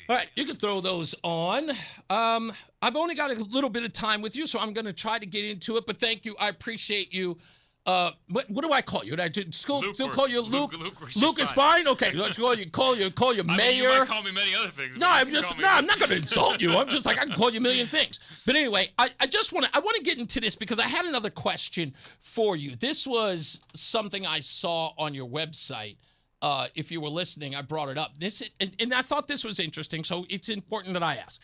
All right, you can throw those on. I've only got a little bit of time with you, so I'm going to try to get into it, but thank you. I appreciate you. What do I call you? Did I still call you Luke? Luke is fine. Okay, let's call you Mayor. I mean, you might call me many other things. No, I'm not going to insult you. I'm just like I can call you a million things. But anyway, I want to get into this because I had another question for you. This was something I saw on your website. If you were listening, I brought it up. And I thought this was interesting, so it's important that I ask.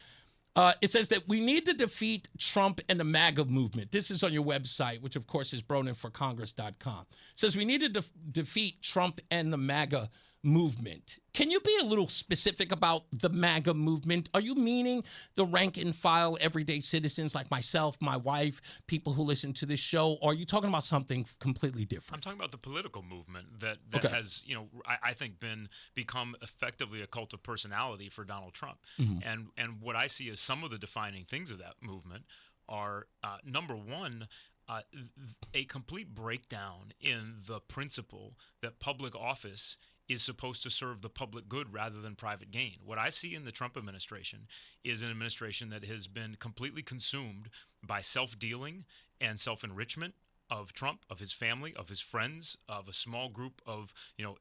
It says that we need to defeat Trump and the MAGA movement. This is on your website, which, of course, is BroninForCongress.com. It says we need to defeat Trump and the MAGA movement. Can you be a little specific about the MAGA movement? Are you meaning the rank and file everyday citizens like myself, my wife, people who listen to this show? Or are you talking about something completely different? I'm talking about the political movement that Okay. has, I think become effectively a cult of personality for Donald Trump. Mhm. And what I see as some of the defining things of that movement are, number one, a complete breakdown in the principle that public office is supposed to serve the public good rather than private gain. What I see in the Trump administration is an administration that has been completely consumed by self-dealing and self-enrichment of Trump, of his family, of his friends, of a small group of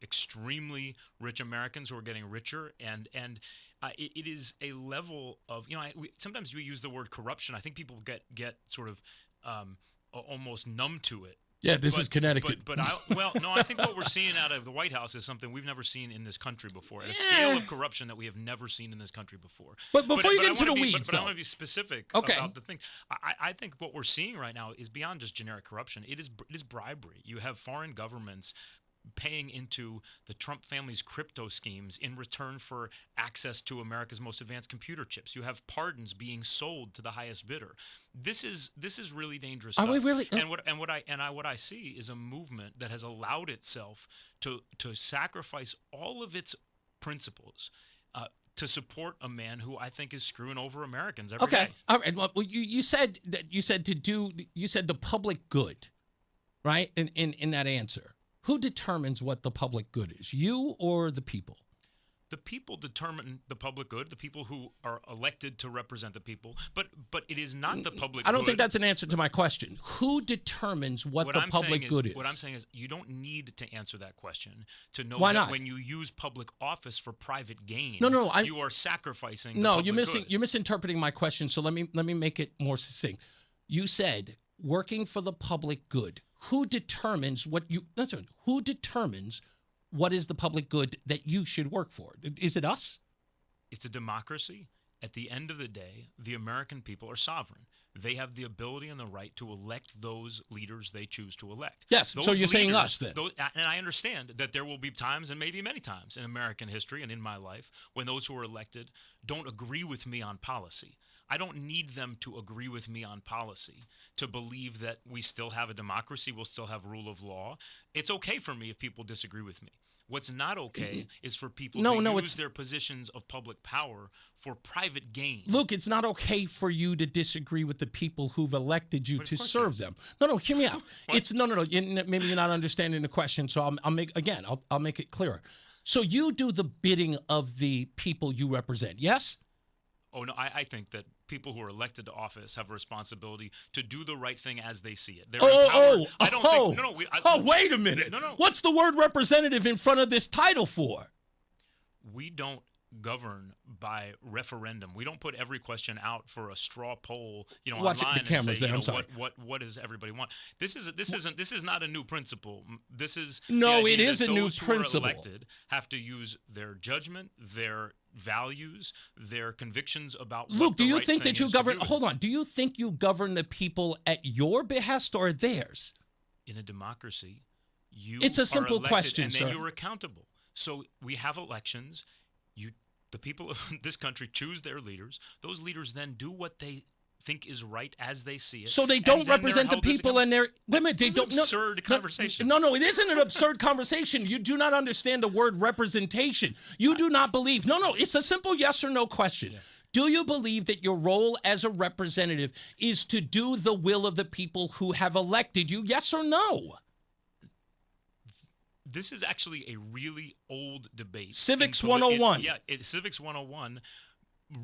extremely rich Americans who are getting richer, and it is a level of sometimes we use the word corruption. I think people get sort of almost numb to it. Yeah, this is Connecticut. But I think what we're seeing out of the White House is something we've never seen in this country before, at a scale of corruption that we have never seen in this country before. But before you get into the weeds, I want to be specific about the thing. I think what we're seeing right now is beyond just generic corruption. It is bribery. You have foreign governments paying into the Trump family's crypto schemes in return for access to America's most advanced computer chips. You have pardons being sold to the highest bidder. This is really dangerous Are stuff. we really? And what I see is a movement that has allowed itself to sacrifice all of its principles to support a man who I think is screwing over Americans every day. All right. Well, you said the public good, right? In that answer, who determines what the public good is? You or the people? The people determine the public good, the people who are elected to represent the people, but it is not the public good. I don't think that's an answer to my question. Who determines what the public good is? What I'm saying is you don't need to answer that question to know Why that not? when you use public office for private gain, No, you are sacrificing the No, public good. you're misinterpreting my question, so let me make it more succinct. You said working for the public good. Who determines who determines what is the public good that you should work for? Is it us? It's a democracy. At the end of the day, the American people are sovereign. They have the ability and the right to elect those leaders they choose to elect. Yes, so you're saying us then. And I understand that there will be times, and maybe many times in American history and in my life, when those who are elected don't agree with me on policy. I don't need them to agree with me on policy to believe that we still have a democracy, we'll still have rule of law. It's okay for me if people disagree with me. What's not okay is for people to use their positions of public power for private gain. Luke, it's not okay for you to disagree with the people who've elected you to serve them. No, hear me out. It's no. Maybe you're not understanding the question, so I'll make it clearer. So you do the bidding of the people you represent, yes? Oh, no, I think that people who are elected to office have a responsibility to do the right thing as they see it. They're empowered. Wait a minute. No. What's the word representative in front of this title for? We don't govern by referendum. We don't put every question out for a straw poll, Watch online the cameras and say, there. I'm sorry. what does everybody want? This is not a new principle. This is it is a new those who are principle. elected have to use their judgment, their values, their convictions about Luke, do you think that you govern? Hold Hold on. Do you think you govern the people at your behest or theirs? In a democracy, It's a simple are elected, question, and sir. then you're accountable. So we have elections. The people of this country choose their leaders. Those leaders then do what they think is right as they see it. So they don't represent the people and their women. They don't. Absurd conversation. No, it isn't an absurd conversation. You do not understand the word representation. You do not believe. No, it's a simple yes or no question. Yeah. Do you believe that your role as a representative is to do the will of the people who have elected you? Yes or no? This is actually a really old debate. Civics 101. Civics 101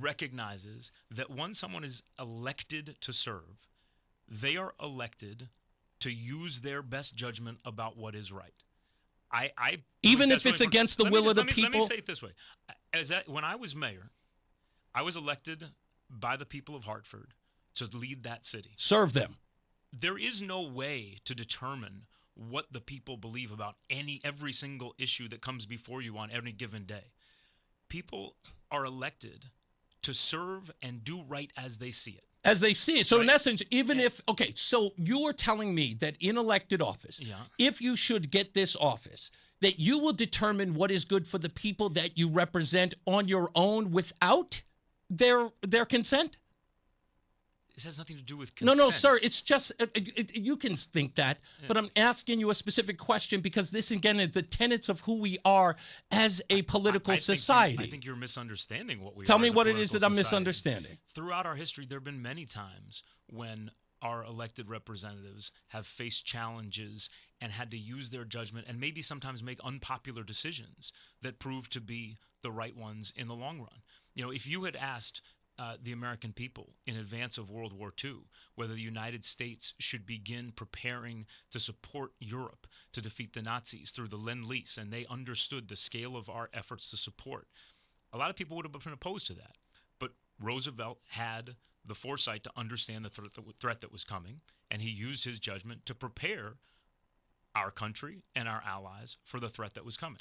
recognizes that when someone is elected to serve, they are elected to use their best judgment about what is right. Even if it's against the will of the people? Let me say it this way. When I was mayor, I was elected by the people of Hartford to lead that city. Serve them. There is no way to determine what the people believe about every single issue that comes before you on any given day. People are elected to serve and do right as they see it. As they see it. So in essence, so you're telling me that in elected office, if you should get this office, that you will determine what is good for the people that you represent on your own without their consent? This has nothing to do with consent. No, sir. It's just, you can think that, but I'm asking you a specific question because this, again, is the tenets of who we are as a political society. I think you're misunderstanding what we are. Tell me as a what it is that I'm political society. misunderstanding. Throughout our history, there have been many times when our elected representatives have faced challenges and had to use their judgment and maybe sometimes make unpopular decisions that prove to be the right ones in the long run. If you had asked the American people in advance of World War II whether the United States should begin preparing to support Europe to defeat the Nazis through the Lend-Lease, and they understood the scale of our efforts to support, a lot of people would have been opposed to that. But Roosevelt had the foresight to understand the threat that was coming, and he used his judgment to prepare our country and our allies for the threat that was coming.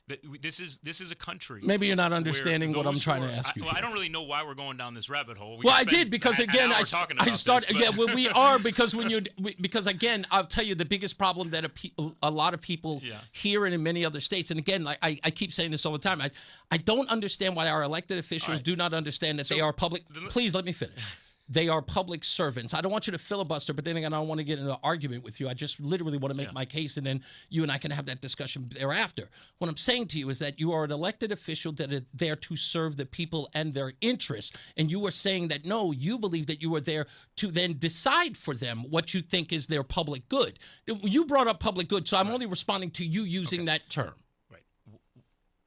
This is a country. Maybe you're not understanding what I'm trying to ask you. I don't really know why we're going down this rabbit hole. Well, I did because again, I start again. Well, we are because because again, I'll tell you the biggest problem that a lot of people here and in many other states, and again, I keep saying this all the time. I don't understand why our elected officials do not understand that they are public. Please let me finish. They are public servants. I don't want you to filibuster, but then again, I don't want to get into an argument with you. I just literally want to make my case, and then you and I can have that discussion thereafter. What I'm saying to you is that you are an elected official that is there to serve the people and their interests, and you are saying that, no, you believe that you are there to then decide for them what you think is their public good. You brought up public good, so I'm only responding to you using that term. Right.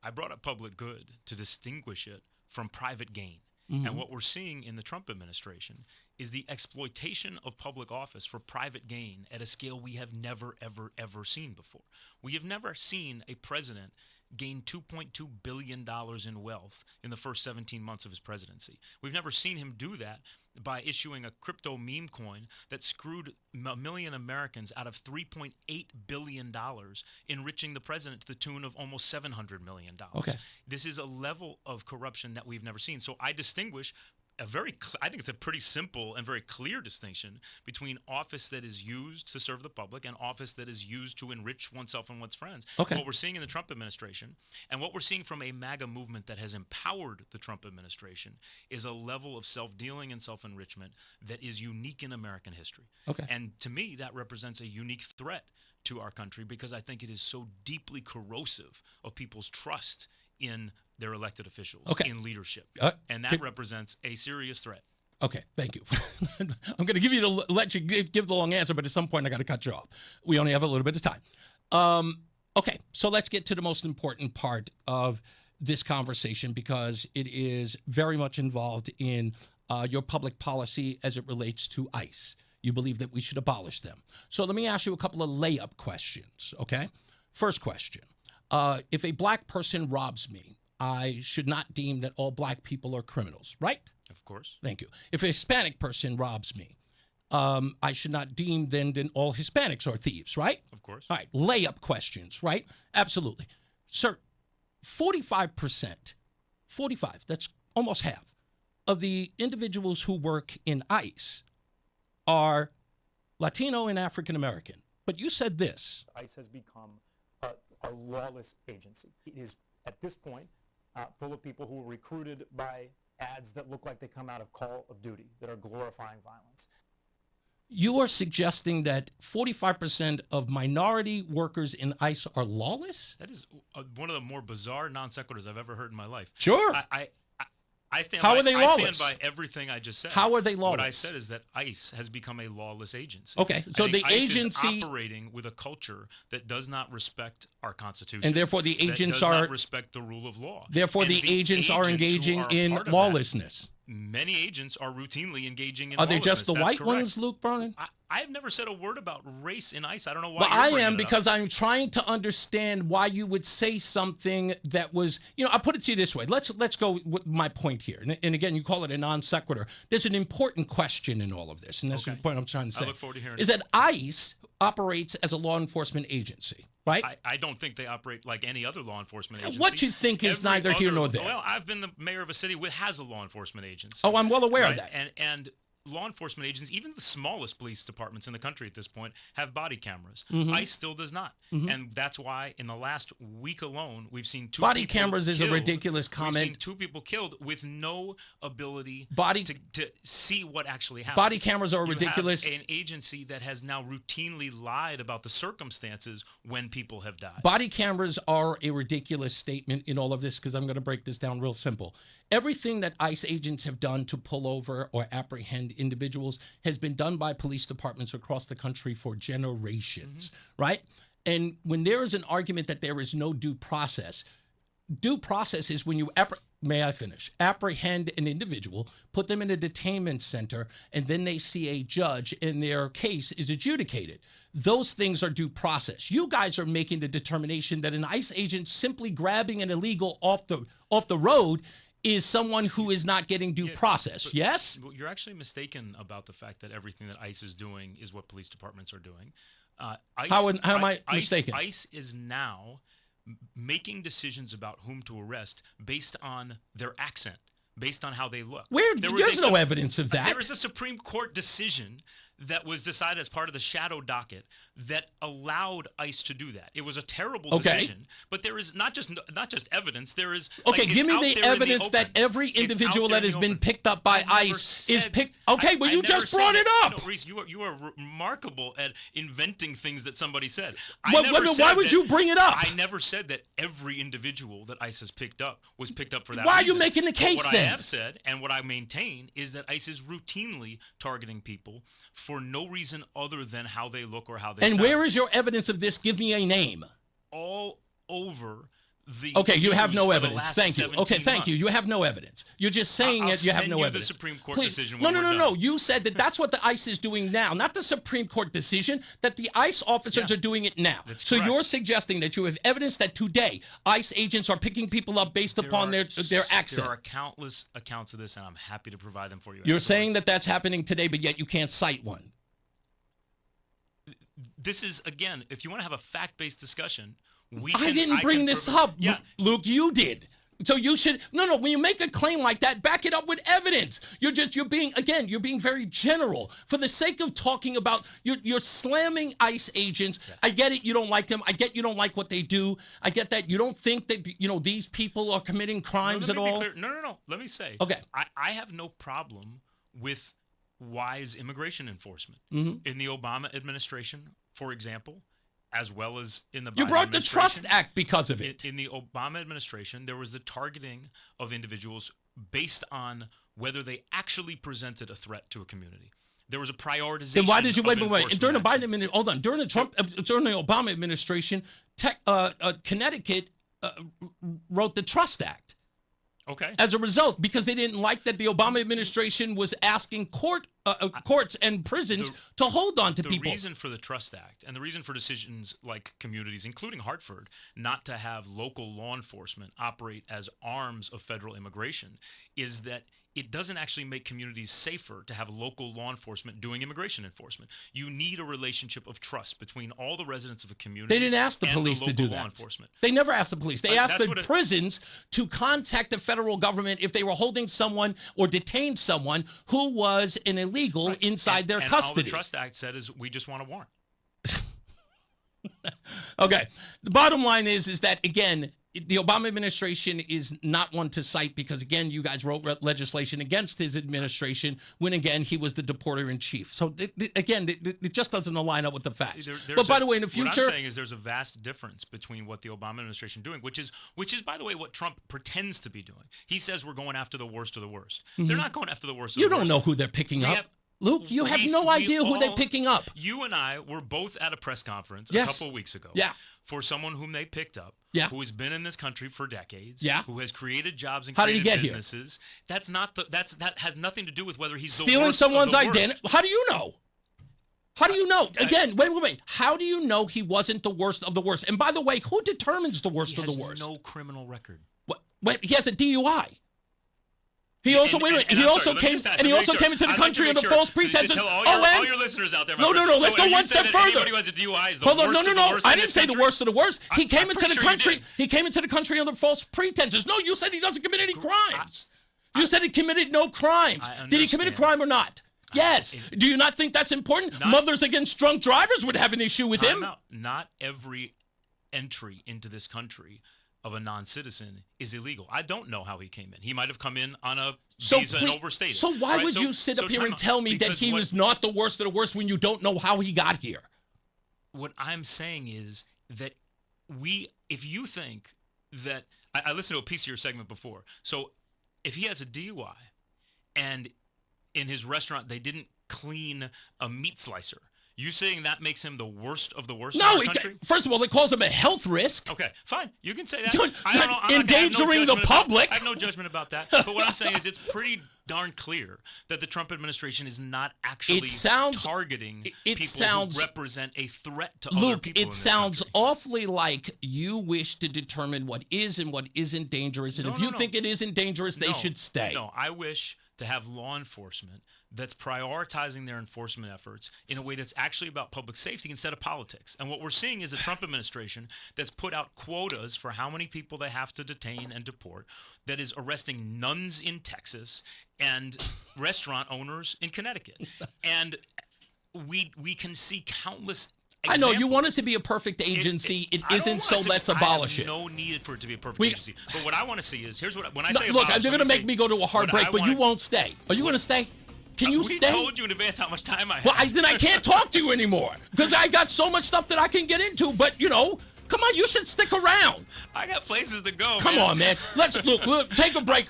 I brought up public good to distinguish it from private gain. Mm-hmm. And what we're seeing in the Trump administration is the exploitation of public office for private gain at a scale we have never, ever, ever seen before. We have never seen a president gain $2.2 billion in wealth in the first 17 months of his presidency. We've never seen him do that by issuing a crypto meme coin that screwed a million Americans out of $3.8 billion, enriching the president to the tune of almost $700 million. Okay. This is a level of corruption that we've never seen. So I distinguish I think it's a pretty simple and very clear distinction between office that is used to serve the public and office that is used to enrich oneself and one's friends. Okay. What we're seeing in the Trump administration and what we're seeing from a MAGA movement that has empowered the Trump administration is a level of self-dealing and self-enrichment that is unique in American history. Okay. And to me, that represents a unique threat to our country because I think it is so deeply corrosive of people's trust in their elected officials, in leadership. And that represents a serious threat. Okay, thank you. I'm going to give you let you give the long answer, but at some point I got to cut you off. We only have a little bit of time. Okay, so let's get to the most important part of this conversation because it is very much involved in your public policy as it relates to ICE. You believe that we should abolish them. So let me ask you a couple of layup questions, okay? First question. If a black person robs me, I should not deem that all black people are criminals, right? Of course. Thank you. If a Hispanic person robs me, I should not deem then all Hispanics are thieves, right? Of course. All right. Layup questions, right? Absolutely. Sir, 45%, that's almost half, of the individuals who work in ICE are Latino and African American. But you said this. ICE has become a lawless agency. It is, at this point, full of people who are recruited by ads that look like they come out of Call of Duty, that are glorifying violence. You are suggesting that 45% of minority workers in ICE are lawless? That is one of the more bizarre non sequiturs I've ever heard in my life. Sure. I stand How by, are they I lawless? stand by everything I just said. How are they lawless? What I said is that ICE has become a lawless agency. Okay, so I think the ICE agency is operating with a culture that does not respect our Constitution, and therefore the agents that does are not respect the rule of law. Therefore, And the agents are engaging in lawlessness. Many agents are routinely engaging in Are they lawlessness. just the That's white correct. ones, Luke Bronin? I've never said a word about race in ICE. I don't know why. Well, you're I bringing am it up. because I'm trying to understand why you would say something that was, I'll put it to you this way. Let's go with my point here. And again, you call it a non sequitur. There's an important question in all of this, and that's the point I'm trying to say. I look forward to hearing is it. that ICE operates as a law enforcement agency, right? I don't think they operate like any other law enforcement agency. What you think is neither here nor there. Well, I've been the mayor of a city that has a law enforcement agency. Oh, I'm well aware of right? that. And law enforcement agencies, even the smallest police departments in the country at this point, have body cameras. Mhm. ICE still does not. Mhm. And that's why in the last week alone, we've seen two Body people cameras is a killed. ridiculous We've seen comment. 2 people killed with no ability Body- to see what actually happened. Body cameras are You have ridiculous. an agency that has now routinely lied about the circumstances when people have died. Body cameras are a ridiculous statement in all of this because I'm going to break this down real simple. Everything that ICE agents have done to pull over or apprehend individuals has been done by police departments across the country for generations, right? And when there is an argument that there is no due process is when you apprehend an individual, put them in a detainment center, and then they see a judge and their case is adjudicated. Those things are due process. You guys are making the determination that an ICE agent simply grabbing an illegal off the road is someone who is not getting due process. Yes? You're actually mistaken about the fact that everything that ICE is doing is what police departments are doing. How am I mistaken? ICE is now making decisions about whom to arrest based on their accent, based on how they look. There's no evidence of that. There is a Supreme Court decision that was decided as part of the shadow docket that allowed ICE to do that. It was a terrible decision, but there is not just evidence. There is give me the evidence that every individual that has been picked up by ICE is picked. Okay, well you just brought it up. Reese, you are remarkable at inventing things that somebody said. Why would you bring it up? I never said that every individual that ICE has picked up was picked up for that Why reason. are you making the case what then? I have said and what I maintain is that ICE is routinely targeting people for no reason other than how they look or how they And sound. where is your evidence of this? Give me a name. All over the Okay, you have no news for the evidence. last Thank you. 17 Okay, thank you. months. You have no evidence. You're just saying I'll it. You have send no you the evidence. Supreme Court Please. decision No, when no, we're no, no. done. You said that that's what the ICE is doing now, not the Supreme Court decision. That the ICE officers are doing it now. So correct. you're suggesting that you have evidence that today ICE agents are picking people up based upon their accent. There are countless accounts of this, and I'm happy to provide them for you. You're saying that that's happening today, but yet you can't cite one. This is, again, if you want to have a fact-based discussion, I didn't bring this up, Luke. You did. So you should no. When you make a claim like that, back it up with evidence. You're being very general for the sake of talking about. You're slamming ICE agents. Yeah. I get it. You don't like them. I get you don't like what they do. I get that. You don't think that these people are committing crimes at all. No. Let me say. Okay. I have no problem with wise immigration enforcement Mm-hmm. in the Obama administration, for example. As well as in the Biden You brought the administration. Trust Act because of it. In the Obama administration, there was the targeting of individuals based on whether they actually presented a threat to a community. There was a prioritization. Then why did you wait? During the Biden administration, hold on. During the Obama administration, Connecticut wrote the Trust Act. Okay. As a result, because they didn't like that the Obama administration was asking courts and prisons to hold on to people. The reason for the Trust Act and the reason for decisions like communities, including Hartford, not to have local law enforcement operate as arms of federal immigration is that it doesn't actually make communities safer to have local law enforcement doing immigration enforcement. You need a relationship of trust between all the residents of a community. They didn't ask the and police the to do local that. Law enforcement. They never asked the police. They asked That's the what prisons to contact the federal government if they were holding someone or detained someone who was an illegal inside their custody. All the Trust Act said is we just want a warrant. Okay. The bottom line is that, again, the Obama administration is not one to cite because, again, you guys wrote legislation against his administration when, again, he was the deporter in chief. So, it just doesn't line up with the facts. But by the way, in the future, what I'm saying is there's a vast difference between what the Obama administration is doing, which is, by the way, what Trump pretends to be doing. He says we're going after the worst of the worst. Mm-hmm. They're not going after the worst of you the worst. don't know who they're picking up. Luke, you have no idea who they're picking up. You and I were both at a press conference a couple of weeks ago. Yeah. For someone whom they picked up, who has been in this country for decades, who has created jobs and created businesses. Here? That has nothing to do with whether he's stealing the worst someone's of the worst. identity. How do you know? How do you know? Again, wait. How do you know he wasn't the worst of the worst? And by the way, who determines the worst of the worst? He has no criminal record. Wait, he has a DUI. He also came into the country under false pretenses. All your listeners out there. No. Let's go one step further. Anybody who has a DUI is the Hold on, worst of the worst. I didn't say the worst of the worst. He came into the country. He came into the country under false pretenses. No, you said he doesn't commit any crimes. You said he committed no crimes. Did he commit a crime or not? Yes. Do you not think that's important? Mothers Against Drunk Drivers would have an issue with him. Not every entry into this country of a non-citizen is illegal. I don't know how he came in. He might have come in on a visa and overstayed. So why would you sit up here and tell me that he was not the worst of the worst when you don't know how he got here? What I'm saying is that if you think that, I listened to a piece of your segment before. So if he has a DUI and in his restaurant they didn't clean a meat slicer, you saying that makes him the worst of the worst in the country? First of all, it calls him a health risk. Okay, fine. You can say that. Endangering the public. I have no judgment about that. But what I'm saying is it's pretty darn clear that the Trump administration is not actually targeting people who represent a threat to other people in this sounds country. awfully like you wish to determine what is and what isn't dangerous. And if you think it isn't dangerous, they should stay. No, I wish to have law enforcement that's prioritizing their enforcement efforts in a way that's actually about public safety instead of politics. And what we're seeing is a Trump administration that's put out quotas for how many people they have to detain and deport, that is arresting nuns in Texas and restaurant owners in Connecticut. And we can see countless examples. I know you want it to be a perfect agency. It isn't, so let's abolish it. No need for it to be a perfect agency. But what I want to see is, here's what when I say look, abolish, they're going to make me go to a hard break, but you won't stay. Are you going to stay? Can you stay? I told you in advance how much time I have. Well, then I can't talk to you anymore because I got so much stuff that I can get into. But come on, you should stick around. I got places to go. Come on, man. Let's look. Take a break.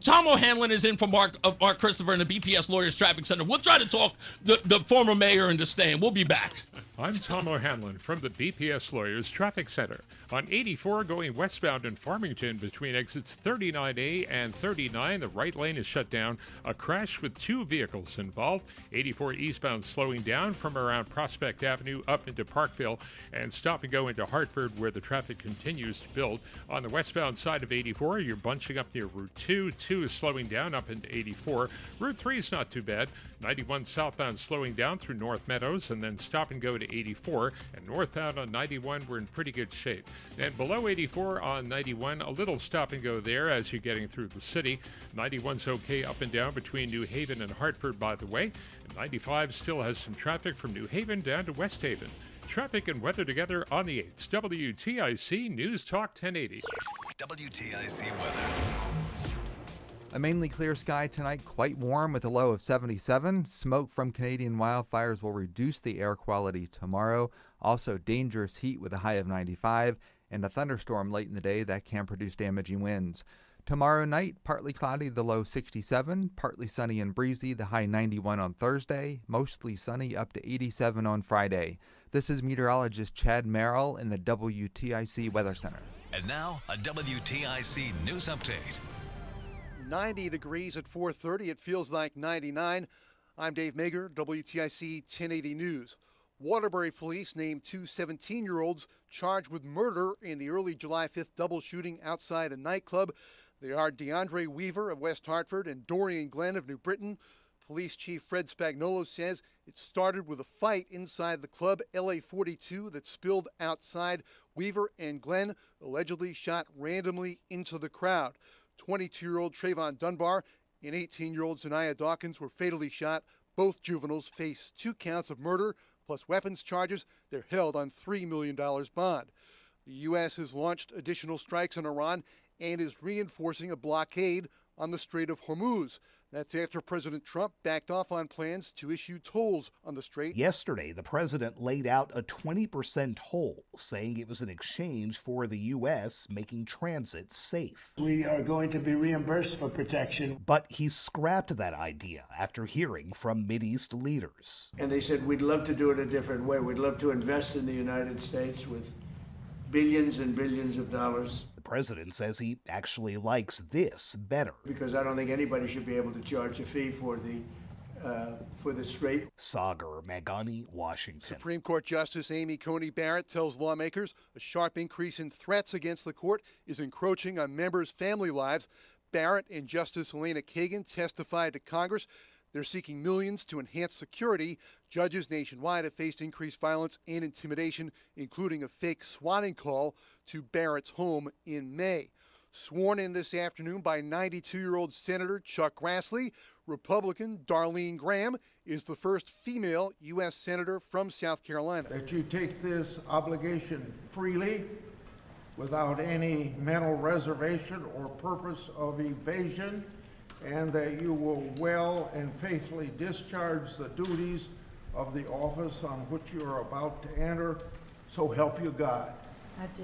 Tom O'Hanlon is in for Mark Christopher in the BPS Lawyers Traffic Center. We'll try to talk the former mayor into staying. We'll be back. I'm Tom O'Hanlon from the BPS Lawyers Traffic Center. On 84 going westbound in Farmington between exits 39A and 39, the right lane is shut down. A crash with 2 vehicles involved. 84 eastbound slowing down from around Prospect Avenue up into Parkville and stop and go into Hartford where the traffic continues to build. On the westbound side of 84, you're bunching up near Route 2. 2 is slowing down up into 84. Route 3 is not too bad. 91 southbound slowing down through North Meadows and then stop and go to 84. And northbound on 91, we're in pretty good shape. And below 84 on 91, a little stop and go there as you're getting through the city. 91's okay up and down between New Haven and Hartford, by the way. And 95 still has some traffic from New Haven down to West Haven. Traffic and weather together on the 8th. WTIC News Talk 1080. WTIC weather. A mainly clear sky tonight, quite warm with a low of 77. Smoke from Canadian wildfires will reduce the air quality tomorrow. Also dangerous heat with a high of 95 and a thunderstorm late in the day that can produce damaging winds. Tomorrow night, partly cloudy, the low 67, partly sunny and breezy, the high 91 on Thursday, mostly sunny up to 87 on Friday. This is meteorologist Chad Merrill in the WTIC Weather Center. And now, a WTIC news update. 90 degrees at 4:30. It feels like 99. I'm Dave Mager, WTIC 1080 News. Waterbury police named 2 17-year-olds charged with murder in the early July 5th double shooting outside a nightclub. They are DeAndre Weaver of West Hartford and Dorian Glenn of New Britain. Police Chief Fred Spagnolo says it started with a fight inside the club LA 42 that spilled outside. Weaver and Glenn allegedly shot randomly into the crowd. 22-year-old Trayvon Dunbar and 18-year-old Zanaya Dawkins were fatally shot. Both juveniles face 2 counts of murder plus weapons charges. They're held on $3 million bond. The U.S. has launched additional strikes on Iran and is reinforcing a blockade on the Strait of Hormuz. That's after President Trump backed off on plans to issue tolls on the strait. Yesterday, the president laid out a 20% toll, saying it was an exchange for the U.S. making transit safe. We are going to be reimbursed for protection. But he scrapped that idea after hearing from Mideast leaders. And they said, we'd love to do it a different way. We'd love to invest in the United States with billions and billions of dollars. The president says he actually likes this better. Because I don't think anybody should be able to charge a fee for the strait. Sagar Magani, Washington. Supreme Court Justice Amy Coney Barrett tells lawmakers a sharp increase in threats against the court is encroaching on members' family lives. Barrett and Justice Elena Kagan testified to Congress. They're seeking millions to enhance security. Judges nationwide have faced increased violence and intimidation, including a fake swatting call to Barrett's home in May. Sworn in this afternoon by 92-year-old Senator Chuck Grassley, Republican Darlene Graham is the first female U.S. Senator from South Carolina. That you take this obligation freely, without any mental reservation or purpose of evasion, and that you will well and faithfully discharge the duties of the office on which you are about to enter. So help you God. I do.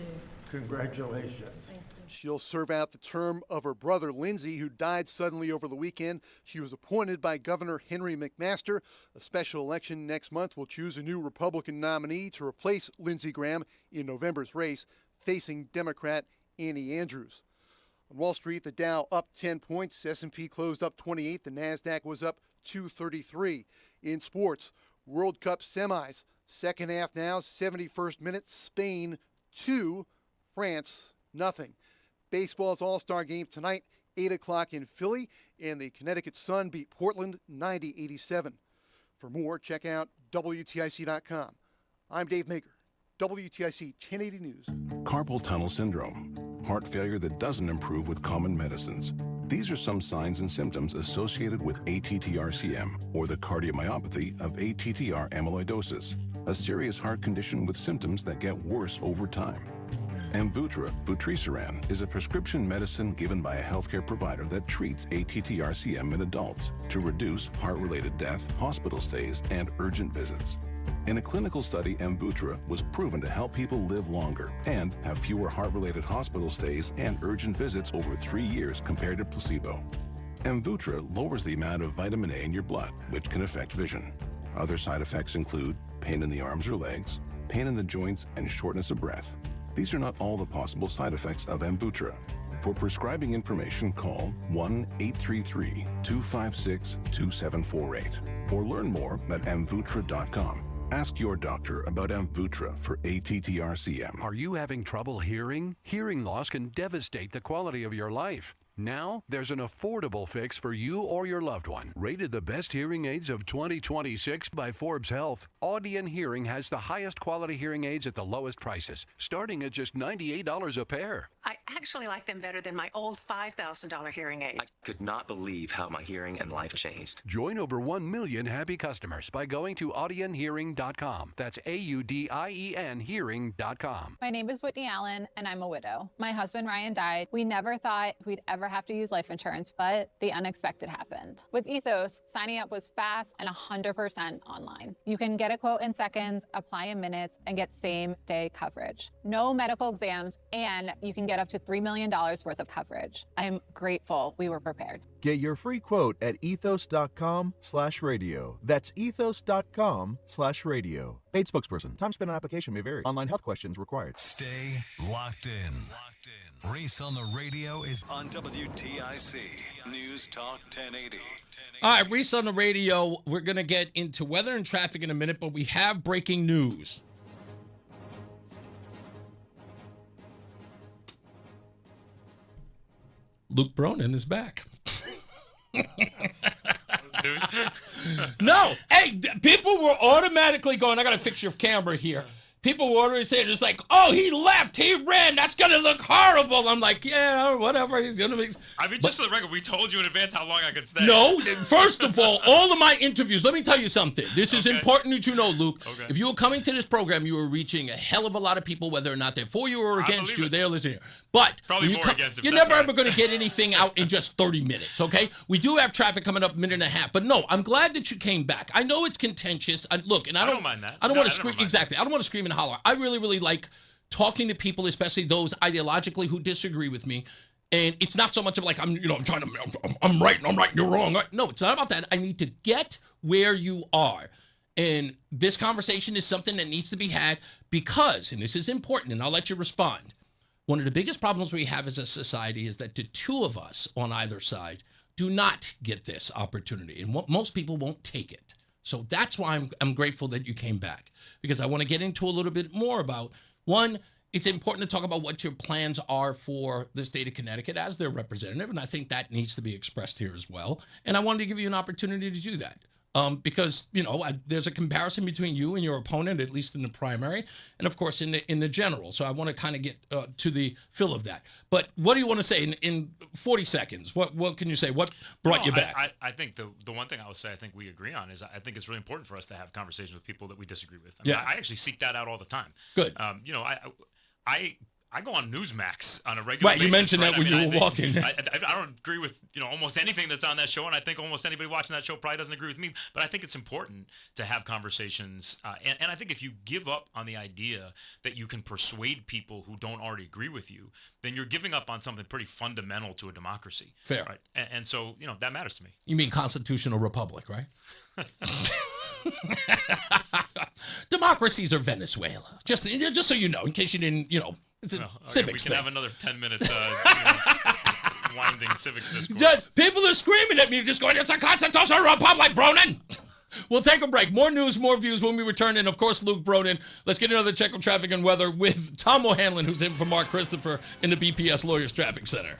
Congratulations. Thank you. She'll serve out the term of her brother, Lindsey, who died suddenly over the weekend. She was appointed by Governor Henry McMaster. A special election next month will choose a new Republican nominee to replace Lindsey Graham in November's race, facing Democrat Annie Andrews. On Wall Street, the Dow up 10 points. S&P closed up 28. The NASDAQ was up 233. In sports, World Cup semis. Second half now, 71st minute. Spain 2, France nothing. Baseball's All-Star game tonight. 8 o'clock in Philly, and the Connecticut Sun beat Portland 90-87. For more, check out WTIC.com. I'm Dave Maker, WTIC 1080 News. Carpal tunnel syndrome, heart failure that doesn't improve with common medicines. These are some signs and symptoms associated with ATTR-CM, or the cardiomyopathy of ATTR amyloidosis, a serious heart condition with symptoms that get worse over time. Amvuttra, vutrisiran, is a prescription medicine given by a healthcare provider that treats ATTR-CM in adults to reduce heart-related death, hospital stays, and urgent visits. In a clinical study, Amvuttra was proven to help people live longer and have fewer heart-related hospital stays and urgent visits over 3 years compared to placebo. Amvuttra lowers the amount of vitamin A in your blood, which can affect vision. Other side effects include pain in the arms or legs, pain in the joints, and shortness of breath. These are not all the possible side effects of Amvuttra. For prescribing information, call 1-833-256-2748 or learn more at amvuttra.com. Ask your doctor about Amvuttra for ATTR-CM. Are you having trouble hearing? Hearing loss can devastate the quality of your life. Now, there's an affordable fix for you or your loved one. Rated the best hearing aids of 2026 by Forbes Health, Audion Hearing has the highest quality hearing aids at the lowest prices, starting at just $98 a pair. I actually like them better than my old $5,000 hearing aids. I could not believe how my hearing and life changed. Join over 1 million happy customers by going to audionhearing.com. That's AUDIEN hearing.com. My name is Whitney Allen, and I'm a widow. My husband, Ryan, died. We never thought we'd ever have to use life insurance, but the unexpected happened. With Ethos, signing up was fast and 100% online. You can get a quote in seconds, apply in minutes, and get same-day coverage. No medical exams, and you can get up to $3 million worth of coverage. I'm grateful we were prepared. Get your free quote at ethos.com/radio. That's ethos.com/radio. Paid spokesperson. Time spent on application may vary. Online health questions required. Stay locked in. Reese on the radio is on WTIC News Talk 1080. All right, Reese on the radio. We're going to get into weather and traffic in a minute, but we have breaking news. Luke Bronin is back. No, hey, people were automatically going, I got to fix your camera here. People were already saying, it's like, oh, he left, he ran, that's going to look horrible. I'm like, yeah, whatever, he's going to be. I mean, just for the record, we told you in advance how long I could stay. No, first of all of my interviews, let me tell you something. This is important that you know, Luke. Okay. If you were coming to this program, you were reaching a hell of a lot of people, whether or not they're for you or against you, they're listening. But probably when more against him, you're that's never right. ever going to get anything out in just 30 minutes, okay? We do have traffic coming up a minute and a half. But no, I'm glad that you came back. I know it's contentious. Look, and I don't mind that. I don't No, want to I never scream. mind Exactly. I don't want to scream and holler. I really like talking to people, especially those ideologically who disagree with me. And it's not so much of like I'm right and you're wrong. No, it's not about that. I need to get where you are. And this conversation is something that needs to be had because, and this is important, and I'll let you respond. One of the biggest problems we have as a society is that the two of us on either side do not get this opportunity. And most people won't take it. So that's why I'm grateful that you came back, because I want to get into a little bit more about, one, it's important to talk about what your plans are for the state of Connecticut as their representative, and I think that needs to be expressed here as well. And I wanted to give you an opportunity to do that. Because, there's a comparison between you and your opponent, at least in the primary, and of course in the general. So I want to kind of get to the fill of that. But what do you want to say in 40 seconds? What can you say? What brought you back? I think the one thing I would say I think we agree on is I think it's really important for us to have conversations with people that we disagree with. I actually seek that out all the time. Good. I go on Newsmax on a regular basis. Right, you mentioned that when you were walking. I don't agree with almost anything that's on that show, and I think almost anybody watching that show probably doesn't agree with me. But I think it's important to have conversations, and I think if you give up on the idea that you can persuade people who don't already agree with you, then you're giving up on something pretty fundamental to a democracy. Fair. Right? And so that matters to me. You mean constitutional republic, right? Democracies are Venezuela. Just so you know, in case you didn't, it's a civics we can thing. have another 10 minutes winding civics discourse. Just, people are screaming at me, just going, it's a constitutional republic, Bronin. We'll take a break. More news, more views when we return. And, of course, Luke Bronin. Let's get another check of traffic and weather with Tom O'Hanlon, who's in for Mark Christopher in the BPS Lawyers Traffic Center.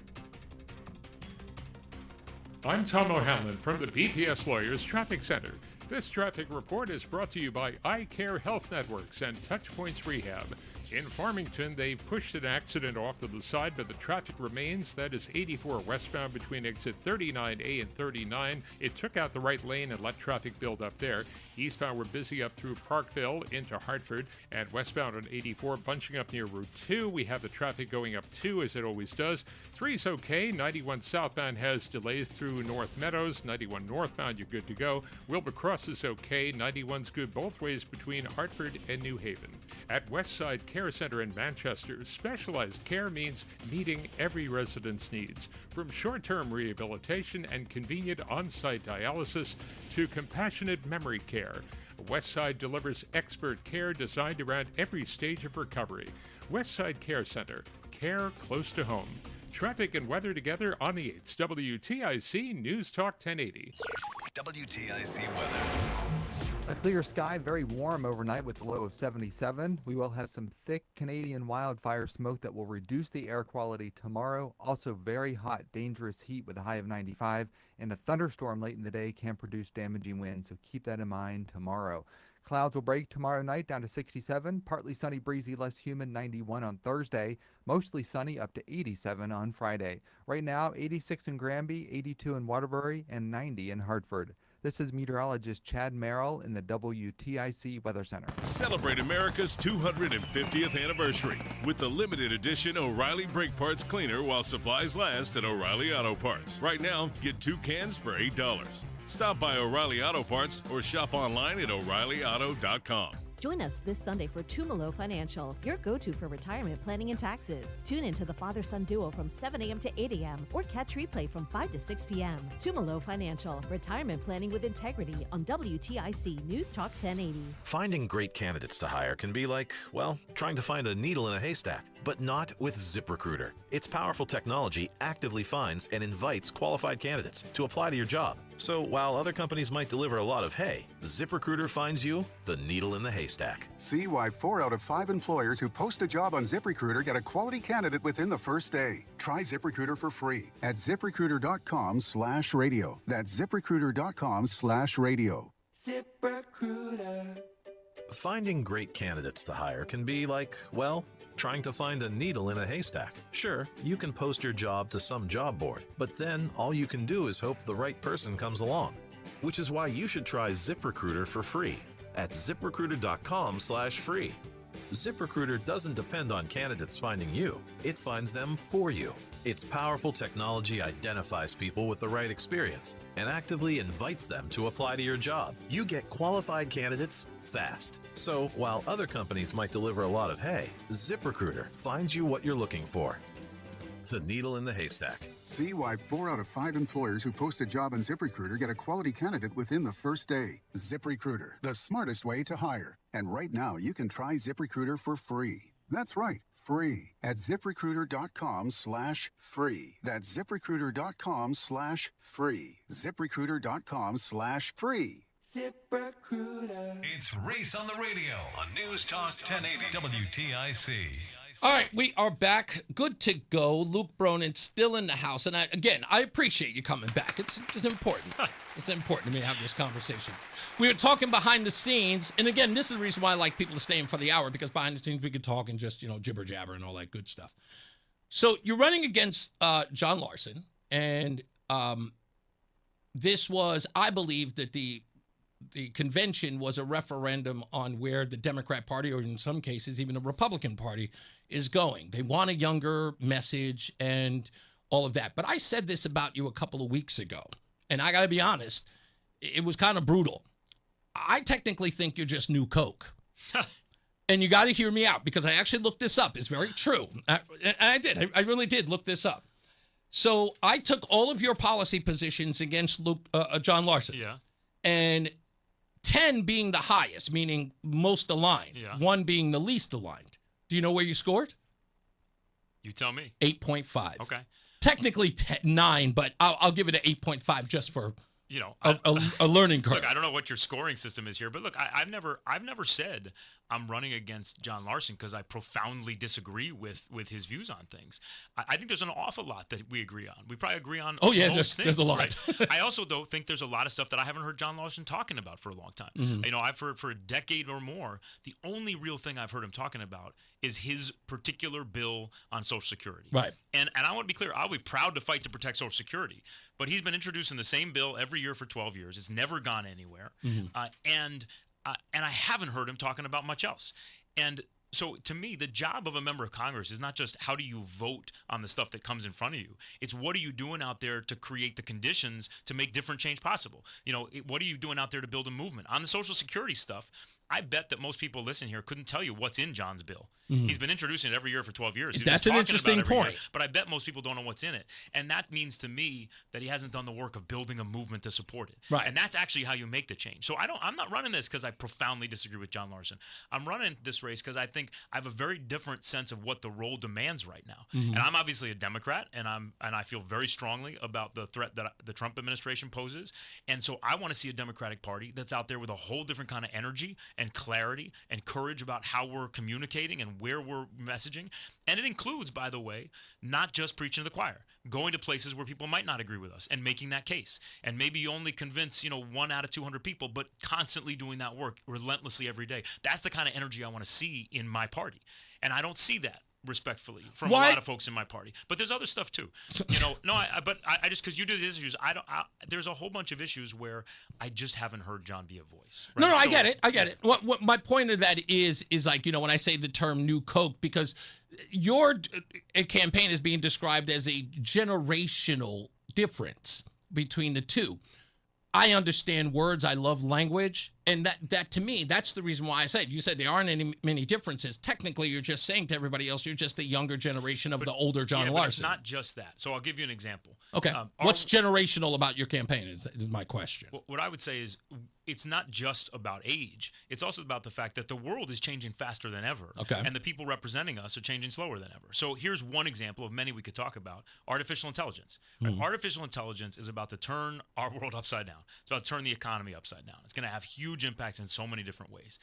I'm Tom O'Hanlon from the BPS Lawyers Traffic Center. This traffic report is brought to you by Eye Care Health Networks and Touchpoints Rehab. In Farmington, they pushed an accident off to the side, but the traffic remains. That is 84 westbound between exit 39A and 39. It took out the right lane and let traffic build up there. Eastbound, we're busy up through Parkville into Hartford, and westbound on 84, bunching up near Route 2. We have the traffic going up 2, as it always does. 3's okay. 91 southbound has delays through North Meadows. 91 northbound, you're good to go. Wilbur Cross is okay. 91's good both ways between Hartford and New Haven. At Westside Care Center in Manchester, specialized care means meeting every resident's needs. From short-term rehabilitation and convenient on-site dialysis to compassionate memory care, Westside delivers expert care designed around every stage of recovery. Westside Care Center, care close to home. Traffic and weather together on the 8th. WTIC News Talk 1080. WTIC weather. A clear sky, very warm overnight with a low of 77. We will have some thick Canadian wildfire smoke that will reduce the air quality tomorrow. Also very hot, dangerous heat with a high of 95. And a thunderstorm late in the day can produce damaging winds, so keep that in mind tomorrow. Clouds will break tomorrow night down to 67. Partly sunny, breezy, less humid, 91 on Thursday. Mostly sunny, up to 87 on Friday. Right now, 86 in Granby, 82 in Waterbury, and 90 in Hartford. This is meteorologist Chad Merrill in the WTIC Weather Center. Celebrate America's 250th anniversary with the limited edition O'Reilly Brake Parts Cleaner while supplies last at O'Reilly Auto Parts. Right now, get 2 cans for $8. Stop by O'Reilly Auto Parts or shop online at O'ReillyAuto.com. Join us this Sunday for Tumalo Financial, your go-to for retirement planning and taxes. Tune into the father-son duo from 7 a.m. to 8 a.m. or catch replay from 5 to 6 p.m. Tumalo Financial, retirement planning with integrity on WTIC News Talk 1080. Finding great candidates to hire can be like, well, trying to find a needle in a haystack, but not with ZipRecruiter. Its powerful technology actively finds and invites qualified candidates to apply to your job. So while other companies might deliver a lot of hay, ZipRecruiter finds you the needle in the haystack. See why 4 out of 5 employers who post a job on ZipRecruiter get a quality candidate within the first day. Try ZipRecruiter for free at ZipRecruiter.com/radio. That's ZipRecruiter.com/radio. ZipRecruiter. Finding great candidates to hire can be like, well, trying to find a needle in a haystack. Sure, you can post your job to some job board, but then all you can do is hope the right person comes along. Which is why you should try ZipRecruiter for free at ZipRecruiter.com/free. ZipRecruiter doesn't depend on candidates finding you. It finds them for you. Its powerful technology identifies people with the right experience and actively invites them to apply to your job. You get qualified candidates fast. So while other companies might deliver a lot of hay, ZipRecruiter finds you what you're looking for. The needle in the haystack. See why 4 out of 5 employers who post a job on ZipRecruiter get a quality candidate within the first day. ZipRecruiter, the smartest way to hire. And right now, you can try ZipRecruiter for free. That's right, free at ZipRecruiter.com/free. That's ZipRecruiter.com/free. ZipRecruiter.com/free. ZipRecruiter. It's Reese on the radio on News Talk 1080 WTIC. All right, we are back. Good to go. Luke Bronin still in the house. And I appreciate you coming back. It's important. It's important to me to have this conversation. We were talking behind the scenes. And again, this is the reason why I like people to stay in for the hour, because behind the scenes we could talk and just, jibber jabber and all that good stuff. So you're running against John Larson. And this was, I believe, that the convention was a referendum on where the Democrat Party, or in some cases even the Republican Party, is going. They want a younger message and all of that. But I said this about you a couple of weeks ago, and I got to be honest, it was kind of brutal. I technically think you're just New Coke. And you got to hear me out, because I actually looked this up. It's very true. I did. I really did look this up. So I took all of your policy positions against John Larson. Yeah. And 10 being the highest, meaning most aligned. Yeah. 1 being the least aligned. Do you know where you scored? You tell me. 8.5. Okay. Technically 9, but I'll give it an 8.5 just for a learning curve. Look, I don't know what your scoring system is here, but look, I've never said I'm running against John Larson because I profoundly disagree with his views on things. I think there's an awful lot that we agree on. We probably agree on most things. There's a lot. Right? I also, though, think there's a lot of stuff that I haven't heard John Larson talking about for a long time. Mhm. You know, I've heard for a decade or more, the only real thing I've heard him talking about is his particular bill on Social Security. Right. And I want to be clear, I'll be proud to fight to protect Social Security, but he's been introducing the same bill every year for 12 years. It's never gone anywhere. Mhm. And I haven't heard him talking about much else. And so to me, the job of a member of Congress is not just how do you vote on the stuff that comes in front of you. It's what are you doing out there to create the conditions to make different change possible. You know, what are you doing out there to build a movement? On the Social Security stuff, I bet that most people listening here couldn't tell you what's in John's bill. Mhm. He's been introducing it every year for 12 years. He's That's been an talking about it interesting every year, point. but I bet most people don't know what's in it. And that means to me that he hasn't done the work of building a movement to support it. Right. And that's actually how you make the change. So I'm not running this because I profoundly disagree with John Larson. I'm running this race because I think I have a very different sense of what the role demands right now. Mhm. And I'm obviously a Democrat, and I feel very strongly about the threat that the Trump administration poses. And so I want to see a Democratic Party that's out there with a whole different kind of energy and clarity and courage about how we're communicating and where we're messaging. And it includes, by the way, not just preaching to the choir, going to places where people might not agree with us and making that case. And maybe you only convince, 1 out of 200 people, but constantly doing that work relentlessly every day. That's the kind of energy I want to see in my party. And I don't see that, respectfully, from a lot of folks in my party. But there's other stuff too. But I just, because you do these issues, there's a whole bunch of issues where I just haven't heard John be a voice. Right? No, I get it. What my point of that is like, when I say the term new Coke, because your campaign is being described as a generational difference between the two. I understand words. I love language. And that to me, that's the reason why I said, you said there aren't many differences. Technically, you're just saying to everybody else, you're just the younger generation of the older John Larson. But it's not just that. So I'll give you an example. Okay. What's generational about your campaign is my question. What I would say is it's not just about age. It's also about the fact that the world is changing faster than ever. Okay. And the people representing us are changing slower than ever. So here's one example of many we could talk about. Artificial intelligence. Right? Artificial intelligence is about to turn our world upside down. It's about to turn the economy upside down. It's going to have huge impacts in so many different ways.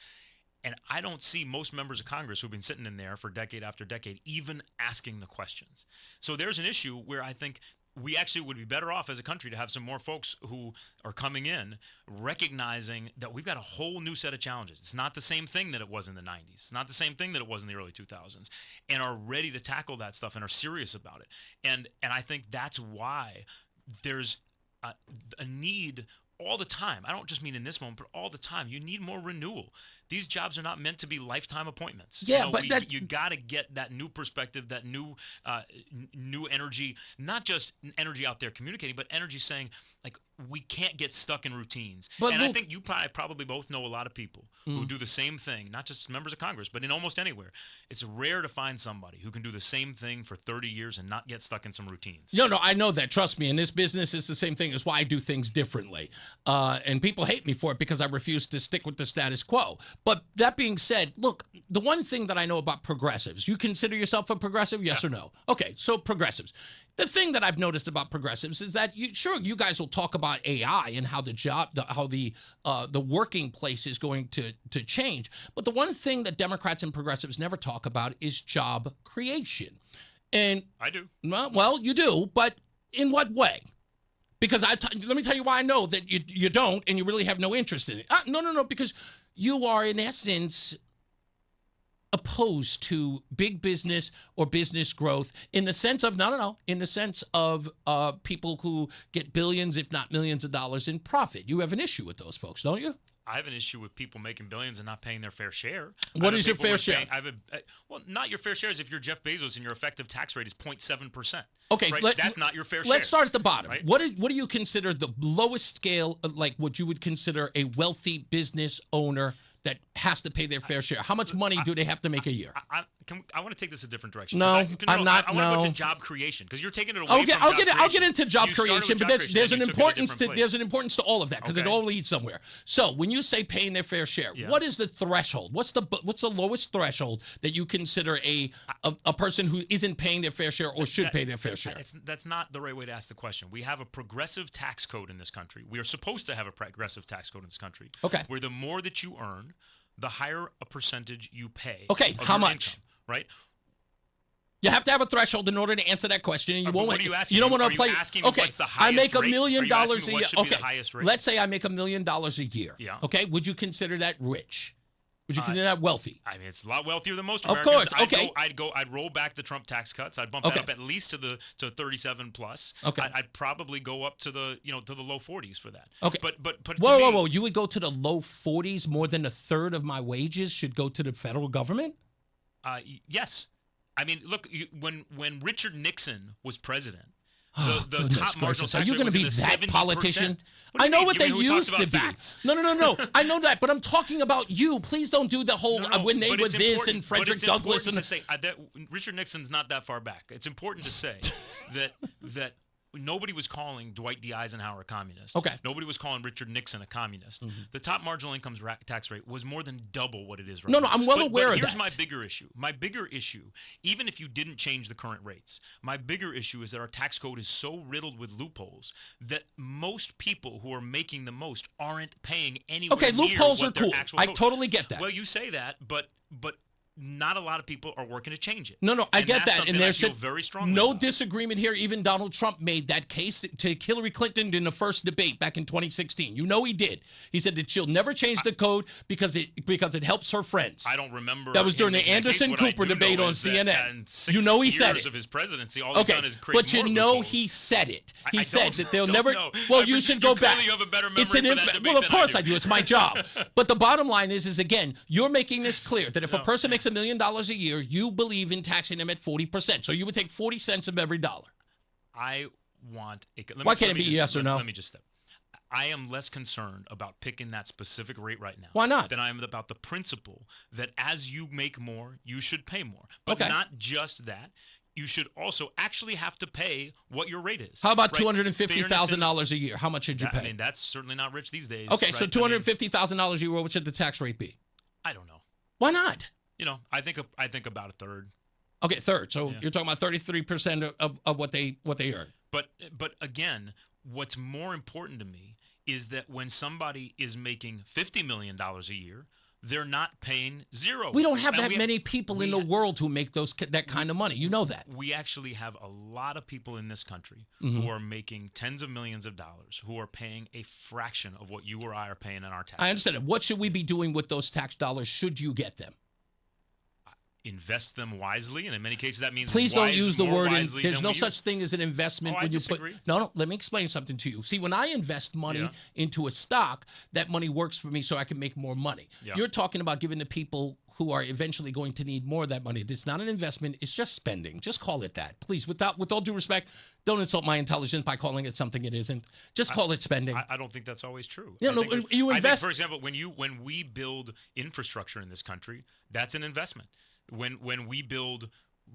And I don't see most members of Congress who've been sitting in there for decade after decade even asking the questions. So there's an issue where I think we actually would be better off as a country to have some more folks who are coming in recognizing that we've got a whole new set of challenges. It's not the same thing that it was in the 90s. It's not the same thing that it was in the early 2000s, and are ready to tackle that stuff and are serious about it. And I think that's why there's a need all the time. I don't just mean in this moment, but all the time. You need more renewal. These jobs are not meant to be lifetime appointments. Yeah, but you got to get that new perspective, that new energy, not just energy out there communicating, but energy saying, like, we can't get stuck in routines. But I think you probably both know a lot of people who do the same thing, not just members of Congress, but in almost anywhere. It's rare to find somebody who can do the same thing for 30 years and not get stuck in some routines. No, I know that. Trust me. In this business, it's the same thing. It's why I do things differently. And people hate me for it because I refuse to stick with the status quo. But that being said, look, the one thing that I know about progressives, you consider yourself a progressive, yes or no? Okay, so progressives. The thing that I've noticed about progressives is that you guys will talk about AI and how the working place is going to change. But the one thing that Democrats and progressives never talk about is job creation. And I do. Well, you do, but in what way? Because let me tell you why I know that you don't, and you really have no interest in it. No, because you are in essence opposed to big business or business growth in the sense of in the sense of people who get billions, if not millions of dollars in profit. You have an issue with those folks, don't you? I have an issue with people making billions and not paying their fair share. What is your fair share? Well, not your fair share is if you're Jeff Bezos and your effective tax rate is 0.7%. Okay, right? That's not your fair share. Let's start at the bottom. Right? What do you consider the lowest scale, like what you would consider a wealthy business owner that has to pay their fair share? How much money do they have to make a year? I want to take this a different direction. No, I'm not. I want to go to job creation because you're taking it away from job creation. I'll get into job creation, but there's an importance to all of that because it all leads somewhere. So when you say paying their fair share, what is the threshold? What's the lowest threshold that you consider a person who isn't paying their fair share or should pay their fair share? That's not the right way to ask the question. We have a progressive tax code in this country. We are supposed to have a progressive tax code in this country. Okay. Where the more that you earn, the higher a percentage you pay. Okay, of how your much? income, right? You have to have a threshold in order to answer that question, and you won't. What are you asking? You don't want to Are play. You asking me Okay, what's the I make highest $1 million rate? Are you a asking me year. what should be the highest rate? Let's say I make $1 million a year. Yeah. Okay, would you consider that rich? Would you consider that wealthy? I mean, it's a lot wealthier than most Of Americans. course, okay. I'd roll back the Trump tax cuts. I'd bump Okay. that up at least to 37 plus. Okay. I'd probably go up to the low 40s for that. Okay. But to Whoa! You would go to the low 40s. More than a third of my wages should go to the federal government. Yes. I mean, look, when Richard Nixon was president, Oh, the top marginal Are tax you rate going was to in be the that 70%. politician? What do I you know mean? what You they mean we talked used about to be. facts? No. I know that, but I'm talking about you. Please don't do the whole when they but were it's this important- and Frederick but it's Douglass important and to say that Richard Nixon's not that far back. It's important to say that nobody was calling Dwight D. Eisenhower a communist. Okay. Nobody was calling Richard Nixon a communist. Mm-hmm. The top marginal income tax rate was more than double what it is right No, now. I'm well aware but of here's that. my bigger issue. My bigger issue, even if you didn't change the current rates, my bigger issue is that our tax code is so riddled with loopholes that most people who are making the most aren't paying anywhere Okay, near loopholes what are their cool. actual I code- totally get that. Well, you say that, but not a lot of people are working to change it. No, I And get that's that, something and I there's feel very strongly no about. disagreement here. Even Donald Trump made that case to Hillary Clinton in the first debate back in 2016. You know he did. He said that she'll never change the code because it helps her friends. I don't remember. That was during him the making case. Anderson What I Cooper do debate know on is that CNN. in 6 You know he said years it. of his presidency, all he's Okay, done is create but you more know loopholes. he said it. He I said don't- that they'll don't never. know. Well, I you presume should go clearly back. you have a better memory It's an for that inf- debate well, of than I course do. I do. It's my job. But the bottom line is again, you're making this clear that if a person makes $1 million a year, you believe in taxing them at 40%. So you would take 40 cents of every dollar. I want. Why can't it be yes or no? Let me just step. I am less concerned about picking that specific rate right now. Why not? Than I am about the principle that as you make more, you should pay more. But Okay. not just that. You should also actually have to pay what your rate is. How about right? $250,000 a year? How much should you That- pay? I mean, that's certainly not rich these days. Okay, right? so $250,000 a year. What should the tax rate be? I don't know. Why not? I think about a third. Okay, third. So Yeah. you're talking about 33% of what they earn. But again, what's more important to me is that when somebody is making $50 million a year, they're not paying zero. We don't have And that many people in the world who make that kind of money. You know that. We actually have a lot of people in this country Mhm. who are making tens of millions of dollars, who are paying a fraction of what you or I are paying in our taxes. I understand it. What should we be doing with those tax dollars should you get them? Invest them wisely, and in many cases that means Please don't use the more word. wisely There's than no we such use. thing as an investment Oh, I when you disagree. put. No. Let me explain something to you. See, when I invest money Yeah. into a stock, that money works for me, so I can make more money. Yeah. You're talking about giving the people who are eventually going to need more of that money. It's not an investment. It's just spending. Just call it that, please. With all due respect, don't insult my intelligence by calling it something it isn't. Just call it spending. I don't think that's always true. Yeah, I no, think there's- you I think, invest- for example, when we build infrastructure in this country, that's an investment. When we build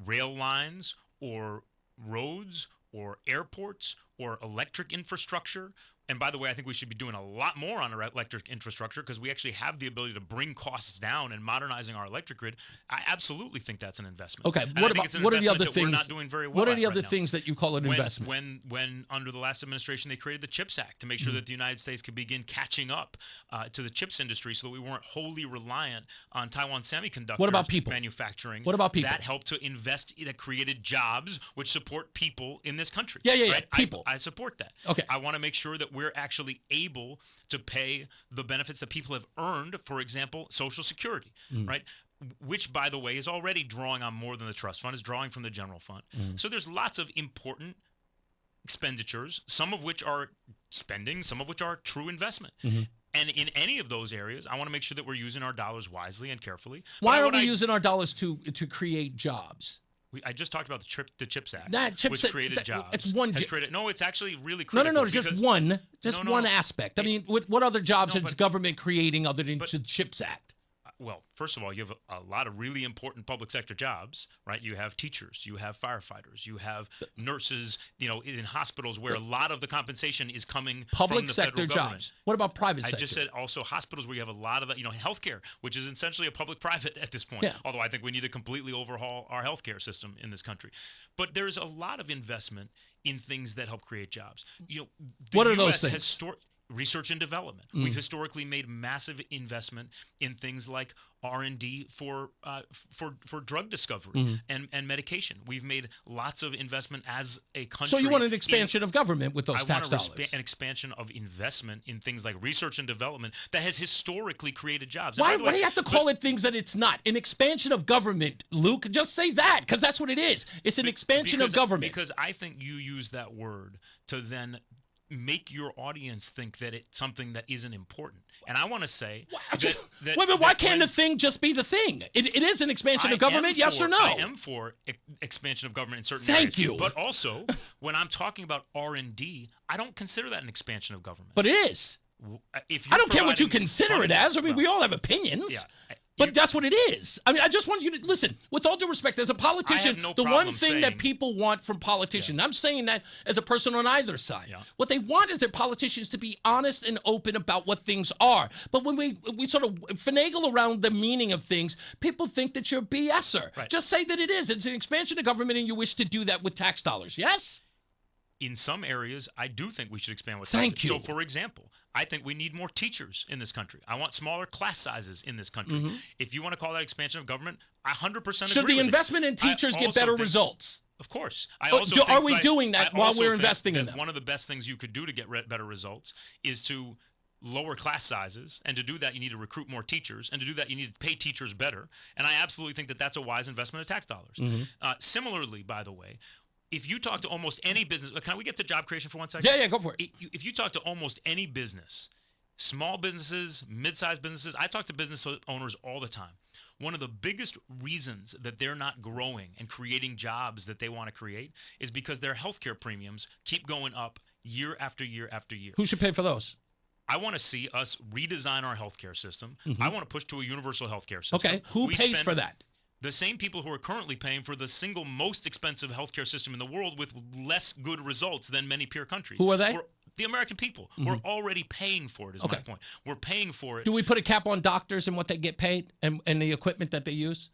rail lines or roads or airports or electric infrastructure. And by the way, I think we should be doing a lot more on our electric infrastructure because we actually have the ability to bring costs down and modernizing our electric grid. I absolutely think that's an investment. Okay, And I what think about it's an what are the investment other that things? we're not doing very well What are at the right other now. things that you call an investment? When under the last administration they created the CHIPS Act to make sure that the United States could begin catching up to the chips industry, so that we weren't wholly reliant on Taiwan semiconductor What about people? manufacturing. What about people? That helped to invest, that created jobs which support people in this country. Yeah, right? people. I support that. Okay. I want to make sure that we're actually able to pay the benefits that people have earned, for example, Social Security, right? Which, by the way, is already drawing on more than the trust fund, is drawing from the general fund. So there's lots of important expenditures, some of which are spending, some of which are true investment. And in any of those areas, I want to make sure that we're using our dollars wisely and carefully. Why But are we using our dollars to create jobs? I just talked about the CHIPS Act, That CHIPS which Act- created jobs. it's one has j- created, no, it's actually really No, critical. it's just because- one No, one no. aspect. I mean, what other jobs No, is but- government creating other than the CHIPS Act? Well, first of all, you have a lot of really important public sector jobs, right? You have teachers, you have firefighters, you have nurses, in hospitals where a lot of the compensation is coming Public from the sector federal government. jobs. What about private I sector? just said also hospitals where you have a lot of that, healthcare, which is essentially a public-private at this point. Yeah. Although I think we need to completely overhaul our healthcare system in this country. But there's a lot of investment in things that help create jobs. The What are US those has things? research and development. We've historically made massive investment in things like R&D for drug discovery and medication. We've made lots of investment as a country. So you want an expansion of government with those tax dollars? I want an expansion of investment in things like research and development that has historically created jobs. Why do you have to call it things that it's not? An expansion of government, Luke. Just say that, because that's what it is. It's an expansion of government. Because I think you use that word to then make your audience think that it's something that isn't important. And I want to say why can't the thing just be the thing? It is an expansion of government, yes or no? I am for expansion of government in certain areas. Thank you. But also, when I'm talking about R&D, I don't consider that an expansion of government. But it is. I don't care what you consider it as. I mean, we all have opinions. Yeah. But that's what it is. I mean, I just want you to listen. With all due respect, as a politician, the one thing that people want from politicians, I'm saying that as a person on either side, what they want is their politicians to be honest and open about what things are. But when we sort of finagle around the meaning of things, people think that you're a BSer. Right. Just say that it is. It's an expansion of government, and you wish to do that with tax dollars. Yes? In some areas, I do think we should expand with Thank you. So, for example, I think we need more teachers in this country. I want smaller class sizes in this country. If you want to call that expansion of government, I 100% agree. Should the investment in teachers get better results? Of course. Are we doing that while we're investing in them? One of the best things you could do to get better results is to lower class sizes, and to do that you need to recruit more teachers, and to do that you need to pay teachers better. And I absolutely think that that's a wise investment of tax dollars. Similarly, by the way, if you talk to almost any business, can we get to job creation for 1 second? Yeah, go for it. If you talk to almost any business, small businesses, mid-sized businesses, I talk to business owners all the time. One of the biggest reasons that they're not growing and creating jobs that they want to create is because their healthcare premiums keep going up year after year after year. Who should pay for those? I want to see us redesign our healthcare system. I want to push to a universal healthcare system. Okay, who pays for that? The same people who are currently paying for the single most expensive healthcare system in the world with less good results than many peer countries. Who are they? The American people. We're already paying for it, is my point. We're paying for it. Do we put a cap on doctors and what they get paid and the equipment that they use?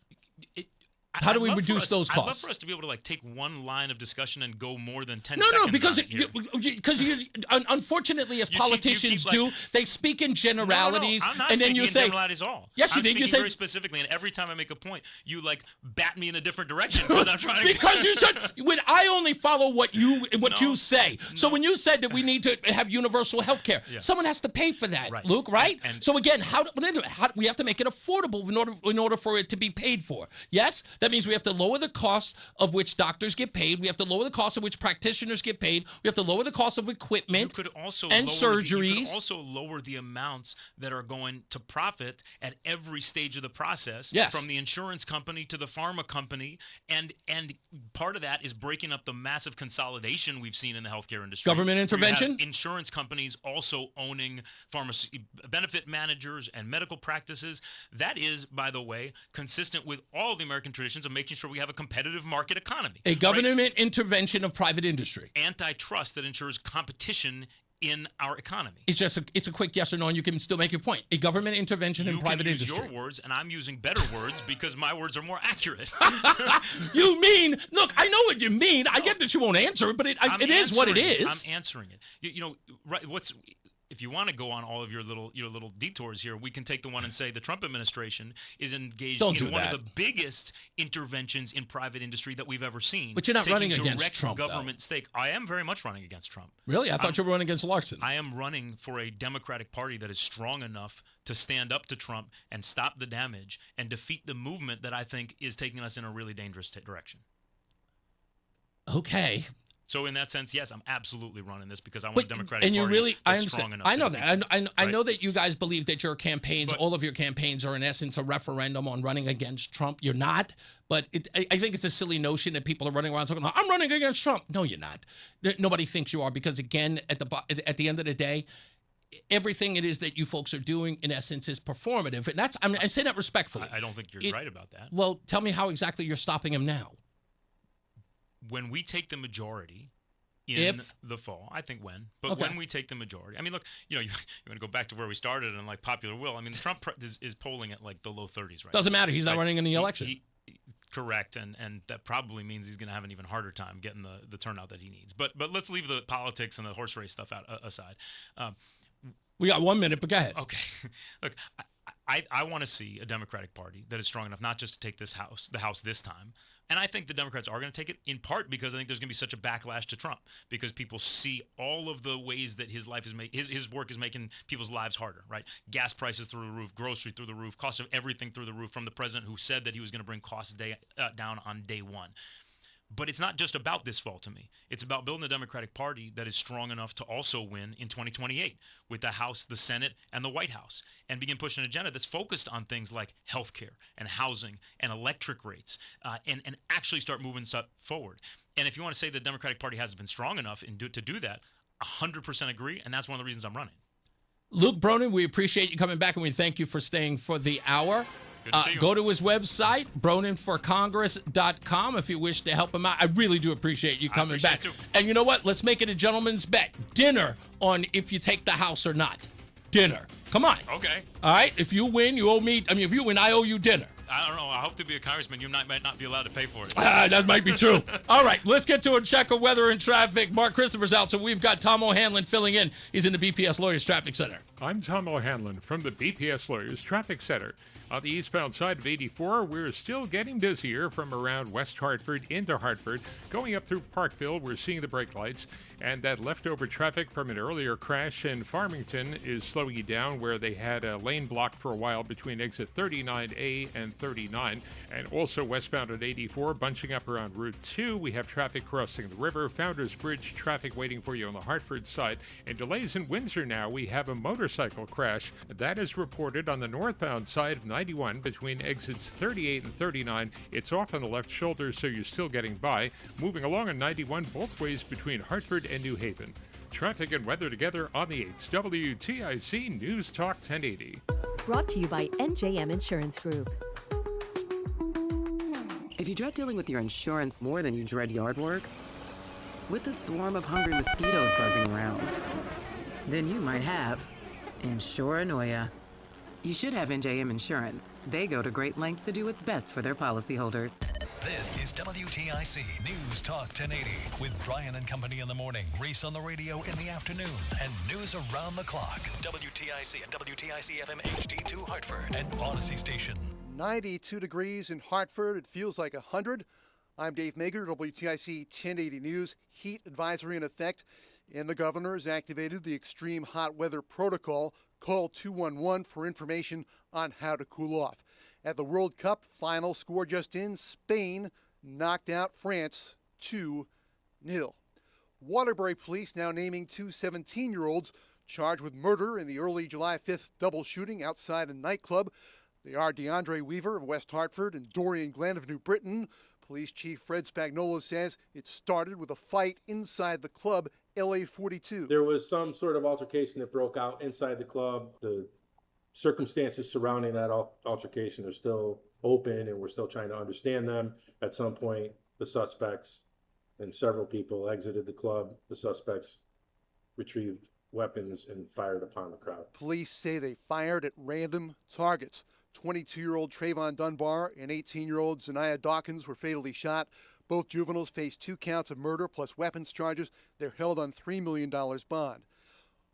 How do we reduce those costs? I'd love for us to be able to take one line of discussion and go more than 10 No, seconds. because unfortunately, as politicians do, they speak in generalities, I'm not and then you say generalities at all. Yes, you did. You say say very specifically, and every time I make a point, you bat me in a different direction because I'm trying to. Because you said when I only follow what you say. So when you said that we need to have universal health care, someone has to pay for that, right. Luke, right? And so again, how we have to make it affordable in order for it to be paid for. Yes. That means we have to lower the cost of which doctors get paid. We have to lower the cost of which practitioners get paid. We have to lower the cost of equipment and surgeries. You could also lower the amounts that are going to profit at every stage of the process, from the insurance company to the pharma company. And part of that is breaking up the massive consolidation we've seen in the healthcare industry. Government intervention? Insurance companies also owning pharmacy benefit managers and medical practices. That is, by the way, consistent with all of the American traditions of making sure we have a competitive market economy. A government intervention of private industry. Antitrust that ensures competition in our economy. It's a quick yes or no, and you can still make your point. A government intervention in private industry. You use your words, and I'm using better words because my words are more accurate. You mean? Look, I know what you mean. I get that you won't answer it, but it is what it is. I'm answering it. Right? If you want to go on all of your little detours here, we can take the one and say the Trump administration is engaged in one of the biggest interventions in private industry that we've ever seen. But you're not running against Trump, government stake. I am very much running against Trump. Really? I thought you were running against Larson. I am running for a Democratic Party that is strong enough to stand up to Trump and stop the damage and defeat the movement that I think is taking us in a really dangerous direction. Okay. So in that sense, yes, I'm absolutely running this because I want a Democratic Party that's strong enough. I know that. I know that you guys believe that your campaigns, all of your campaigns, are in essence a referendum on running against Trump. You're not, but I think it's a silly notion that people are running around talking about, I'm running against Trump. No, you're not. Nobody thinks you are because, again, at the end of the day, everything it is that you folks are doing, in essence, is performative. And I say that respectfully. I don't think you're right about that. Well, tell me how exactly you're stopping him now. When we take the majority in the fall, I think when we take the majority, I mean, look, you want to go back to where we started and popular will. I mean, Trump is polling at the low 30s right now. Doesn't matter. He's not running in the election. Correct, and that probably means he's going to have an even harder time getting the turnout that he needs. But let's leave the politics and the horse race stuff aside. We got 1 minute, but go ahead. Okay. Look, I want to see a Democratic Party that is strong enough not just to take the House this time. And I think the Democrats are going to take it in part because I think there's going to be such a backlash to Trump because people see all of the ways that his life is his work is making people's lives harder, right? Gas prices through the roof, grocery through the roof, cost of everything through the roof from the president who said that he was going to bring costs down on day one. But it's not just about this fall to me. It's about building a Democratic Party that is strong enough to also win in 2028 with the House, the Senate, and the White House, and begin pushing an agenda that's focused on things like healthcare and housing and electric rates, and actually start moving stuff forward. And if you want to say the Democratic Party hasn't been strong enough to do that, 100% agree, and that's one of the reasons I'm running. Luke Bronin, we appreciate you coming back, and we thank you for staying for the hour. Go to his website, broninforcongress.com, if you wish to help him out. I really do appreciate you coming back. And you know what? Let's make it a gentleman's bet. Dinner on if you take the House or not. Dinner. Come on. Okay. All right? If you win, you owe me. I mean, if you win, I owe you dinner. I don't know. I hope to be a congressman. You might not be allowed to pay for it. That might be true. All right, let's get to a check of weather and traffic. Mark Christopher's out, so we've got Tom O'Hanlon filling in. He's in the BPS Lawyers Traffic Center. I'm Tom O'Hanlon from the BPS Lawyers Traffic Center. On the eastbound side of 84, we're still getting busier from around West Hartford into Hartford. Going up through Parkville, we're seeing the brake lights. And that leftover traffic from an earlier crash in Farmington is slowing you down, where they had a lane blocked for a while between exit 39A and 39. And also westbound at 84, bunching up around Route 2. We have traffic crossing the river. Founders Bridge traffic waiting for you on the Hartford side. And delays in Windsor now. We have a motorcycle crash. That is reported on the northbound side of 91 between exits 38 and 39. It's off on the left shoulder, so you're still getting by. Moving along on 91 both ways between Hartford and New Haven. Traffic and weather together on the 8s. WTIC News Talk 1080. Brought to you by NJM Insurance Group. If you dread dealing with your insurance more than you dread yard work, with a swarm of hungry mosquitoes buzzing around, then you might have Insuranoia. You should have NJM Insurance. They go to great lengths to do what's best for their policyholders. This is WTIC News Talk 1080 with Brian and Company in the morning, Reese on the radio in the afternoon, and news around the clock. WTIC and WTIC FM HD2 Hartford and Odyssey Station. 92 degrees in Hartford. It feels like 100. I'm Dave Mager, WTIC 1080 News. Heat advisory in effect, and the governor has activated the extreme hot weather protocol. Call 211 for information on how to cool off. At the World Cup, final score just in, Spain knocked out France 2-0. Waterbury police now naming two 17-year-olds charged with murder in the early July 5th double shooting outside a nightclub. They are DeAndre Weaver of West Hartford and Dorian Glenn of New Britain. Police Chief Fred Spagnuolo says it started with a fight inside the club, LA 42. There was some sort of altercation that broke out inside the club. The circumstances surrounding that altercation are still open, and we're still trying to understand them. At some point, the suspects and several people exited the club. The suspects retrieved weapons and fired upon the crowd. Police say they fired at random targets. 22-year-old Trayvon Dunbar and 18-year-old Zaniyah Dawkins were fatally shot. Both juveniles face 2 counts of murder plus weapons charges. They're held on $3 million bond.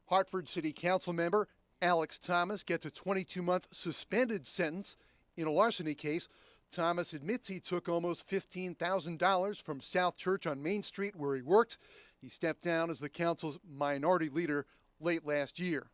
Hartford City Council member Alex Thomas gets a 22-month suspended sentence in a larceny case. Thomas admits he took almost $15,000 from South Church on Main Street where he worked. He stepped down as the council's minority leader late last year.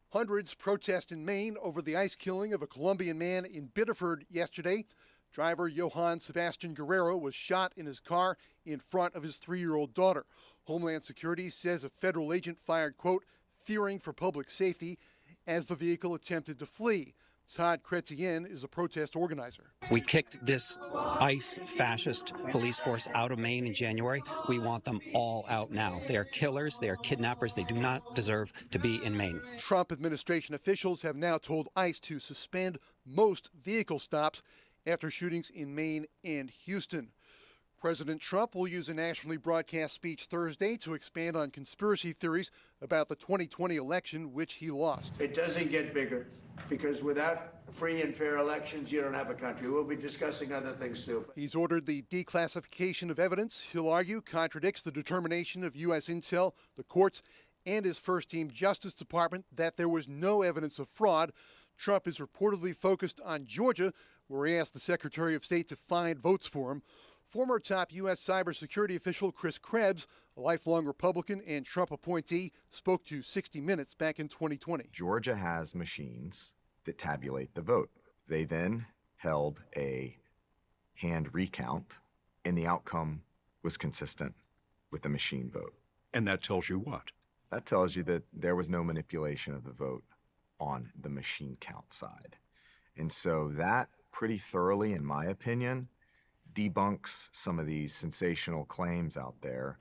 Hundreds protest in Maine over the ICE killing of a Colombian man in Biddeford yesterday. Driver Johann Sebastian Guerrero was shot in his car in front of his 3-year-old daughter. Homeland Security says a federal agent fired, quote, fearing for public safety, as the vehicle attempted to flee. Todd Chrétien is a protest organizer. We kicked this ICE fascist police force out of Maine in January. We want them all out now. They are killers. They are kidnappers. They do not deserve to be in Maine. Trump administration officials have now told ICE to suspend most vehicle stops after shootings in Maine and Houston. President Trump will use a nationally broadcast speech Thursday to expand on conspiracy theories about the 2020 election, which he lost. It doesn't get bigger, because without free and fair elections, you don't have a country. We'll be discussing other things, too. He's ordered the declassification of evidence he'll argue contradicts the determination of U.S. intel, the courts, and his first-team Justice Department that there was no evidence of fraud. Trump is reportedly focused on Georgia, where he asked the Secretary of State to find votes for him. Former top U.S. cybersecurity official Chris Krebs, a lifelong Republican and Trump appointee, spoke to 60 Minutes back in 2020. Georgia has machines that tabulate the vote. They then held a hand recount, and the outcome was consistent with the machine vote. And that tells you what? That tells you that there was no manipulation of the vote on the machine count side. And so that pretty thoroughly, in my opinion, debunks some of these sensational claims out there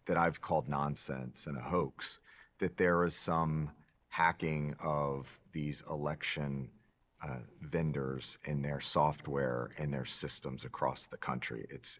that I've called nonsense and a hoax, that there is some hacking of these election vendors and their software and their systems across the country. It's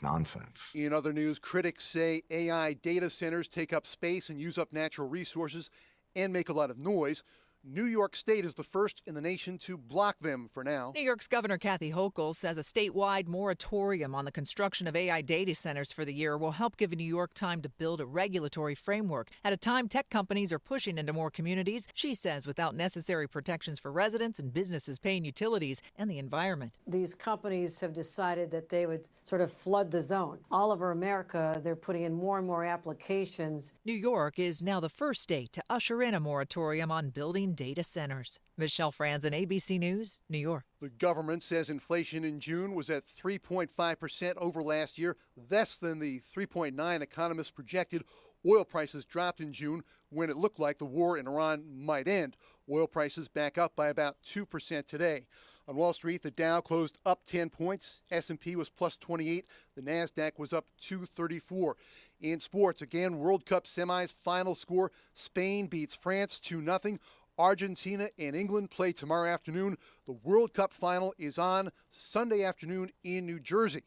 nonsense. In other news, critics say AI data centers take up space and use up natural resources and make a lot of noise. New York State is the first in the nation to block them for now. New York's Governor Kathy Hochul says a statewide moratorium on the construction of AI data centers for the year will help give New York time to build a regulatory framework. At a time tech companies are pushing into more communities, she says, without necessary protections for residents and businesses paying utilities and the environment. These companies have decided that they would sort of flood the zone. All over America, they're putting in more and more applications. New York is now the first state to usher in a moratorium on building data centers. Michelle Franzen, ABC News, New York. The government says inflation in June was at 3.5% over last year, less than the 3.9% economists projected. Oil prices dropped in June when it looked like the war in Iran might end. Oil prices back up by about 2% today. On Wall Street, the Dow closed up 10 points. S&P was plus 28. The NASDAQ was up 234. In sports, again, World Cup semis final score. Spain beats France 2-0. Argentina and England play tomorrow afternoon. The World Cup final is on Sunday afternoon in New Jersey.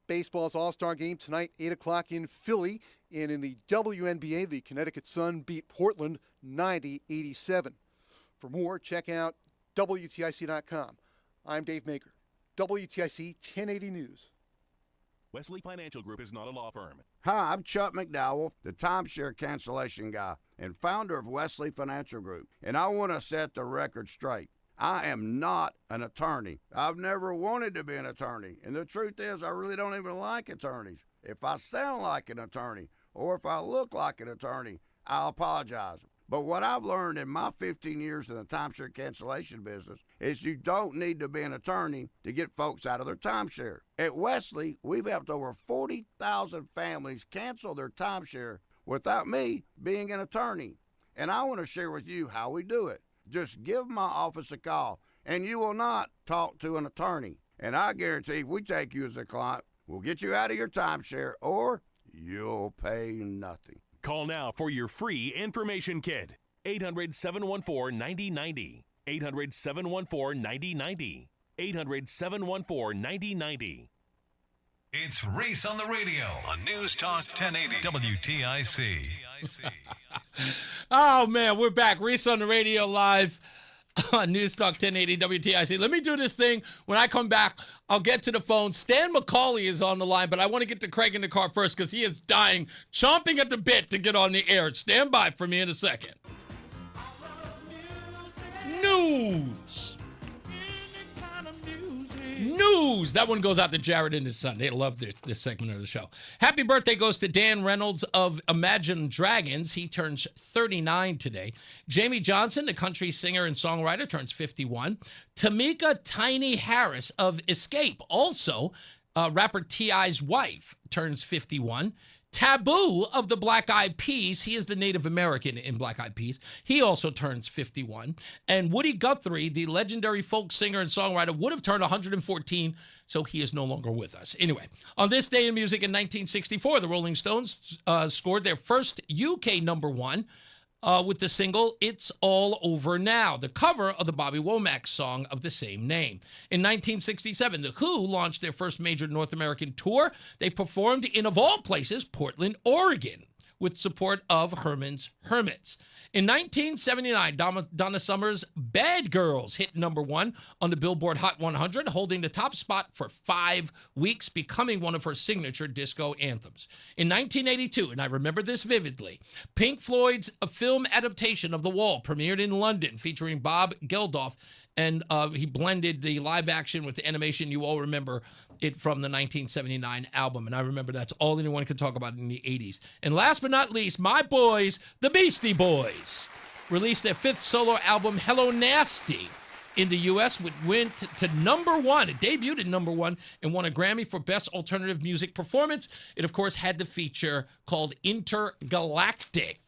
Baseball's All-Star game tonight, 8 o'clock in Philly. And in the WNBA, the Connecticut Sun beat Portland 90-87. For more, check out WTIC.com. I'm Dave Maker, WTIC 1080 News. Wesley Financial Group is not a law firm. Hi, I'm Chuck McDowell, the timeshare cancellation guy and founder of Wesley Financial Group. And I want to set the record straight. I am not an attorney. I've never wanted to be an attorney. And the truth is, I really don't even like attorneys. If I sound like an attorney or if I look like an attorney, I'll apologize. But what I've learned in my 15 years in the timeshare cancellation business is you don't need to be an attorney to get folks out of their timeshare. At Wesley, we've helped over 40,000 families cancel their timeshare without me being an attorney. And I want to share with you how we do it. Just give my office a call, and you will not talk to an attorney. And I guarantee if we take you as a client, we'll get you out of your timeshare, or you'll pay nothing. Call now for your free information kit. 800-714-9090. 800-714-9090. 800-714-9090. It's Reese on the radio on News Talk 1080 WTIC. Oh, man, we're back. Reese on the radio live on News Talk 1080 WTIC. Let me do this thing. When I come back, I'll get to the phone. Stan McCauley is on the line, but I want to get to Craig in the car first because he is dying, chomping at the bit to get on the air. Stand by for me in a second. News. That one goes out to Jared and his son. They love this segment of the show. Happy birthday goes to Dan Reynolds of Imagine Dragons. He turns 39 today. Jamie Johnson, the country singer and songwriter, turns 51. Tamika Tiny Harris of Escape, also rapper T.I.'s wife, turns 51. Taboo of the Black Eyed Peas, he is the Native American in Black Eyed Peas. He also turns 51. And Woody Guthrie, the legendary folk singer and songwriter, would have turned 114, so he is no longer with us. Anyway, on this day in music in 1964, the Rolling Stones scored their first UK number one with the single It's All Over Now, the cover of the Bobby Womack song of the same name. In 1967, The Who launched their first major North American tour. They performed in, of all places, Portland, Oregon. with support of Herman's Hermits. In 1979, Donna Summer's Bad Girls hit number 1 on the Billboard Hot 100, holding the top spot for 5 weeks, becoming one of her signature disco anthems. In 1982, and I remember this vividly, Pink Floyd's film adaptation of The Wall premiered in London, featuring Bob Geldof, and he blended the live action with the animation. You all remember it from the 1979 album, and I remember that's all anyone could talk about in the 80s. And last but not least, my boys, the Beastie Boys, released their 5th solo album, Hello Nasty, in the U.S., which went to number 1. It debuted at number 1 and won a Grammy for Best Alternative Music Performance. It, of course, had the feature called Intergalactic,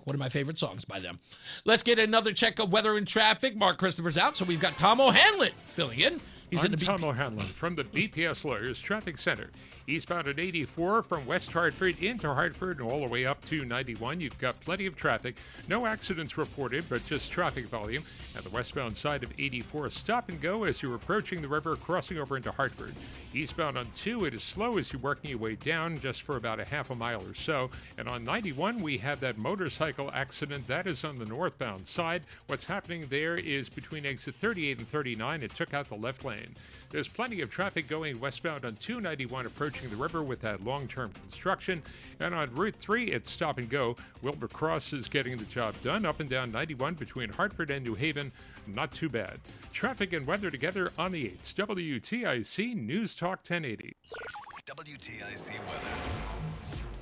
one of my favorite songs by them. Let's get another check of weather and traffic. Mark Christopher's out, so we've got Tom O'Hanlon filling in. I'm Tom O'Hanlon from the BPS Lawyers Traffic Center. Eastbound at 84 from West Hartford into Hartford and all the way up to 91. You've got plenty of traffic. No accidents reported, but just traffic volume. And the westbound side of 84, stop and go as you're approaching the river, crossing over into Hartford. Eastbound on 2, it is slow as you're working your way down just for about a half a mile or so. And on 91, we have that motorcycle accident. That is on the northbound side. What's happening there is between exit 38 and 39. It took out the left lane. There's plenty of traffic going westbound on 291 approaching the river with that long-term construction. And on Route 3, it's stop and go. Wilbur Cross is getting the job done. Up and down 91 between Hartford and New Haven, not too bad. Traffic and weather together on the 8th. WTIC News Talk 1080. WTIC weather.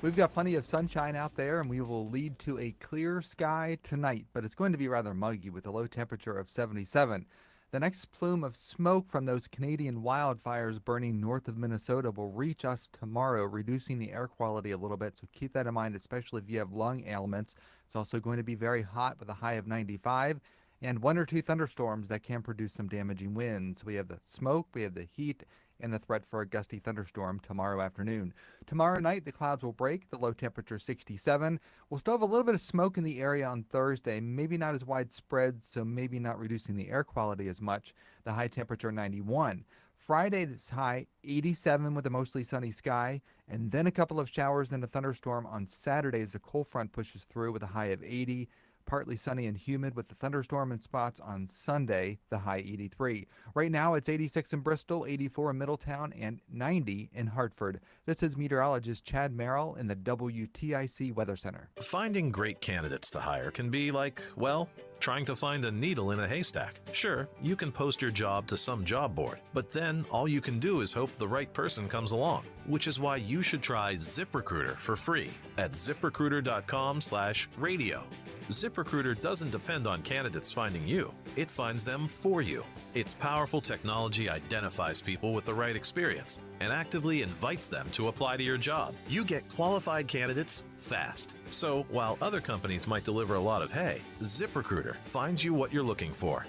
We've got plenty of sunshine out there, and we will lead to a clear sky tonight, but it's going to be rather muggy with a low temperature of 77. The next plume of smoke from those Canadian wildfires burning north of Minnesota will reach us tomorrow, reducing the air quality a little bit. So keep that in mind, especially if you have lung ailments. It's also going to be very hot with a high of 95 and 1 or 2 thunderstorms that can produce some damaging winds. We have the smoke, we have the heat, and the threat for a gusty thunderstorm tomorrow afternoon. Tomorrow night, the clouds will break, the low temperature 67. We'll still have a little bit of smoke in the area on Thursday, maybe not as widespread, so maybe not reducing the air quality as much. The high temperature 91. Friday is high 87 with a mostly sunny sky, and then a couple of showers and a thunderstorm on Saturday as a cold front pushes through with a high of 80. Partly sunny and humid with the thunderstorm in spots on Sunday, the high 83. Right now it's 86 in Bristol, 84 in Middletown, and 90 in Hartford. This is meteorologist Chad Merrill in the WTIC Weather Center. Finding great candidates to hire can be like, well, trying to find a needle in a haystack. Sure, you can post your job to some job board, but then all you can do is hope the right person comes along, which is why you should try ZipRecruiter for free at ZipRecruiter.com/radio. ZipRecruiter doesn't depend on candidates finding you. It finds them for you. Its powerful technology identifies people with the right experience and actively invites them to apply to your job. You get qualified candidates fast. So while other companies might deliver a lot of hay, ZipRecruiter finds you what you're looking for.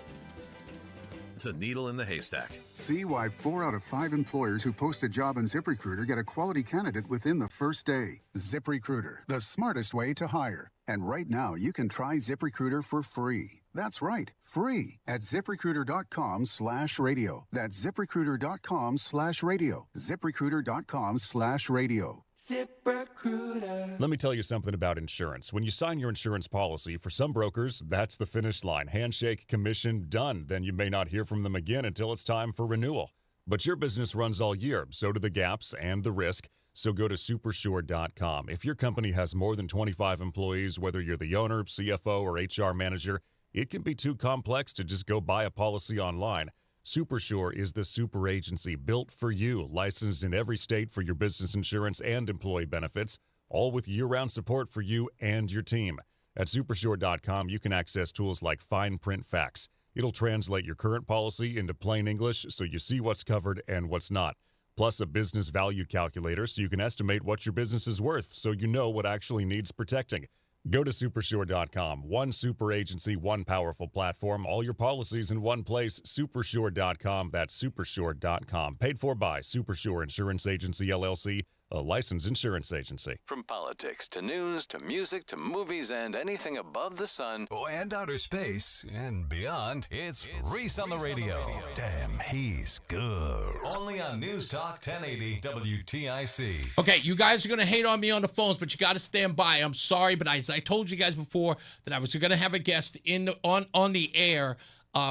The needle in the haystack. See why 4 out of 5 employers who post a job on ZipRecruiter get a quality candidate within the first day. ZipRecruiter, the smartest way to hire. And right now, you can try ZipRecruiter for free. That's right, free at ZipRecruiter.com/radio. That's ZipRecruiter.com/radio. ZipRecruiter.com/radio. ZipRecruiter. Let me tell you something about insurance. When you sign your insurance policy, for some brokers, that's the finish line. Handshake, commission, done. Then you may not hear from them again until it's time for renewal. But your business runs all year, so do the gaps and the risk. So go to Supersure.com. If your company has more than 25 employees, whether you're the owner, CFO, or HR manager, it can be too complex to just go buy a policy online. Supersure is the super agency built for you, licensed in every state for your business insurance and employee benefits, all with year-round support for you and your team. At Supersure.com, you can access tools like fine print facts. It'll translate your current policy into plain English so you see what's covered and what's not. Plus a business value calculator so you can estimate what your business is worth so you know what actually needs protecting. Go to Supersure.com. One super agency, one powerful platform, all your policies in one place. Supersure.com. That's Supersure.com. Paid for by Supersure Insurance Agency, LLC, a licensed insurance agency. From politics to news to music to movies and anything above the sun and outer space and beyond, it's Reese on the radio. Damn, he's good. Only on News Talk 1080 WTIC. Okay, you guys are going to hate on me on the phones, but you got to stand by. I'm sorry, but as I told you guys before that I was going to have a guest on the air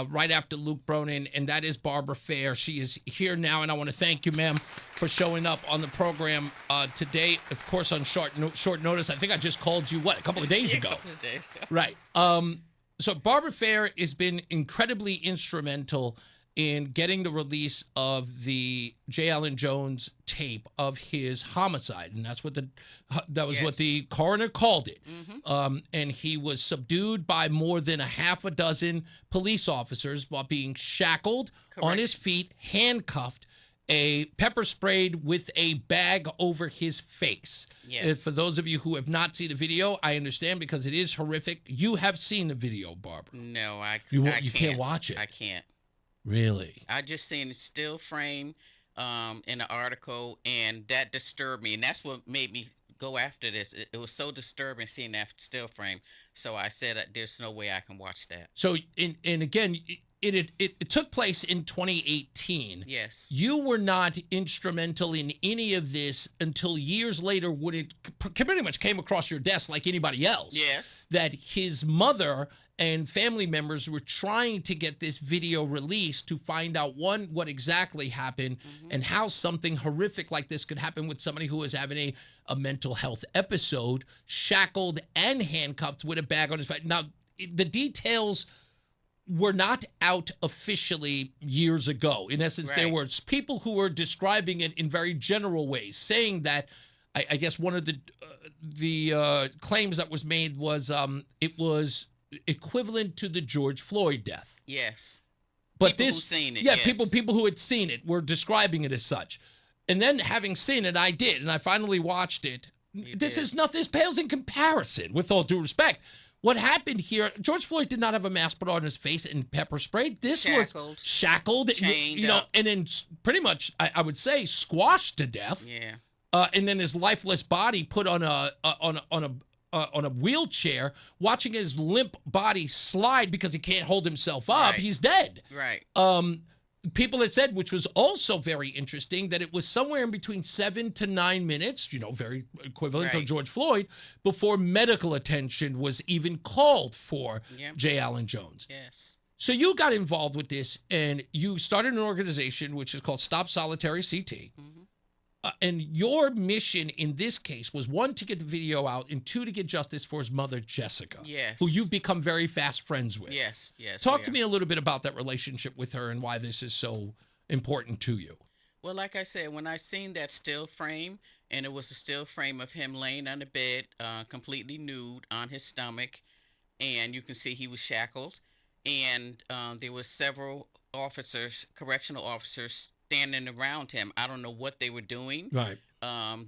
right after Luke Bronin, and that is Barbara Fair. She is here now, and I want to thank you, ma'am, for showing up on the program today, of course, on short notice. I think I just called you, a couple of days ago? A couple of days. Right. So Barbara Fair has been incredibly instrumental in getting the release of the J. Allen Jones tape of his homicide, and that's what what the coroner called it. And he was subdued by more than a half a dozen police officers while being shackled on his feet, handcuffed, a pepper sprayed with a bag over his face. Yes. For those of you who have not seen the video, I understand because it is horrific. You have seen the video, Barbara. No, I You can't. can't watch it. I can't. Really? I just seen a still frame in an article, and that disturbed me, and that's what made me go after this. It was so disturbing seeing that still frame, so I said there's no way I can watch that. So, and again, it took place in 2018. Yes. You were not instrumental in any of this until years later when it pretty much came across your desk like anybody else. Yes. That his mother and family members were trying to get this video released to find out, one, what exactly happened and how something horrific like this could happen with somebody who was having a mental health episode, shackled and handcuffed with a bag on his back. Now, the details were not out officially years ago. In essence, there were people who were describing it in very general ways, saying that I guess one of the claims that was made was it was equivalent to the George Floyd death. Yes. But people who've seen it. Yeah, yes. people who had seen it were describing it as such. And then having seen it, I did, and I finally watched it. This pales in comparison, with all due respect. What happened here, George Floyd did not have a mask put on his face and pepper sprayed. This was shackled, chained up. up. And then pretty much, I would say, squashed to death. Yeah. And then his lifeless body put on a wheelchair, watching his limp body slide because he can't hold himself up. Right. He's dead. Right. People had said, which was also very interesting, that it was somewhere in between 7 to 9 minutes, very equivalent to George Floyd, before medical attention was even called for J. Allen Jones. Yes. So you got involved with this, and you started an organization which is called Stop Solitary CT. And your mission in this case was, one, to get the video out, and two, to get justice for his mother, Jessica. Yes. Who you've become very fast friends with. Yes. Talk to me a little bit about that relationship with her and why this is so important to you. Well, like I said, when I seen that still frame, and it was a still frame of him laying on the bed, completely nude on his stomach, and you can see he was shackled, and there was several officers, correctional officers, standing around him. I don't know what they were doing. Right.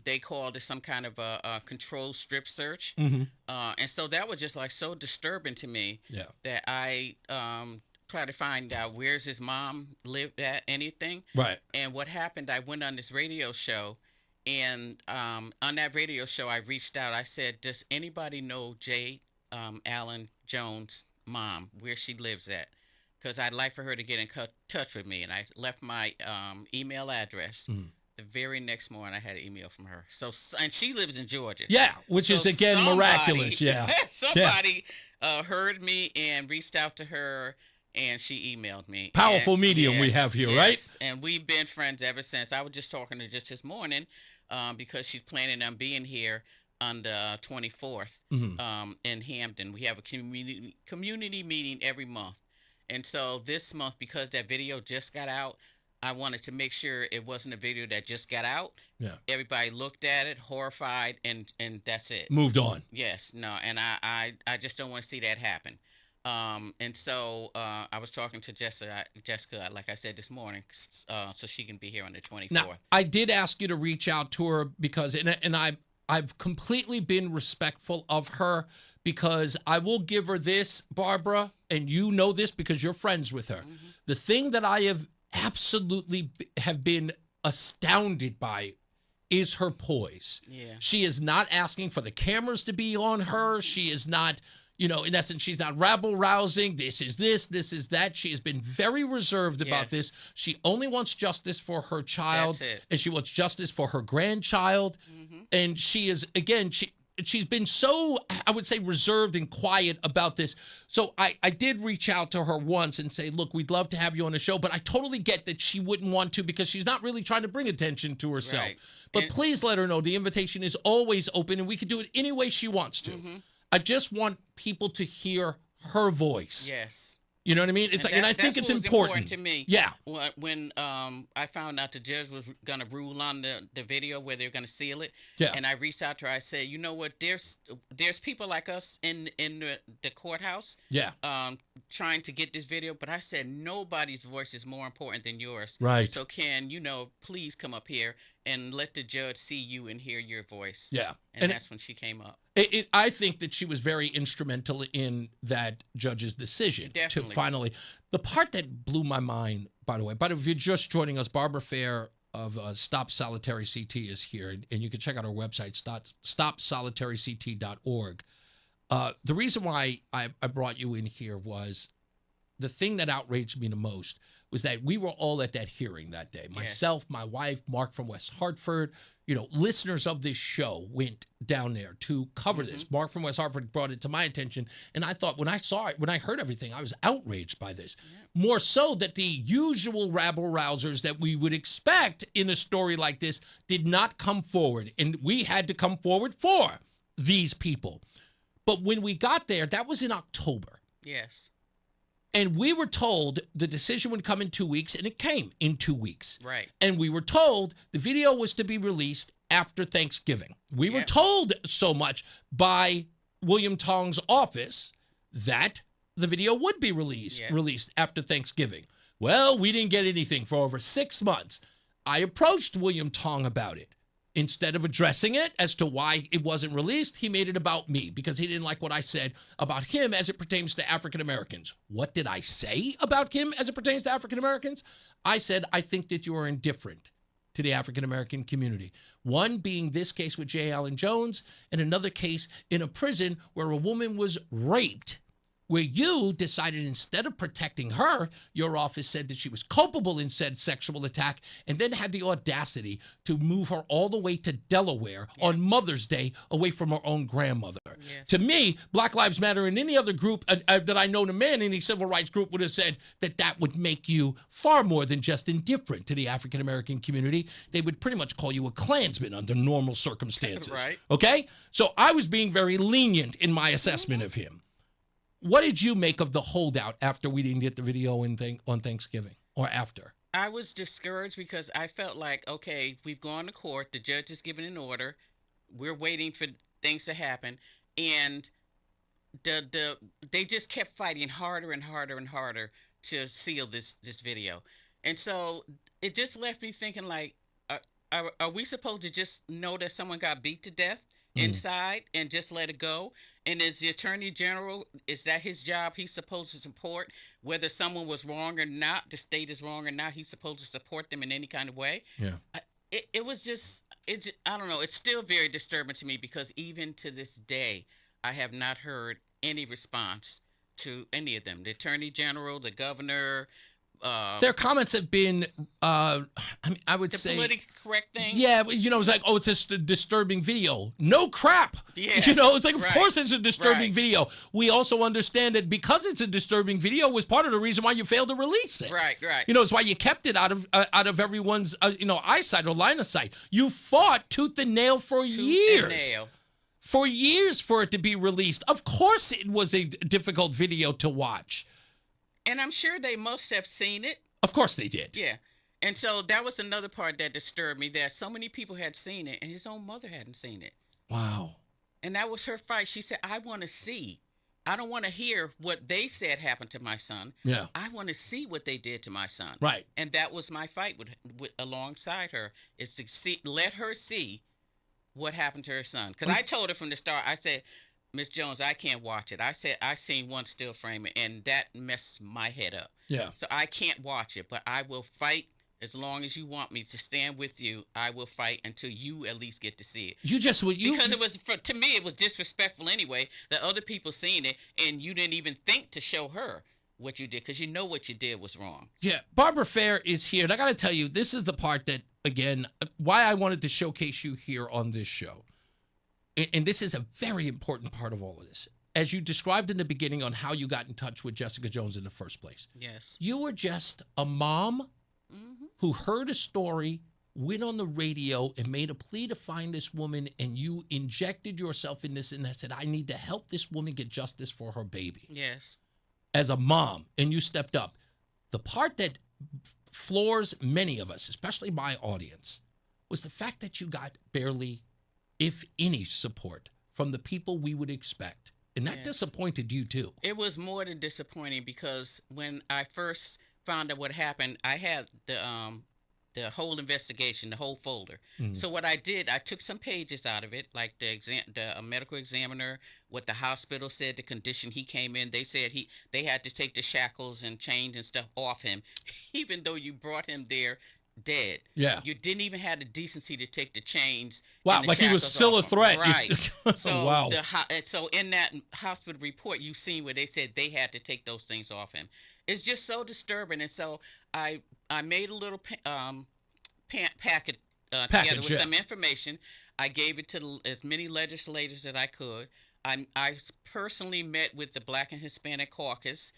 They called it some kind of a controlled strip search. Mm-hmm. And so that was just like so disturbing to me that I tried to find out where's his mom lived at, anything. Right. And what happened, I went on this radio show, and on that radio show, I reached out. I said, does anybody know J. Allen Jones' mom, where she lives at? Because I'd like for her to get in touch with me. And I left my email address. The very next morning, I had an email from her. And she lives in Georgia. Yeah, which is, again, miraculous. Yeah. Somebody heard me and reached out to her, and she emailed me. Powerful medium we have here, right? And we've been friends ever since. I was just talking to her just this morning because she's planning on being here on the 24th in Hampton. We have a community meeting every month. And so this month, because that video just got out, I wanted to make sure it wasn't a video that just got out. Yeah. Everybody looked at it, horrified, and that's it. Moved on. Yes. No. And I just don't want to see that happen. And so I was talking to Jessica, like I said this morning, so she can be here on the 24th. Now, I did ask you to reach out to her because, and I've completely been respectful of her, because I will give her this, Barbara, and you know this because you're friends with her. The thing that I have absolutely have been astounded by is her poise. Yeah. She is not asking for the cameras to be on her. She is not, in essence, she's not rabble-rousing. This is that. She has been very reserved about this. She only wants justice for her child. That's it. And she wants justice for her grandchild. And she is, again, she's been so, I would say, reserved and quiet about this. So I did reach out to her once and say, look, we'd love to have you on the show, but I totally get that she wouldn't want to because she's not really trying to bring attention to herself. Right. But please let her know the invitation is always open and we can do it any way she wants to. I just want people to hear her voice. Yes. You know what I mean? It's and I think it's important to me. Yeah. When I found out the judge was going to rule on the video where they're going to seal it, and I reached out to her, I said, you know what? There's people like us in the courthouse, trying to get this video, but I said nobody's voice is more important than yours. Right. So please come up here and let the judge see you and hear your voice. Yeah. And that's when she came up. I think that she was very instrumental in that judge's decision. Definitely. To finally, the part that blew my mind, by the way, if you're just joining us, Barbara Fair of Stop Solitary CT is here, and you can check out our website, stopsolitaryct.org. The reason why I brought you in here was the thing that outraged me the most was that we were all at that hearing that day. Myself, my wife, Mark from West Hartford, listeners of this show went down there to cover this. Mark from West Hartford brought it to my attention. And I thought when I saw it, when I heard everything, I was outraged by this. More so that the usual rabble-rousers that we would expect in a story like this did not come forward. And we had to come forward for these people. But when we got there, that was in October. Yes. And we were told the decision would come in 2 weeks, and it came in 2 weeks. Right. And we were told the video was to be released after Thanksgiving. We were told so much by William Tong's office that the video would be released after Thanksgiving. Well, we didn't get anything for over 6 months. I approached William Tong about it. Instead of addressing it as to why it wasn't released, he made it about me because he didn't like what I said about him as it pertains to African Americans. What did I say about him as it pertains to African Americans? I said, I think that you are indifferent to the African American community. One being this case with J. Allen Jones, and another case in a prison where a woman was raped, where you decided instead of protecting her, your office said that she was culpable in said sexual attack, and then had the audacity to move her all the way to Delaware on Mother's Day away from her own grandmother. To me, Black Lives Matter and any other group that I know to man, any civil rights group would have said that would make you far more than just indifferent to the African American community. They would pretty much call you a Klansman under normal circumstances. Right. Okay? So I was being very lenient in my assessment of him. What did you make of the holdout after we didn't get the video on Thanksgiving or after? I was discouraged because I felt like, okay, we've gone to court. The judge has given an order. We're waiting for things to happen. And they just kept fighting harder and harder and harder to seal this video. And so it just left me thinking like, are we supposed to just know that someone got beat to death inside and just let it go? And as the Attorney General, is that his job? He's supposed to support whether someone was wrong or not, the state is wrong or not. He's supposed to support them in any kind of way. Yeah. It was just, I don't know. It's still very disturbing to me because even to this day, I have not heard any response to any of them. The Attorney General, the governor. Their comments have been, I would say, the politically correct thing. Yeah, it's like, oh, it's a disturbing video. No crap. Yeah, it's like, of course it's a disturbing video. We also understand that because it's a disturbing video was part of the reason why you failed to release it. Right. It's why you kept it out of everyone's, eyesight or line of sight. You fought tooth and nail for years. For years for it to be released. Of course it was a difficult video to watch. And I'm sure they must have seen it. Of course they did. Yeah. And so that was another part that disturbed me, that so many people had seen it and his own mother hadn't seen it. Wow. And that was her fight. She said, I want to see. I don't want to hear what they said happened to my son. Yeah. I want to see what they did to my son. Right. And that was my fight with alongside her, is to let her see what happened to her son. Because I told her from the start, I said, Miss Jones, I can't watch it. I said I seen one still frame, and that messed my head up. Yeah. So I can't watch it, but I will fight As long as you want me to stand with you, I will fight until you at least get to see it. Because it was to me, it was disrespectful anyway. That other people seen it, and you didn't even think to show her what you did, because you know what you did was wrong. Yeah, Barbara Fair is here, and I got to tell you, this is the part that, again, why I wanted to showcase you here on this show. And this is a very important part of all of this. As you described in the beginning on how you got in touch with Jessica Jones in the first place. Yes. You were just a mom who heard a story, went on the radio, and made a plea to find this woman, and you injected yourself in this and said, I need to help this woman get justice for her baby. Yes. As a mom, and you stepped up. The part that floors many of us, especially my audience, was the fact that you got barely, if any, support from the people we would expect. And that disappointed you, too. It was more than disappointing, because when I first found out what happened, I had the whole investigation, the whole folder. So what I did, I took some pages out of it, like the medical examiner, what the hospital said, the condition he came in. They said they had to take the shackles and chains and stuff off him, even though you brought him there dead. Yeah. You didn't even have the decency to take the chains. Wow, and the like he was shackles still a off him. threat. Right. So wow. So in that hospital report, you've seen where they said they had to take those things off him. It's just so disturbing. And so I made a little packet together with some information. I gave it to as many legislators that I could. I personally met with the Black and Hispanic Caucus,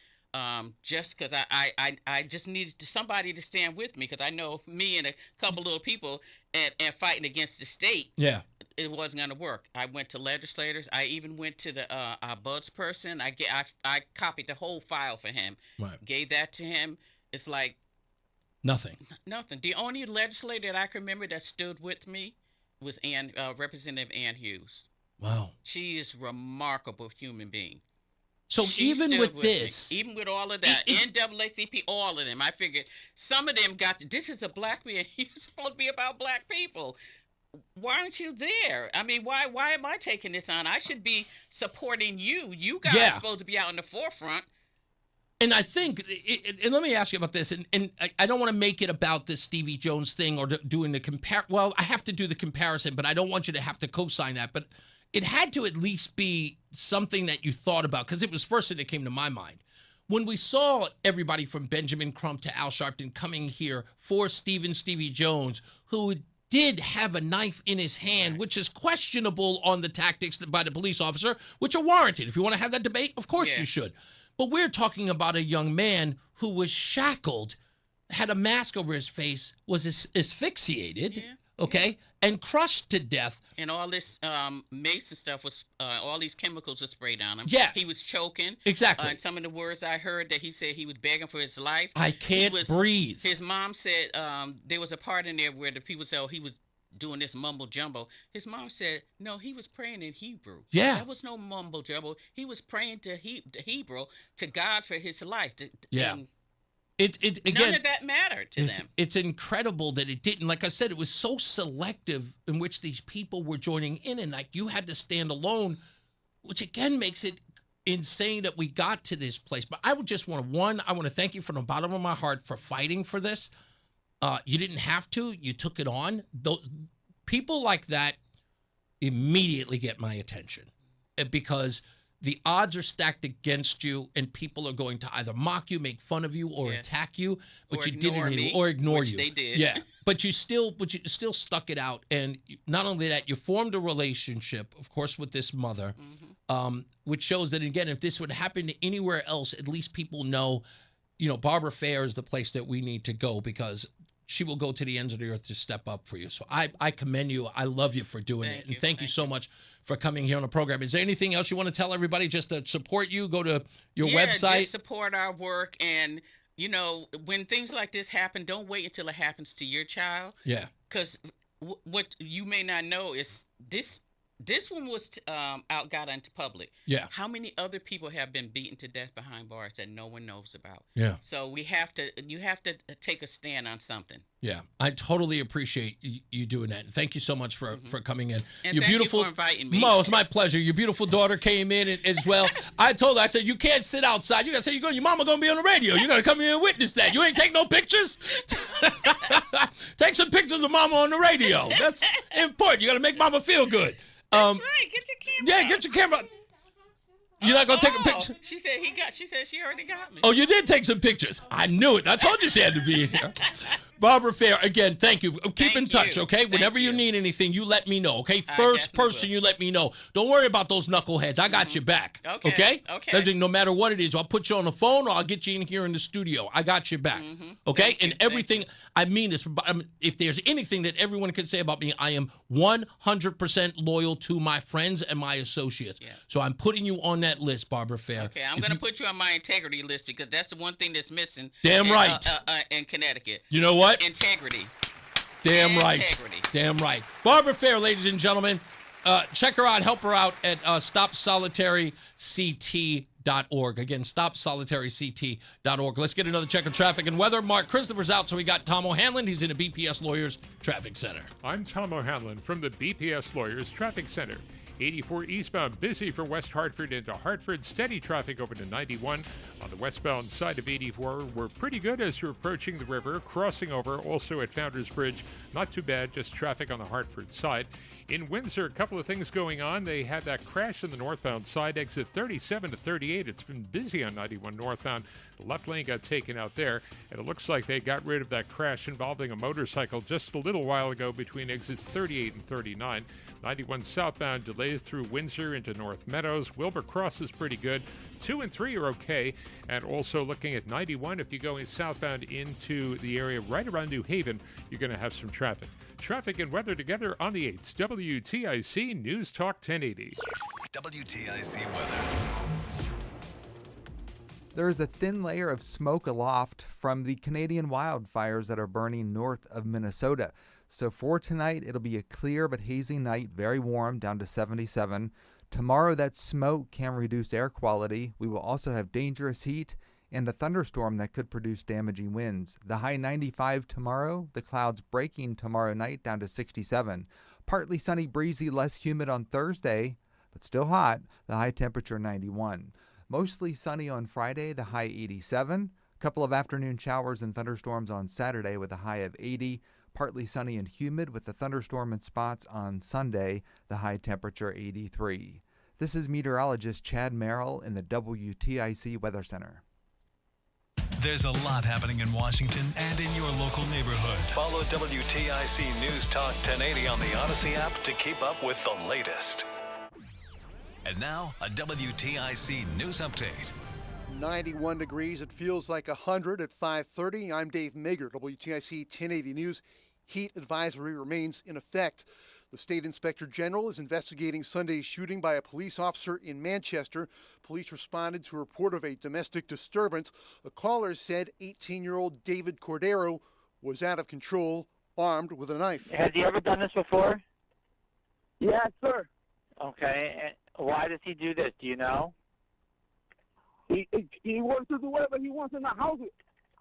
just because I just needed somebody to stand with me, because I know me and a couple little people and fighting against the state. Yeah. It wasn't going to work. I went to legislators. I even went to the Bud's person. I copied the whole file for him. Right. Gave that to him. It's like nothing. Nothing. The only legislator that I can remember that stood with me was Representative Ann Hughes. Wow. She is a remarkable human being. So She even stood with this, me. Even with all of that, NAACP, all of them, I figured some of them this is a black man. You're supposed to be about black people. Why aren't you there? I mean, why am I taking this on? I should be supporting you. You guys are supposed to be out in the forefront. And I think, and let me ask you about this, and I don't want to make it about this Stevie Jones thing or doing the well, I have to do the comparison, but I don't want you to have to co-sign that. But it had to at least be something that you thought about, because it was the first thing that came to my mind. When we saw everybody from Benjamin Crump to Al Sharpton coming here for Stevie Jones, who did have a knife in his hand, which is questionable on the tactics by the police officer, which are warranted. If you want to have that debate, of course you should. But we're talking about a young man who was shackled, had a mask over his face, was asphyxiated, okay, and crushed to death. And all this mace and stuff was, all these chemicals were sprayed on him. Yeah. He was choking. Exactly. And some of the words I heard that he said he was begging for his life. I can't breathe. His mom said there was a part in there where the people said, oh, he was doing this mumble jumbo. His mom said, no, he was praying in Hebrew. Yeah. That was no mumble jumbo. He was praying to Hebrew, to God for his life. Again, none of that mattered to them. It's incredible that it didn't. Like I said, it was so selective in which these people were joining in, and like you had to stand alone, which again makes it insane that we got to this place. But I would just want to thank you from the bottom of my heart for fighting for this. You didn't have to. You took it on. Those people like that immediately get my attention, because the odds are stacked against you, and people are going to either mock you, make fun of you, or attack you. But or you didn't me, or ignore which you. They did. Yeah, but you still stuck it out, and not only that, you formed a relationship, of course, with this mother, which shows that again, if this would happen to anywhere else, at least people know, Barbara Fair is the place that we need to go, because she will go to the ends of the earth to step up for you. So I commend you. I love you for doing it. And thank you so much for coming here on the program. Is there anything else you want to tell everybody just to support you? Go to your website. Just support our work. And, when things like this happen, don't wait until it happens to your child. Yeah. Because what you may not know is this this one was got into public. Yeah. How many other people have been beaten to death behind bars that no one knows about? Yeah. So you have to take a stand on something. Yeah, I totally appreciate you doing that. Thank you so much for coming in. And Your thank beautiful, you for inviting me. Mo, it's my pleasure. Your beautiful daughter came in as well. I told her, I said, you can't sit outside. You got to say, your mama going to be on the radio. You got to come here and witness that. You ain't take no pictures? Take some pictures of mama on the radio. That's important. You got to make mama feel good. That's right. Get your camera. Yeah, get your camera. You're not going to take a picture? She said she said she already got me. Oh, you did take some pictures. I knew it. I told you she had to be in here. Barbara Fair, again, thank you. Keep in touch, okay? Whenever you need anything, you let me know, okay? First person, you let me know. Don't worry about those knuckleheads. I got your back, okay? Okay. No matter what it is, I'll put you on the phone or I'll get you in here in the studio. I got your back, okay? And everything, I mean this. If there's anything that everyone can say about me, I am 100% loyal to my friends and my associates. Yeah. So I'm putting you on that list, Barbara Fair. Okay, I'm going to put you on my integrity list because that's the one thing that's missing. Damn right. In Connecticut. You know what? Integrity. Damn right. Integrity. Damn right. Barbara Fair, ladies and gentlemen. Check her out. Help her out at StopSolitaryCT.org. Again, StopSolitaryCT.org. Let's get another check of traffic and weather. Mark Christopher's out, so we got Tom O'Hanlon. He's in the BPS Lawyers Traffic Center. I'm Tom O'Hanlon from the BPS Lawyers Traffic Center. 84 eastbound, busy for West Hartford into Hartford. Steady traffic over to 91. On the westbound side of 84, we're pretty good as you're approaching the river. Crossing over, also at Founders Bridge, not too bad, just traffic on the Hartford side. In Windsor, a couple of things going on. They had that crash in the northbound side, exit 37 to 38. It's been busy on 91 northbound. The left lane got taken out there, and it looks like they got rid of that crash involving a motorcycle just a little while ago between exits 38 and 39. 91 southbound delays through Windsor into North Meadows. Wilbur Cross is pretty good. 2 and 3 are okay. And also looking at 91, if you're going southbound into the area right around New Haven, you're going to have some traffic. Traffic and weather together on the 8s. WTIC News Talk 1080. WTIC weather. There is a thin layer of smoke aloft from the Canadian wildfires that are burning north of Minnesota. So for tonight, it'll be a clear but hazy night, very warm, down to 77. Tomorrow, that smoke can reduce air quality. We will also have dangerous heat and a thunderstorm that could produce damaging winds. The high 95 tomorrow, the clouds breaking tomorrow night down to 67. Partly sunny, breezy, less humid on Thursday, but still hot, the high temperature 91. Mostly sunny on Friday, the high 87. A couple of afternoon showers and thunderstorms on Saturday with a high of 80. Partly sunny and humid with a thunderstorm in spots on Sunday, the high temperature 83. This is meteorologist Chad Merrill in the WTIC Weather Center. There's a lot happening in Washington and in your local neighborhood. Follow WTIC News Talk 1080 on the Odyssey app to keep up with the latest. And now, a WTIC News Update. 91 degrees. It feels like 100 at 5:30. I'm Dave Mager, WTIC 1080 News. Heat advisory remains in effect. The state inspector general is investigating Sunday's shooting by a police officer in Manchester. Police responded to a report of a domestic disturbance. A caller said 18-year-old David Cordero was out of control, armed with a knife. Has he ever done this before? Yes, sir. Okay. And why does he do this? Do you know? He wants to do whatever he wants in the house.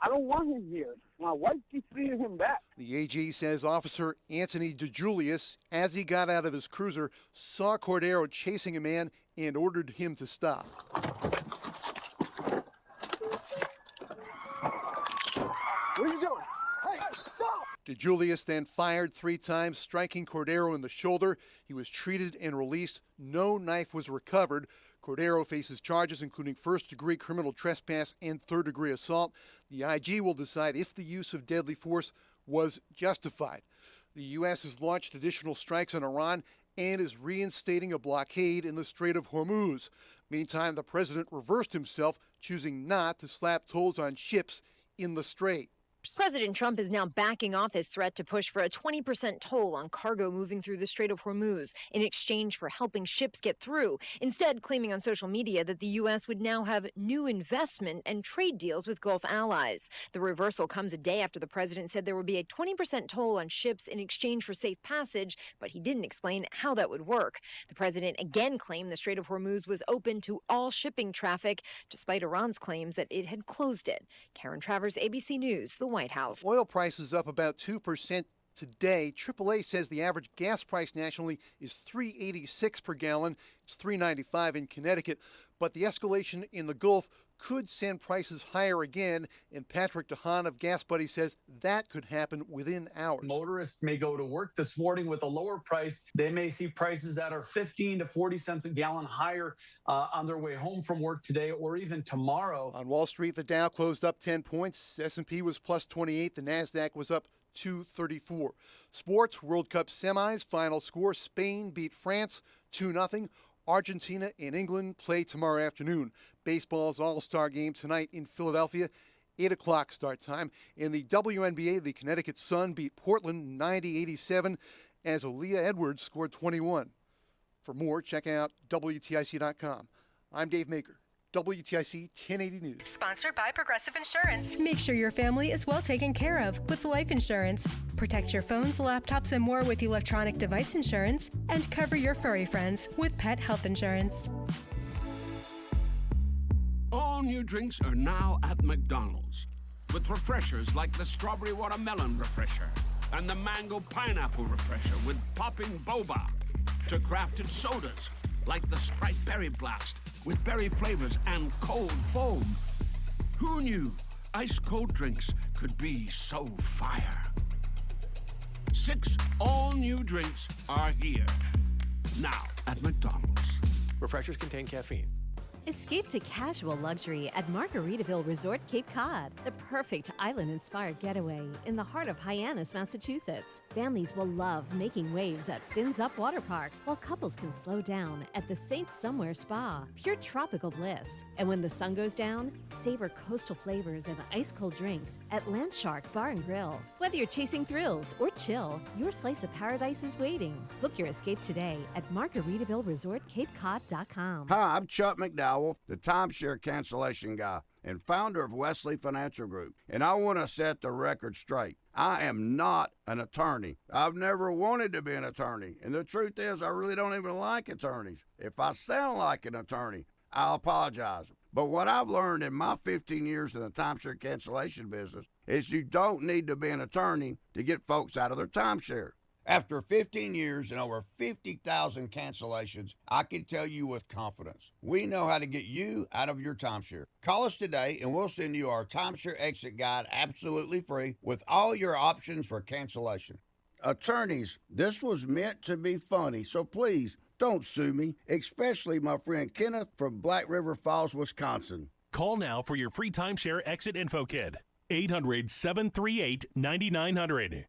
I don't want him here. My wife keeps bringing him back. The AG says Officer Anthony DeJulius, as he got out of his cruiser, saw Cordero chasing a man and ordered him to stop. What are you doing? Hey, stop! DeJulius then fired 3 times, striking Cordero in the shoulder. He was treated and released. No knife was recovered. Cordero faces charges including first-degree criminal trespass and third-degree assault. The IG will decide if the use of deadly force was justified. The U.S. has launched additional strikes on Iran and is reinstating a blockade in the Strait of Hormuz. Meantime, the president reversed himself, choosing not to slap tolls on ships in the strait. ships. President Trump is now backing off his threat to push for a 20% toll on cargo moving through the Strait of Hormuz in exchange for helping ships get through, instead claiming on social media that the U.S. would now have new investment and trade deals with Gulf allies. The reversal comes a day after the president said there would be a 20% toll on ships in exchange for safe passage, but he didn't explain how that would work. The president again claimed the Strait of Hormuz was open to all shipping traffic, despite Iran's claims that it had closed it. Karen Travers, ABC News, the White House. Oil prices up about 2% today. AAA says the average gas price nationally is $3.86 per gallon. It's $3.95 in Connecticut. But the escalation in the Gulf could send prices higher again, and Patrick DeHaan of Gas Buddy says that could happen within hours. Motorists may go to work this morning with a lower price. They may see prices that are 15 to 40 cents a gallon higher on their way home from work today or even tomorrow. On Wall Street, the Dow closed up 10 points. S&P was plus 28. The NASDAQ was up 234. Sports, World Cup semis, final score, Spain beat France 2-0. Argentina and England play tomorrow afternoon. Baseball's All-Star game tonight in Philadelphia, 8 o'clock start time. In the WNBA, the Connecticut Sun beat Portland 90-87 as Aaliyah Edwards scored 21. For more, check out WTIC.com. I'm Dave Maker, WTIC 1080 News. Sponsored by Progressive Insurance. Make sure your family is well taken care of with life insurance. Protect your phones, laptops, and more with electronic device insurance. And cover your furry friends with pet health insurance. All new drinks are now at McDonald's, with refreshers like the Strawberry Watermelon Refresher and the Mango Pineapple Refresher with popping boba, to crafted sodas like the Sprite Berry Blast with berry flavors and cold foam. Who knew ice-cold drinks could be so fire? 6 all-new drinks are here, now at McDonald's. Refreshers contain caffeine. Escape to casual luxury at Margaritaville Resort Cape Cod, the perfect island-inspired getaway in the heart of Hyannis, Massachusetts. Families will love making waves at Fins Up Water Park, while couples can slow down at the Saint Somewhere Spa, pure tropical bliss. And when the sun goes down, savor coastal flavors and ice-cold drinks at Landshark Bar and Grill. Whether you're chasing thrills or chill, your slice of paradise is waiting. Book your escape today at MargaritavilleResortCapeCod.com. Hi, I'm Chuck McDowell, the timeshare cancellation guy and founder of Wesley Financial Group. And I want to set the record straight. I am not an attorney. I've never wanted to be an attorney. And the truth is, I really don't even like attorneys. If I sound like an attorney, I'll apologize. But what I've learned in my 15 years in the timeshare cancellation business is you don't need to be an attorney to get folks out of their timeshare. After 15 years and over 50,000 cancellations, I can tell you with confidence, we know how to get you out of your timeshare. Call us today and we'll send you our timeshare exit guide absolutely free with all your options for cancellation. Attorneys, this was meant to be funny, so please don't sue me, especially my friend Kenneth from Black River Falls, Wisconsin. Call now for your free timeshare exit info kit. 800-738-9900.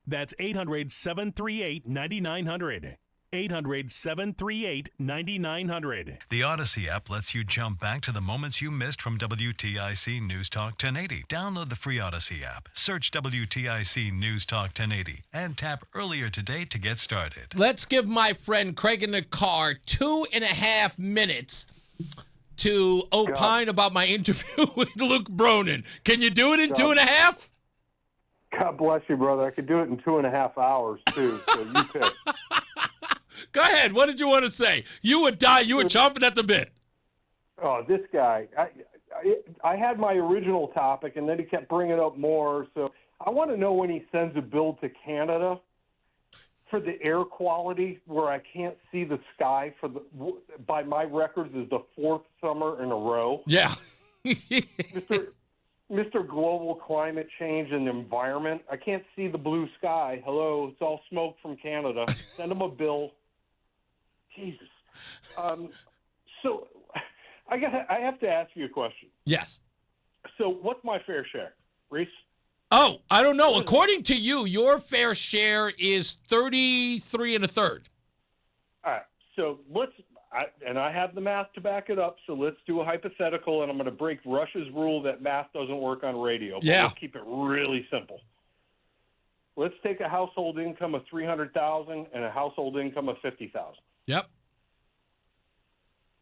That's 800-738-9900. 800-738-9900. The Odyssey app lets you jump back to the moments you missed from WTIC News Talk 1080. Download the free Odyssey app, search WTIC News Talk 1080, and tap earlier today to get started. Let's give my friend Craig in the car 2.5 minutes to opine about my interview with Luke Bronin. Can you do it in 2.5? God bless you, brother. I could do it in 2.5 hours, too, so you pick. Go ahead. What did you want to say? You would die. You were chomping at the bit. Oh, this guy. I had my original topic, and then he kept bringing up more. So I want to know when he sends a bill to Canada for the air quality where I can't see the sky by my records, is the 4th summer in a row. Yeah. Mr. Global Climate Change and Environment, I can't see the blue sky. Hello, it's all smoke from Canada. Send him a bill. Jesus. So I have to ask you a question. Yes. So what's my fair share, Reese? Oh, I don't know. According to you, your fair share is 33 1/3. All right. So I have the math to back it up, so let's do a hypothetical, and I'm going to break Rush's rule that math doesn't work on radio. But let's keep it really simple. Let's take a household income of $300,000 and a household income of $50,000. Yep.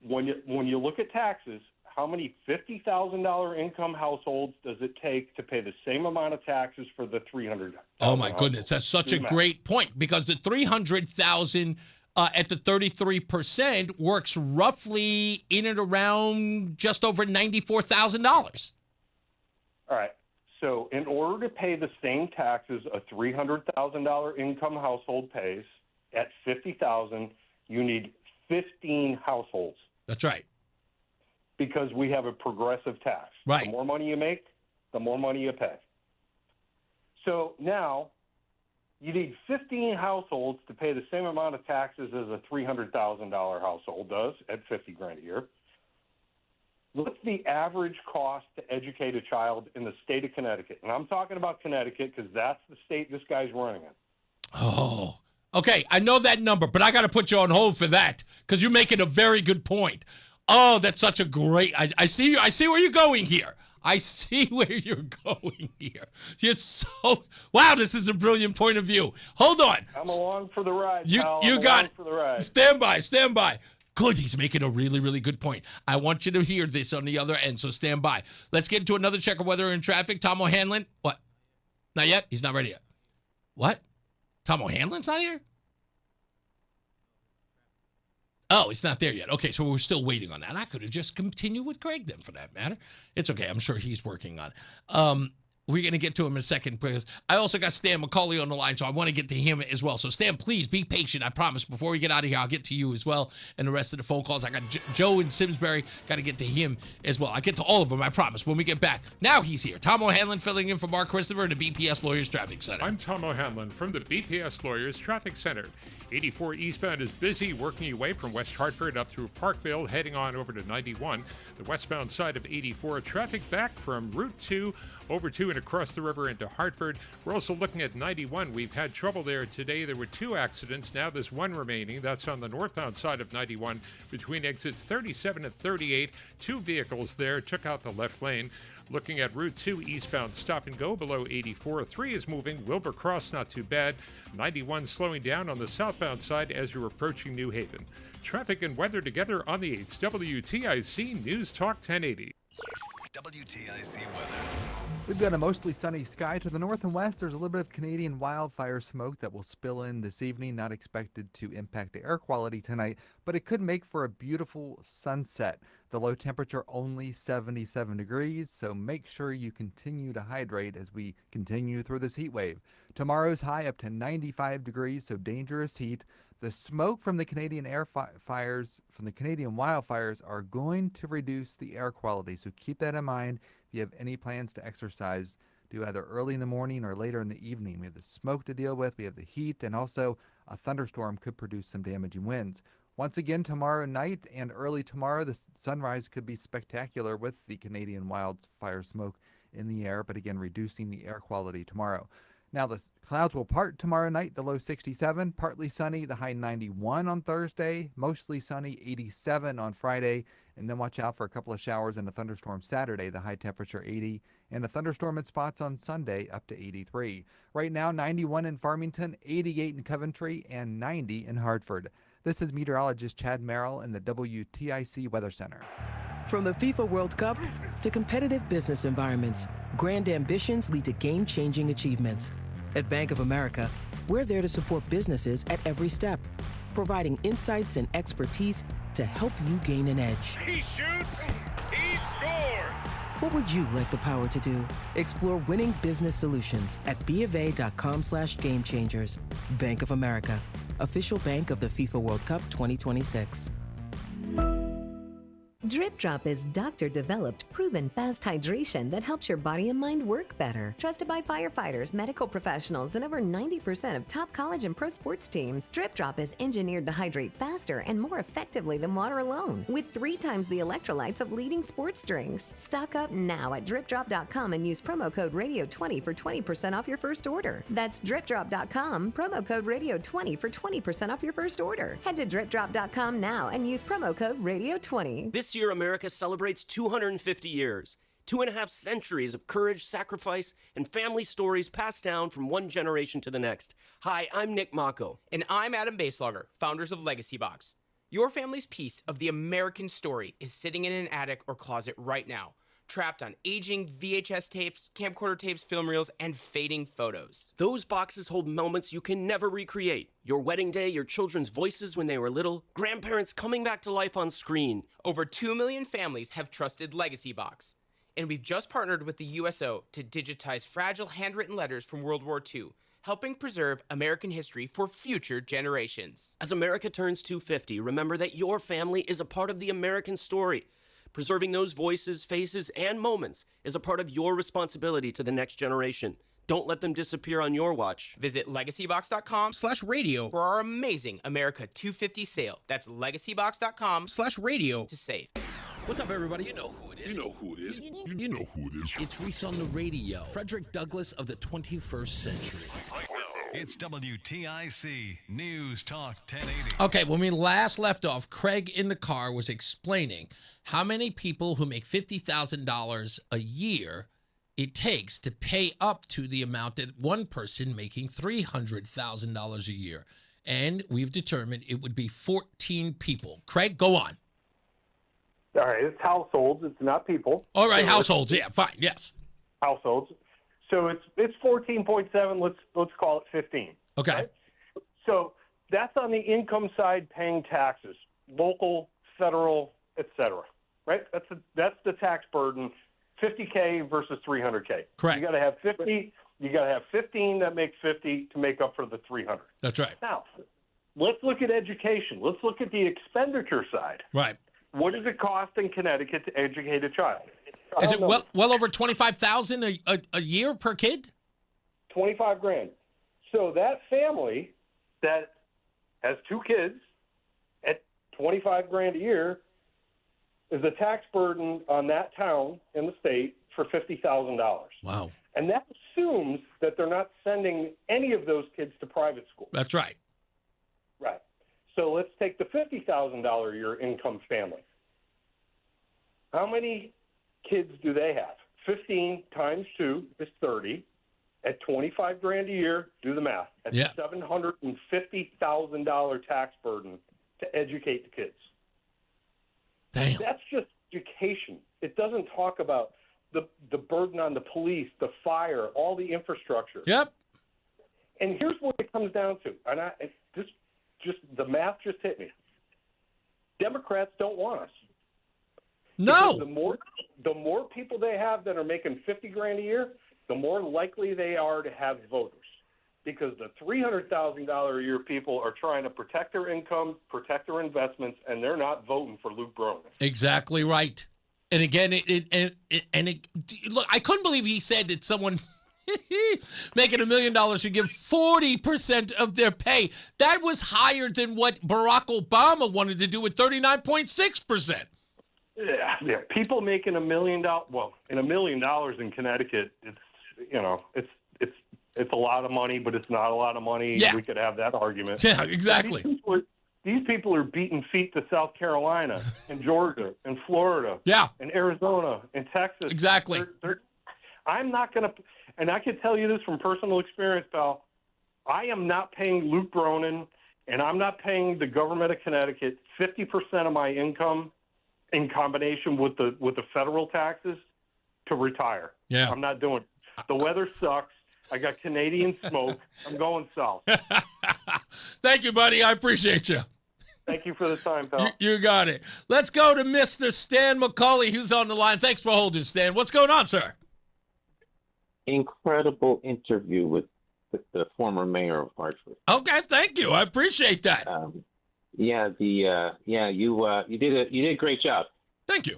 When you look at taxes, how many $50,000 income households does it take to pay the same amount of taxes for the $300,000? Oh my goodness, that's such a great point, because the $300,000 at the 33% works roughly in and around just over $94,000. All right. So in order to pay the same taxes a $300,000 income household pays at $50,000, you need 15 households. That's right. Because we have a progressive tax. Right. The more money you make, the more money you pay. So now you need 15 households to pay the same amount of taxes as a $300,000 household does at $50,000 a year. What's the average cost to educate a child in the state of Connecticut? And I'm talking about Connecticut because that's the state this guy's running in. Oh, okay. I know that number, but I got to put you on hold for that because you're making a very good point. Oh, that's such a great. I see. I see where you're going here. I see where you're going here. You're so wow. This is a brilliant point of view. Hold on. I'm along for the ride. You I'm got for the ride. Stand by. Good. He's making a really, really good point. I want you to hear this on the other end, so stand by. Let's get into another check of weather and traffic. Tom O'Hanlon. What? Not yet? He's not ready yet. What? Tom O'Hanlon's not here? Oh, it's not there yet. Okay, so we're still waiting on that. I could have just continued with Craig then, for that matter. It's okay. I'm sure he's working on it. We're going to get to him in a second because I also got Stan McCauley on the line, so I want to get to him as well. So, Stan, please be patient. I promise. Before we get out of here, I'll get to you as well and the rest of the phone calls. I got Joe in Simsbury. Got to get to him as well. I get to all of them, I promise, when we get back. Now he's here. Tom O'Hanlon filling in for Mark Christopher in the BPS Lawyers Traffic Center. I'm Tom O'Hanlon from the BPS Lawyers Traffic Center. 84 eastbound is busy, working your way from West Hartford up through Parkville, heading on over to 91. The westbound side of 84, traffic back from Route 2 over 2 and across the river into Hartford. We're also looking at 91. We've had trouble there today. There were 2 accidents. Now there's 1 remaining. That's on the northbound side of 91 between exits 37 and 38. 2 vehicles there took out the left lane. Looking at Route 2 eastbound, stop and go below 84. 3 is moving. Wilbur Cross, not too bad. 91 slowing down on the southbound side as you're approaching New Haven. Traffic and weather together on the 8th. WTIC News Talk 1080. WTIC weather. We've got a mostly sunny sky to the north and west. There's a little bit of Canadian wildfire smoke that will spill in this evening, not expected to impact the air quality tonight, but it could make for a beautiful sunset. The low temperature only 77 degrees, so make sure you continue to hydrate as we continue through this heat wave. Tomorrow's high up to 95 degrees, so dangerous heat. The smoke from the Canadian wildfires are going to reduce the air quality, so keep that in mind. If you have any plans to exercise, do either early in the morning or later in the evening. We have the smoke to deal with, we have the heat, and also a thunderstorm could produce some damaging winds. Once again, tomorrow night and early tomorrow, the sunrise could be spectacular with the Canadian wildfire smoke in the air, but again, reducing the air quality tomorrow. Now, the clouds will part tomorrow night, the low 67, partly sunny, the high 91 on Thursday, mostly sunny, 87 on Friday, and then watch out for a couple of showers and a thunderstorm Saturday, the high temperature 80, and a thunderstorm in spots on Sunday up to 83. Right now, 91 in Farmington, 88 in Coventry, and 90 in Hartford. This is meteorologist Chad Merrill in the WTIC Weather Center. From the FIFA World Cup to competitive business environments, grand ambitions lead to game-changing achievements. At Bank of America, we're there to support businesses at every step, providing insights and expertise to help you gain an edge. He shoots, he scores! What would you like the power to do? Explore winning business solutions at BofA.com/gamechangers. Bank of America, official bank of the FIFA World Cup 2026. Drip Drop is doctor-developed, proven fast hydration that helps your body and mind work better. Trusted by firefighters, medical professionals, and over 90% of top college and pro sports teams, Drip Drop is engineered to hydrate faster and more effectively than water alone, with 3 times the electrolytes of leading sports drinks. Stock up now at dripdrop.com and use promo code RADIO20 for 20% off your first order. That's dripdrop.com, promo code RADIO20 for 20% off your first order. Head to dripdrop.com now and use promo code RADIO20. This year, America celebrates 250 years, 2.5 centuries of courage, sacrifice, and family stories passed down from one generation to the next. Hi, I'm Nick Mako. And I'm Adam Baselogger, founders of Legacy Box. Your family's piece of the American story is sitting in an attic or closet right now, trapped on aging VHS tapes, camcorder tapes, film reels, and fading photos. Those boxes hold moments you can never recreate. Your wedding day, your children's voices when they were little, grandparents coming back to life on screen. Over 2 million families have trusted Legacy Box. And we've just partnered with the USO to digitize fragile handwritten letters from World War II, helping preserve American history for future generations. As America turns 250, remember that your family is a part of the American story. Preserving those voices, faces, and moments is a part of your responsibility to the next generation. Don't let them disappear on your watch. Visit legacybox.com/radio for our amazing America 250 sale. That's legacybox.com/radio to save. What's up, everybody? You know who it is. You know who it is. You know who it is. It's Reese on the radio. Frederick Douglass of the 21st century. It's WTIC News Talk 1080. Okay, when we last left off, Craig in the car was explaining how many people who make $50,000 a year it takes to pay up to the amount that one person making $300,000 a year. And we've determined it would be 14 people. Craig, go on. All right, it's households. It's not people. All right, so households. Yeah, fine. Yes. Households. So it's 14.7. Let's call it 15. Okay. Right? So that's on the income side, paying taxes, local, federal, etc. Right? That's the tax burden. 50K versus 300K. Correct. You got to have 50. You got to have 15 that make 50 to make up for the 300. That's right. Now, let's look at education. Let's look at the expenditure side. Right. What does it cost in Connecticut to educate a child? Is it well over $25,000 a year per kid? $25,000. So that family that has 2 kids at $25,000 a year is a tax burden on that town in the state for $50,000. Wow. And that assumes that they're not sending any of those kids to private school. That's right. Right. So let's take the $50,000 a year income family. How many kids do they have? 15 times 2 is 30. At $25,000 a year, do the math. That's $750,000 tax burden to educate the kids. Damn. That's just education. It doesn't talk about the burden on the police, the fire, all the infrastructure. Yep. And here's what it comes down to. And the math just hit me. Democrats don't want us. No. Because the more people they have that are making $50,000 a year, the more likely they are to have voters. Because the $300,000 a year people are trying to protect their income, protect their investments, and they're not voting for Luke Bronin. Exactly right. And again, look, I couldn't believe he said that someone making $1 million should give 40% of their pay. That was higher than what Barack Obama wanted to do with 39.6%. Yeah. People making $1 million. Well, in $1 million in Connecticut, it's a lot of money, but it's not a lot of money. Yeah. We could have that argument. Yeah, exactly. These people are beating feet to South Carolina and Georgia and Florida. Yeah. And Arizona and Texas. Exactly. I'm not going to, and I can tell you this from personal experience, pal. I am not paying Luke Bronin, and I'm not paying the government of Connecticut 50% of my income in combination with the federal taxes to retire. Yeah. I'm not doing it. The weather sucks. I got Canadian smoke. I'm going south. Thank you, buddy. I appreciate you. Thank you for the time, pal. You got it. Let's go to Mr. Stan McCauley, who's on the line. Thanks for holding, Stan. What's going on, sir? Incredible interview with the former mayor of Hartford. Okay, thank you. I appreciate that. You did a great job. Thank you.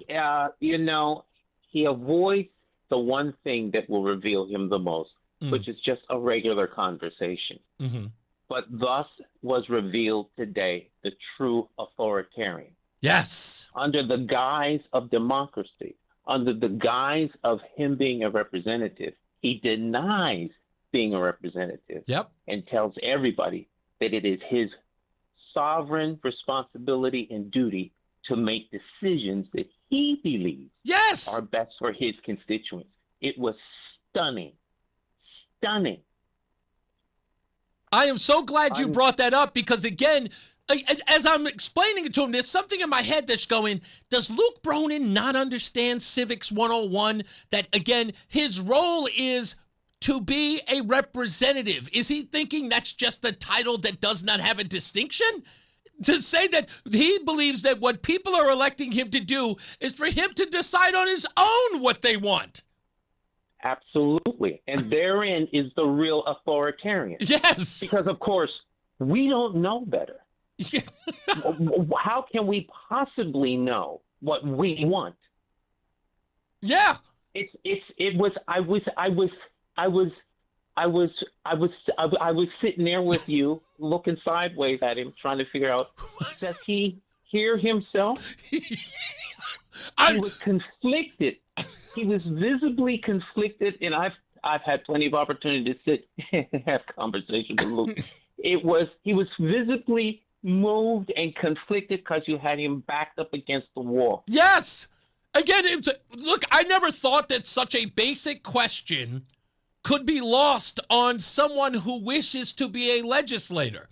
You know, he avoids the one thing that will reveal him the most, which is just a regular conversation. Mm-hmm. But thus was revealed today the true authoritarian. Yes. Under the guise of democracy, under the guise of him being a representative, he denies being a representative. Yep. And tells everybody that it is his sovereign responsibility and duty to make decisions that he believes are best for his constituents. It was stunning. Stunning. I am so glad you brought that up because, again, as I'm explaining it to him, there's something in my head that's going, does Luke Bronin not understand Civics 101? That, again, his role is to be a representative. Is he thinking that's just a title that does not have a distinction? To say that he believes that what people are electing him to do is for him to decide on his own what they want. Absolutely. And therein is the real authoritarian. Yes. Because, of course, we don't know better. How can we possibly know what we want? Yeah. I was sitting there with you, looking sideways at him, trying to figure out, does he hear himself? He was conflicted. He was visibly conflicted, and I've had plenty of opportunity to sit and have conversations with Luke. He was visibly moved and conflicted because you had him backed up against the wall. Yes. Again, look, I never thought that such a basic question could be lost on someone who wishes to be a legislator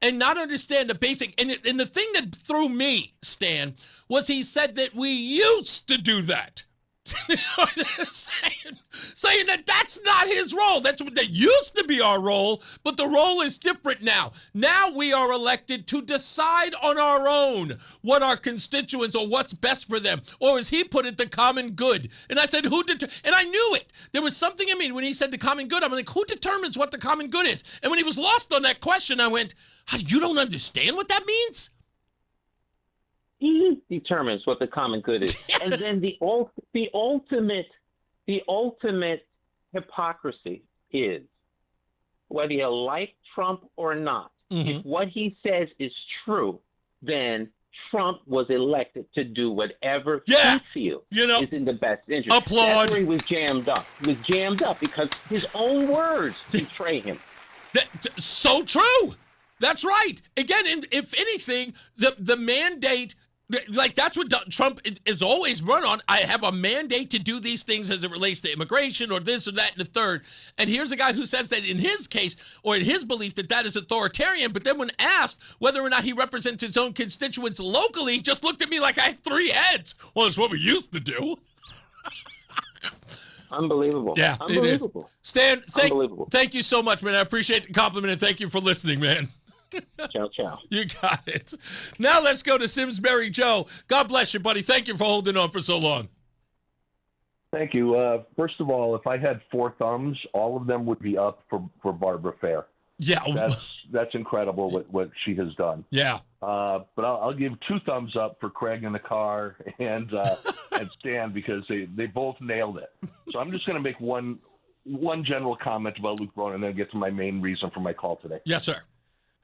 and not understand the basic. And the thing that threw me, Stan, was he said that we used to do that. saying that that's not his role. That used to be our role, but the role is different now. Now we are elected to decide on our own what our constituents or what's best for them, or as he put it, the common good. And I said, and I knew it. There was something in me when he said the common good. I'm like, who determines what the common good is? And when he was lost on that question, I went, you don't understand what that means? He determines what the common good is. And then the ultimate hypocrisy is, whether you like Trump or not, if what he says is true, then Trump was elected to do whatever he feels is in the best interest. Applaud. That's where he was jammed up. He was jammed up because his own words betray him. So true. That's right. Again, if anything, the mandate, like that's what Trump is always run on. I have a mandate to do these things as it relates to immigration or this or that and the third. And here's a guy who says that in his case or in his belief that is authoritarian. But then when asked whether or not he represents his own constituents locally, he just looked at me like I had three heads. Well, it's what we used to do. Unbelievable. Yeah, unbelievable. It is. Stan, thank you so much, man. I appreciate the compliment and thank you for listening, man. Ciao, ciao. You got it. Now let's go to Simsbury Joe. God bless you, buddy. Thank you for holding on for so long. Thank you. First of all, if I had four thumbs, all of them would be up for Barbara Fair. Yeah. That's incredible what she has done. Yeah. But I'll give two thumbs up for Craig in the car and Stan because they both nailed it. So I'm just going to make one general comment about Luke Bronin and then get to my main reason for my call today. Yes, sir.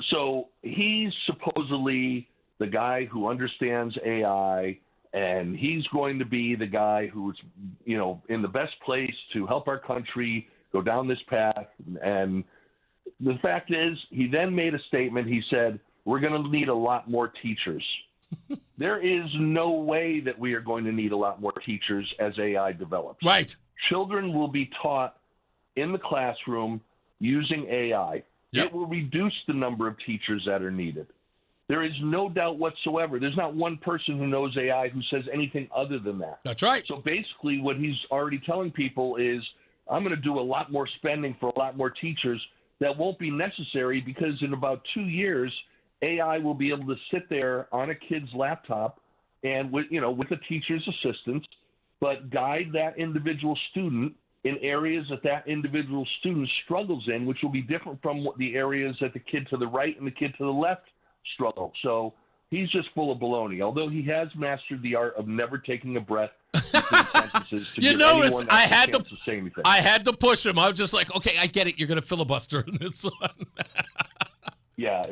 So he's supposedly the guy who understands AI, and he's going to be the guy who's, in the best place to help our country go down this path. And the fact is, he then made a statement. He said, we're going to need a lot more teachers. There is no way that we are going to need a lot more teachers as AI develops. Right. Children will be taught in the classroom using AI. Yep. It will reduce the number of teachers that are needed. There is no doubt whatsoever. There's not one person who knows AI who says anything other than that. That's right. So basically what he's already telling people is, I'm going to do a lot more spending for a lot more teachers that won't be necessary because in about 2 years, AI will be able to sit there on a kid's laptop and with a teacher's assistance, but guide that individual student in areas that individual student struggles in, which will be different from the areas that the kid to the right and the kid to the left struggle. So he's just full of baloney. Although he has mastered the art of never taking a breath between sentences to You give notice anyone I else a had chance to say anything. I had to push him. I was just like, okay, I get it. You're going to filibuster in this one. Yeah,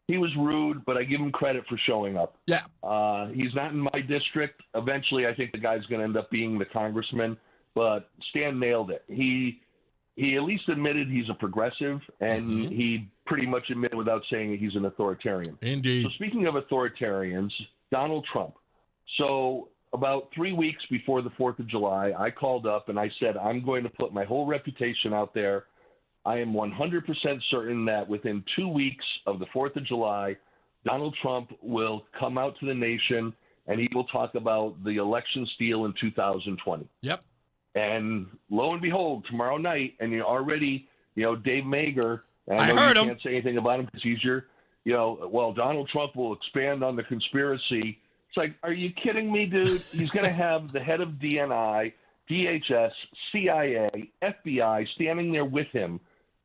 he was rude, but I give him credit for showing up. Yeah. He's not in my district. Eventually, I think the guy's going to end up being the congressman, but Stan nailed it. He at least admitted he's a progressive, and he pretty much admitted without saying it, he's an authoritarian. Indeed. So speaking of authoritarians, Donald Trump. So about 3 weeks before the 4th of July, I called up and I said, I'm going to put my whole reputation out there. I am 100% certain that within 2 weeks of the 4th of July, Donald Trump will come out to the nation and he will talk about the election steal in 2020. Yep. And lo and behold, tomorrow night, and you're already, Dave Mager, and I know heard you him. can't say anything about him because he's well, Donald Trump will expand on the conspiracy. It's like, are you kidding me, dude? He's going to have the head of DNI, DHS, CIA, FBI standing there with him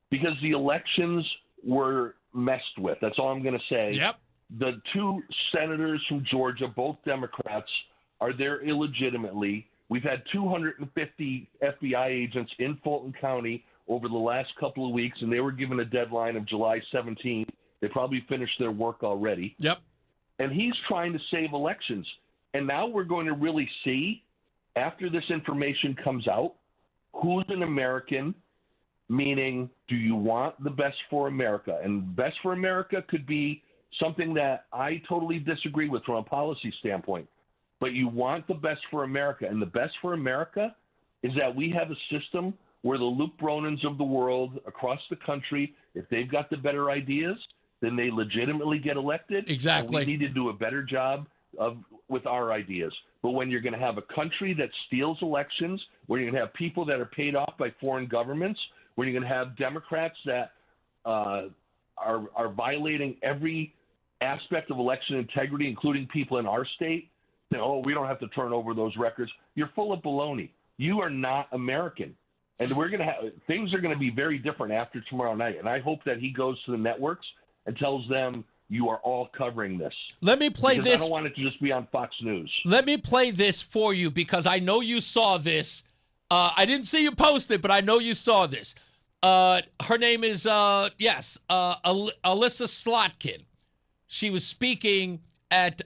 because the elections were messed with. That's all I'm going to say. Yep. The two senators from Georgia, both Democrats, are there illegitimately. We've had 250 FBI agents in Fulton County over the last couple of weeks, and they were given a deadline of July 17th. They probably finished their work already. Yep. And he's trying to save elections. And now we're going to really see, after this information comes out, who's an American, meaning, do you want the best for America? And best for America could be something that I totally disagree with from a policy standpoint. But you want the best for America. And the best for America is that we have a system where the Luke Bronins of the world across the country, if they've got the better ideas, then they legitimately get elected. Exactly. And we need to do a better job with our ideas. But when you're going to have a country that steals elections, where you're going to have people that are paid off by foreign governments, where you're going to have Democrats that are violating every aspect of election integrity, including people in our state, we don't have to turn over those records. You're full of baloney. You are not American. And things are going to be very different after tomorrow night. And I hope that he goes to the networks and tells them, you are all covering this. Let me play because this. I don't want it to just be on Fox News. Let me play this for you because I know you saw this. I didn't see you post it, but I know you saw this. Her name is, Alyssa Slotkin. She was speaking at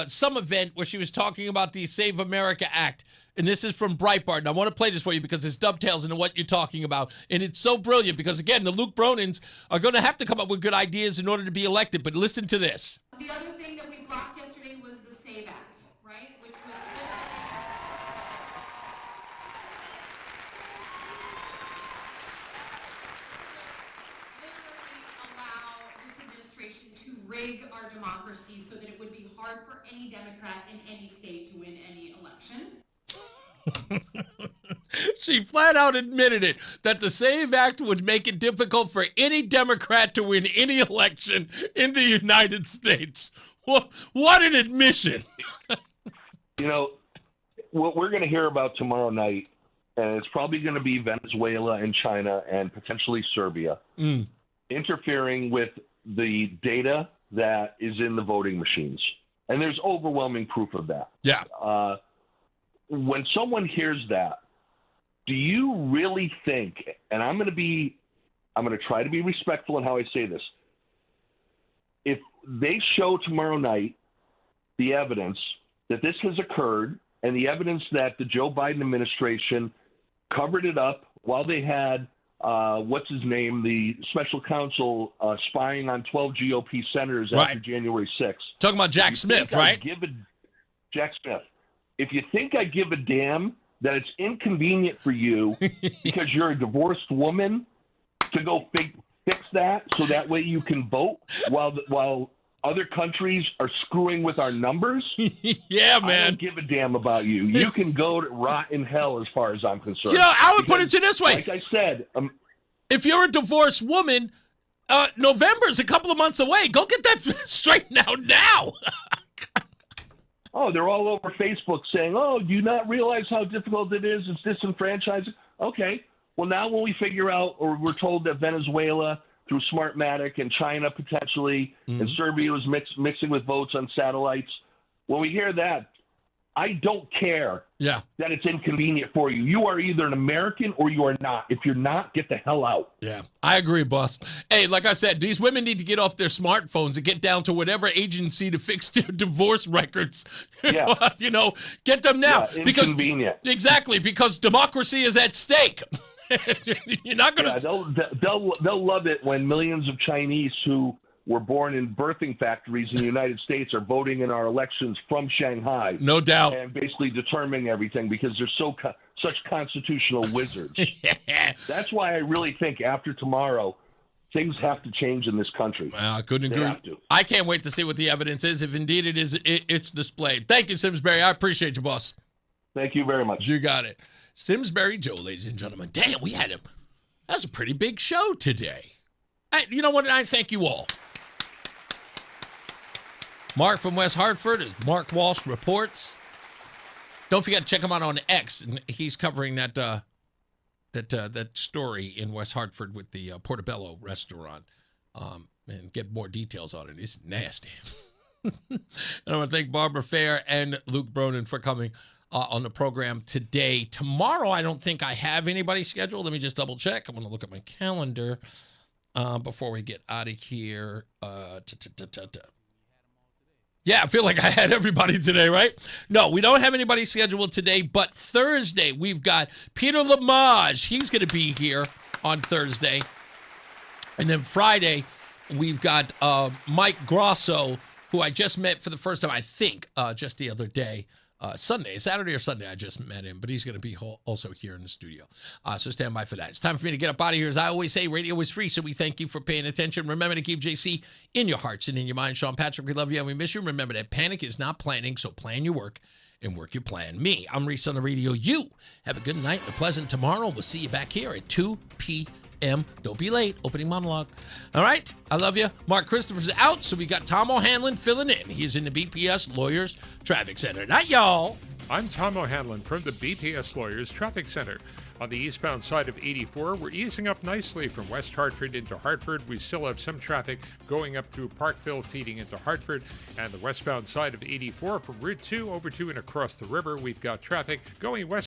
some event where she was talking about the Save America Act. And this is from Breitbart. And I want to play this for you because this dovetails into what you're talking about. And it's so brilliant because, again, the Luke Bronins are going to have to come up with good ideas in order to be elected. But listen to this. The other thing that we blocked yesterday was the SAVE Act, right? Which was literally allow this administration to rig our democracy so that it would be hard for any Democrat in any state to win any election. She flat out admitted it, that the SAVE Act would make it difficult for any Democrat to win any election in the United States. What an admission. What we're going to hear about tomorrow night, and it's probably going to be Venezuela and China and potentially Serbia interfering with the data that is in the voting machines. And there's overwhelming proof of that. Yeah. When someone hears that, do you really think, and I'm going to try to be respectful in how I say this, if they show tomorrow night the evidence that this has occurred and the evidence that the Joe Biden administration covered it up while they had, what's his name, the special counsel spying on 12 GOP senators after January 6th. Talking about Jack Smith, right? Jack Smith. If you think I give a damn that it's inconvenient for you because you're a divorced woman to go fix that so that way you can vote while other countries are screwing with our numbers. Yeah, man. I don't give a damn about you. You can go to rot in hell as far as I'm concerned. I would put it to this way. Like I said, if you're a divorced woman, November's a couple of months away. Go get that straightened out now. Oh, they're all over Facebook saying, oh, do you not realize how difficult it is? It's disenfranchising. Okay. Well, now when we figure out, or we're told that Venezuela through Smartmatic and China potentially, and Serbia was mixing with votes on satellites. When we hear that, I don't care that it's inconvenient for you. You are either an American or you are not. If you're not, get the hell out. Yeah, I agree, boss. Hey, like I said, these women need to get off their smartphones and get down to whatever agency to fix their divorce records. Yeah. You know, get them now. Yeah, inconvenient. Exactly, because democracy is at stake. You're not going to... They'll love it when millions of Chinese who were born in birthing factories in the United States are voting in our elections from Shanghai. No doubt. And basically determining everything because they're such constitutional wizards. That's why I really think after tomorrow, things have to change in this country. I couldn't agree. I can't wait to see what the evidence is. If indeed it is, it's displayed. Thank you, Simsbury. I appreciate you, boss. Thank you very much. You got it. Simsbury Joe, ladies and gentlemen. Damn, that's a pretty big show today. You know what? I thank you all. Mark from West Hartford is Mark Walsh Reports. Don't forget to check him out on X. And he's covering that story in West Hartford with the Portobello restaurant. And get more details on it. It's nasty. And I want to thank Barbara Fair and Luke Bronin for coming on the program today. Tomorrow, I don't think I have anybody scheduled. Let me just double check. I'm going to look at my calendar before we get out of here. Yeah, I feel like I had everybody today, right? No, we don't have anybody scheduled today, but Thursday, we've got Peter Lamage. He's going to be here on Thursday. And then Friday, we've got Mike Grosso, who I just met for the first time, I think, just the other day. Saturday or Sunday, I just met him, but he's going to be also here in the studio. So stand by for that. It's time for me to get up out of here. As I always say, radio is free, so we thank you for paying attention. Remember to keep JC in your hearts and in your mind. Sean Patrick, we love you and we miss you. Remember that panic is not planning, so plan your work and work your plan. Me, I'm Reese on the radio. You have a good night and a pleasant tomorrow. We'll see you back here at 2 p.m. Don't be late. Opening monologue. All right. I love you. Mark Christopher's out, so we got Tom O'Hanlon filling in. He's in the BPS Lawyers Traffic Center. Night, y'all. I'm Tom O'Hanlon from the BPS Lawyers Traffic Center. On the eastbound side of 84, we're easing up nicely from West Hartford into Hartford. We still have some traffic going up through Parkville, feeding into Hartford. And the westbound side of 84 from Route 2 over to and across the river, we've got traffic going west